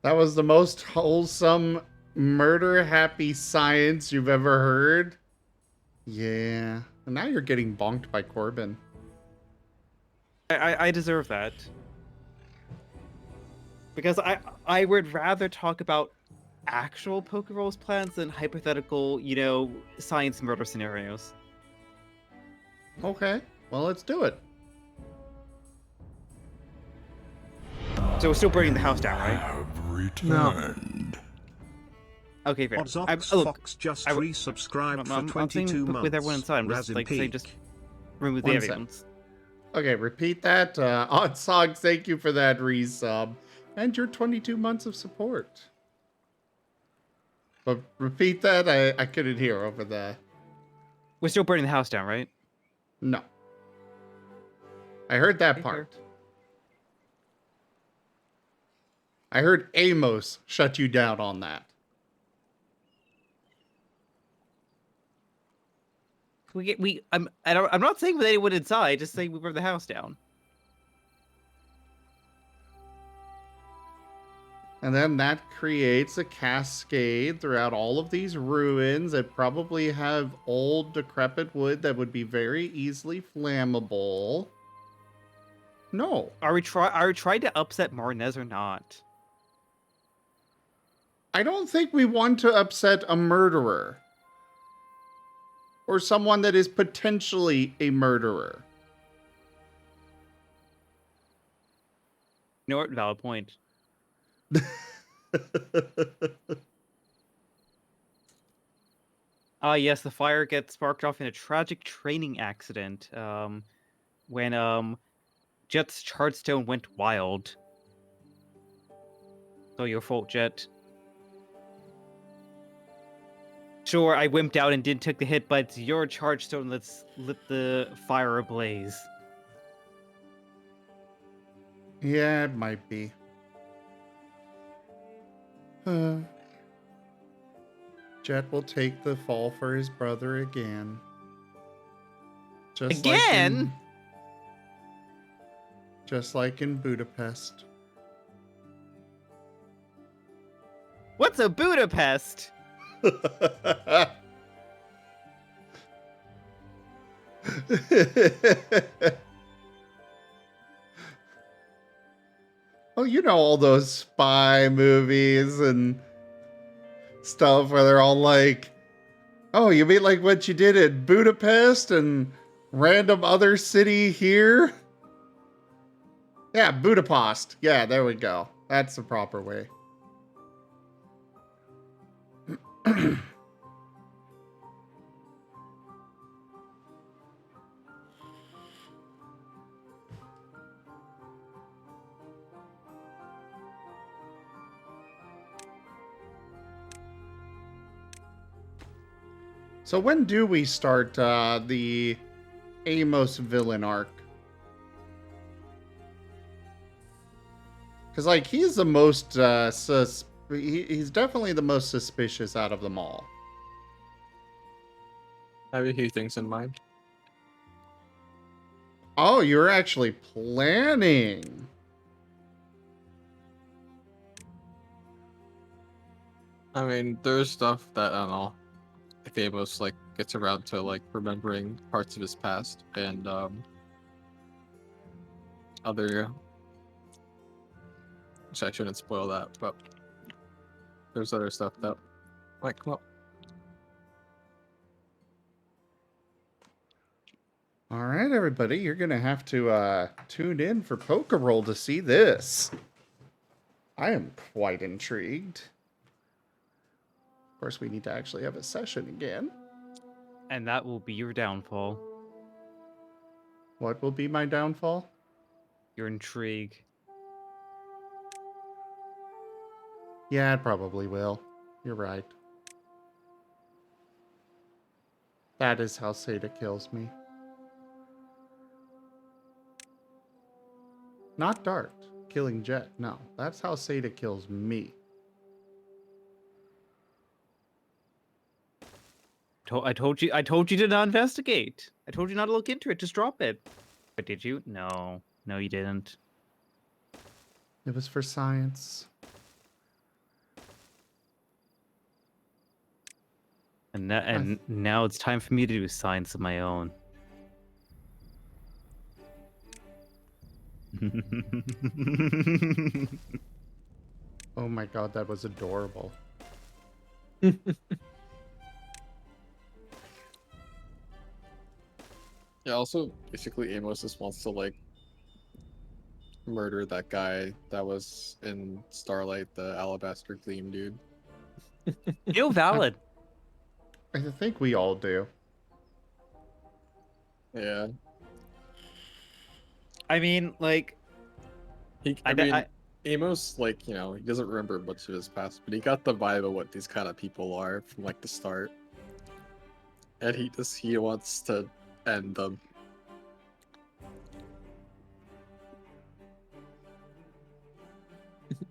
That was the most wholesome, murder-happy science you've ever heard. Yeah. And now you're getting bonked by Corbin. I deserve that. Because I would rather talk about actual Pokerolls plans than hypothetical, science murder scenarios. Okay. Well, let's do it. So we're still burning the house down, right? Have returned. Okay, fair. Fox just resubscribed for I'm 22 saying months. with everyone inside, I'm just Razin like saying Peak. just remove the One sec. evidence. Okay, repeat that. Oddsog, thank you for that resub. And your 22 months of support. But repeat that. I couldn't hear over the... We're still burning the house down, right? No. I heard that Okay, part. I heard Amos shut you down on that. I'm not saying with anyone inside, just saying we burn the house down. And then that creates a cascade throughout all of these ruins that probably have old, decrepit wood that would be very easily flammable. No. Are we trying to upset Martinez or not? I don't think we want to upset a murderer. Or someone that is potentially a murderer. You know what? Valid point. Yes, the fire gets sparked off in a tragic training accident. When Jet's Chartstone went wild. So your fault, Jet. Sure, I wimped out and didn't take the hit, but it's your Chartstone that's lit the fire ablaze. Yeah, it might be. Jet will take the fall for his brother again. Just Again? Just like in Budapest. What's a Budapest? Well, you know all those spy movies and stuff where they're all like, oh, you mean like what you did at Budapest and random other city here? Yeah, Budapest. Yeah, there we go. That's the proper way. So when do we start the Amos villain arc? Because, like, he's the most, he's definitely the most suspicious out of them all. I have a few things in mind. Oh, you're actually planning. I mean, there's stuff that, I don't know, if Amos, like, gets around to, like, remembering parts of his past, and, other... Which I shouldn't spoil that, but there's other stuff that might come up. All right, everybody, you're going to have to tune in for Pokeroll to see this. I am quite intrigued. course, we need to actually have a session again. And that will be your downfall. What will be my downfall? Your intrigue. Yeah, it probably will. You're right. That is how Seda kills me. Not Dart killing Jet. No, that's how Seda kills me. I told you to not investigate. I told you not to look into it. Just drop it. But did you? No, you didn't. It was for science. And now it's time for me to do science of my own. Oh my god, that was adorable. Yeah, also, basically, Amos just wants to, like, murder that guy that was in Starlight, the Alabaster Gleam dude. Valid. I think we all do. Yeah. I mean, like... Amos, like, you know, he doesn't remember much of his past, but he got the vibe of what these kind of people are from, like, the start. And he wants to end them.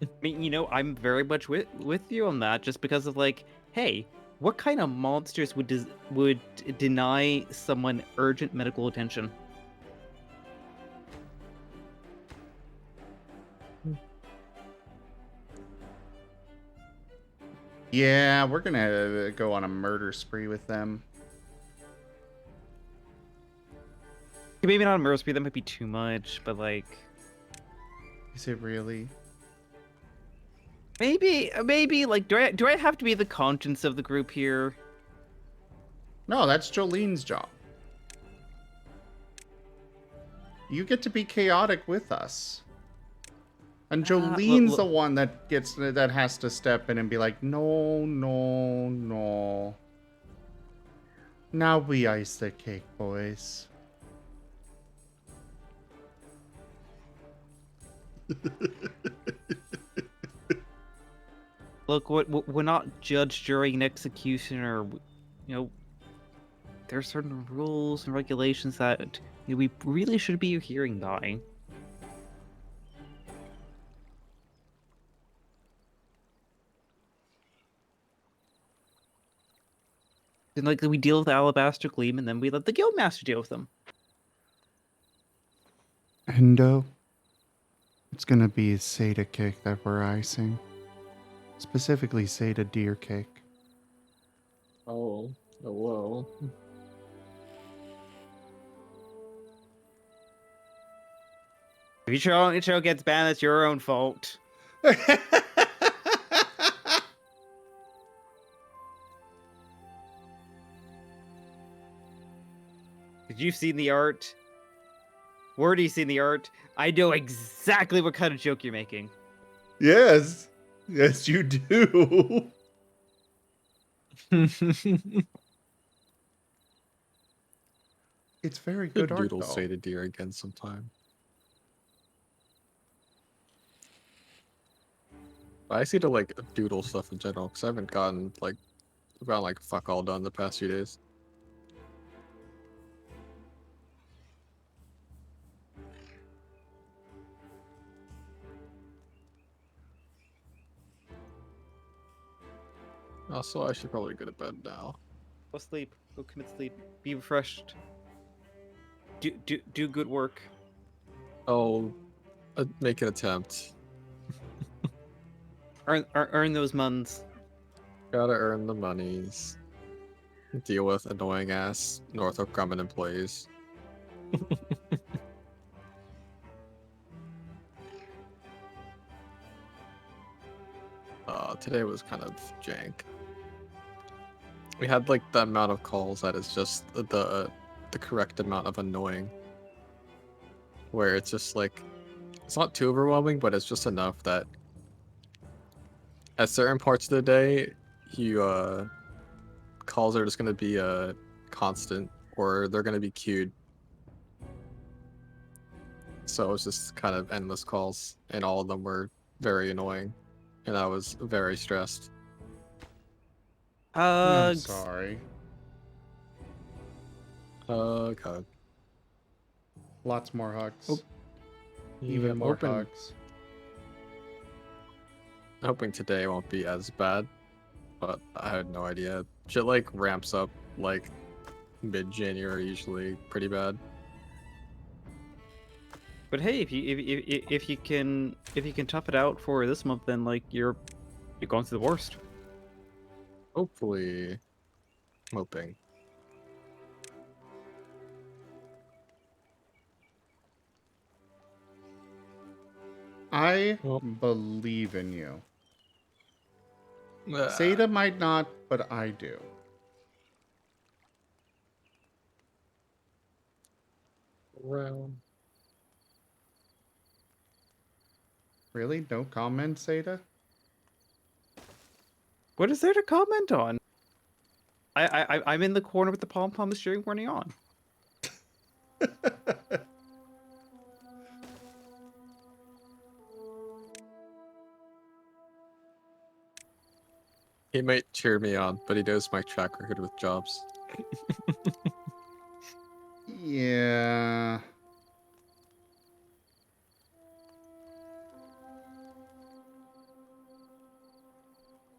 I mean, you know, I'm very much with you on that, just because of, like, hey, what kind of monsters would deny someone urgent medical attention? Yeah, we're gonna go on a murder spree with them. Maybe not a murder spree, that might be too much, but like... Is it really? Maybe, like, do I have to be the conscience of the group here? No, that's Jolene's job. You get to be chaotic with us. And Jolene's the one that has to step in and be like, no. Now we ice the cake, boys. Look, we're not judged during an execution, or, you know, there are certain rules and regulations that, you know, we really should be adhering by. And, like, we deal with the Alabaster Gleam, and then we let the Guildmaster deal with them. Endo, it's gonna be Seda cake that we're icing. Specifically, Seda deer cake. Oh, whoa. If your own show gets banned, it's your own fault. Did you see the art? Where do you see the art? I know exactly what kind of joke you're making. Yes. Yes, you do. It's very good art, Doodle though. say to deer again sometime. I see to, like, doodle stuff in general, because I haven't gotten, like, fuck all done the past few days. Also, I should probably go to bed now. Go sleep. Go commit sleep. Be refreshed. Do good work. I'll make an attempt. Earn those muns. Gotta earn the monies. Deal with annoying ass Northrop Grumman employees. Today was kind of jank. We had, like, the amount of calls that is just the correct amount of annoying. Where it's just like, it's not too overwhelming, but it's just enough that at certain parts of the day, calls are just gonna be constant, or they're gonna be queued. So it's just kind of endless calls, and all of them were very annoying, and I was very stressed. I'm sorry. God. Lots more hugs. Oh, Even yeah, more hugs. Hoping today won't be as bad, but I had no idea. Shit like ramps up like mid-January, usually pretty bad. But hey, if you can tough it out for this month, then like you're going through the worst. Hopefully, I'm hoping. I believe in you. Seda might not, but I do. Well, really? No comment, Seda? What is there to comment on? I'm in the corner with the pom-pom the steering warning on. he might cheer me on, but he knows my track record with jobs. Yeah.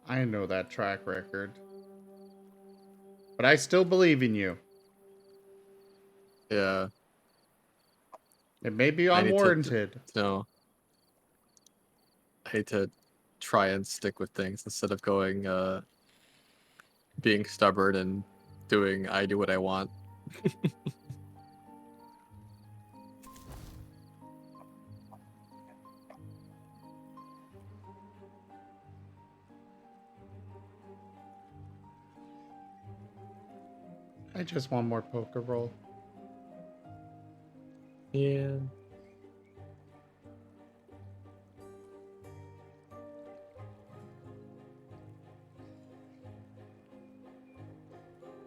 I know that track record. But I still believe in you. Yeah. It may be unwarranted. No. I hate to try and stick with things instead of going, being stubborn and doing I do what I want. I just want more poker roll. Yeah.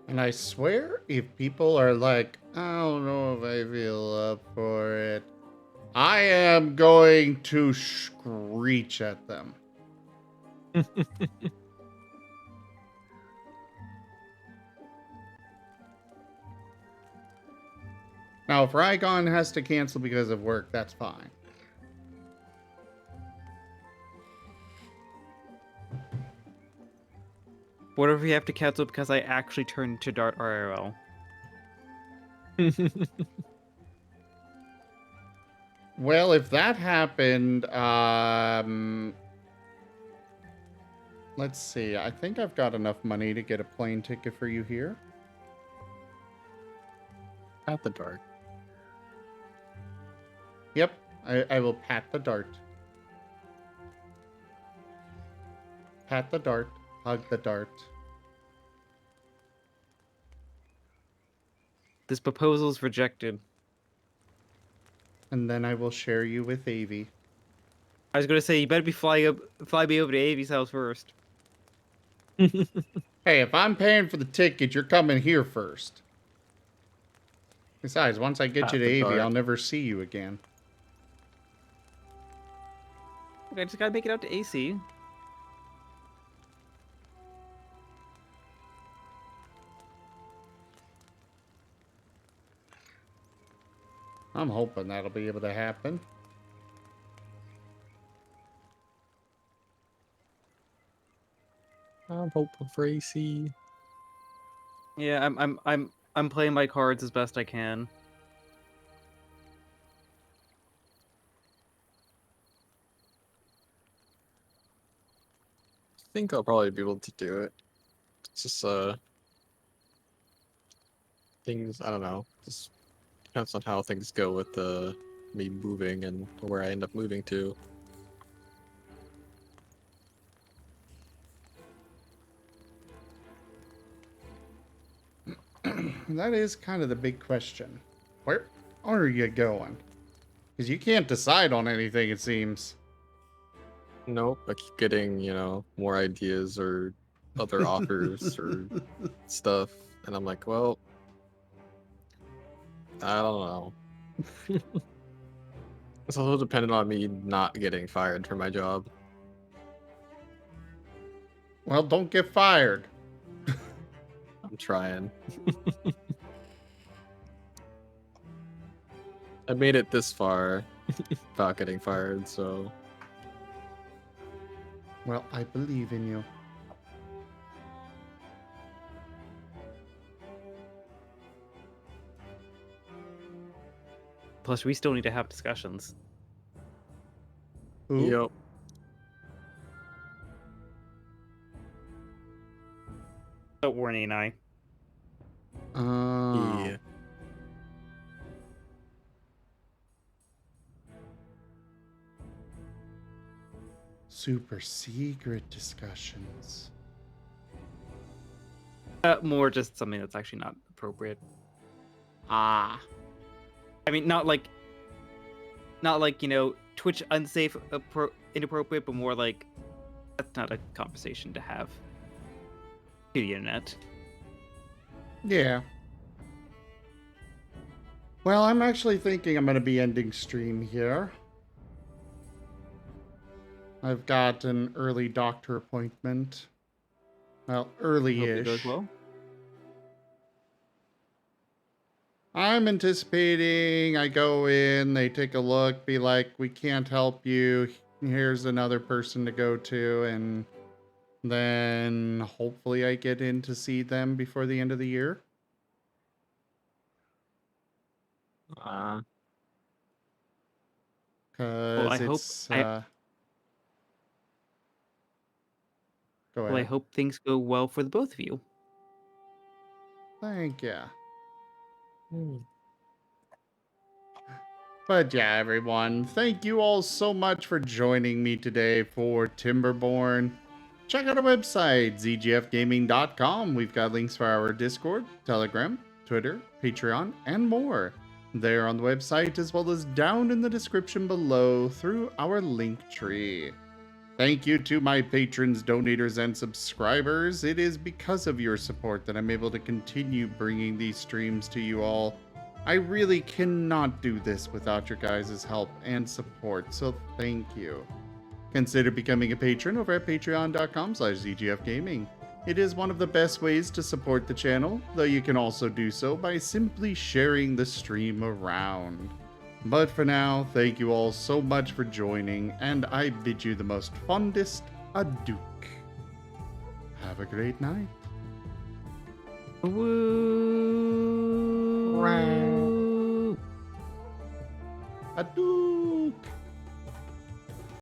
And I swear, if people are like, I don't know if I feel up for it, I am going to screech at them. Now, if Rygon has to cancel because of work, that's fine. What if we have to cancel because I actually turned to Dart RRL? Well, if that happened, let's see. I think I've got enough money to get a plane ticket for you here. At the dart. Yep, I will pat the dart. Pat the dart. Hug the dart. This proposal's rejected. And then I will share you with Avi. I was gonna say you better fly me over to Avi's house first. Hey, if I'm paying for the ticket, you're coming here first. Besides, once I get you to Avi, I'll never see you again. Okay, I just gotta make it out to AC. I'm hoping that'll be able to happen. I'm hoping for AC. Yeah, I'm playing my cards as best I can. I think I'll probably be able to do it. It's just things, I don't know. Just depends on how things go with me moving and where I end up moving to. That is kind of the big question. Where are you going? Because you can't decide on anything, it seems. Nope, I keep getting, more ideas or other offers or stuff, and I'm like, well, I don't know. It's also dependent on me not getting fired from my job. Well, don't get fired. I'm trying. I made it this far without getting fired, so. Well, I believe in you. Plus, we still need to have discussions. Who? Yep. Warnie and I. Yeah. Super secret discussions. More just something that's actually not appropriate. I mean, not like, Twitch unsafe, inappropriate, but more like that's not a conversation to have to the internet. Yeah. Well, I'm actually thinking I'm going to be ending stream here. I've got an early doctor appointment. Well, early-ish. Hope it goes well. I'm anticipating I go in, they take a look, be like, we can't help you. Here's another person to go to, and then hopefully I get in to see them before the end of the year. Well, Because I hope it's... Go ahead. well, I hope things go well for the both of you. Thank you. But yeah, everyone, thank you all so much for joining me today for Timberborn. Check out our website, zgfgaming.com. We've got links for our Discord, Telegram, Twitter, Patreon, and more. There on the website, as well as down in the description below through our link tree. Thank you to my patrons, donators, and subscribers. It is because of your support that I'm able to continue bringing these streams to you all. I really cannot do this without your guys' help and support, so thank you. Consider becoming a patron over at patreon.com/zgfgaming. It is one of the best ways to support the channel, though you can also do so by simply sharing the stream around. But for now, thank you all so much for joining, and I bid you the most fondest adieu. Have a great night. Woo! Adieu.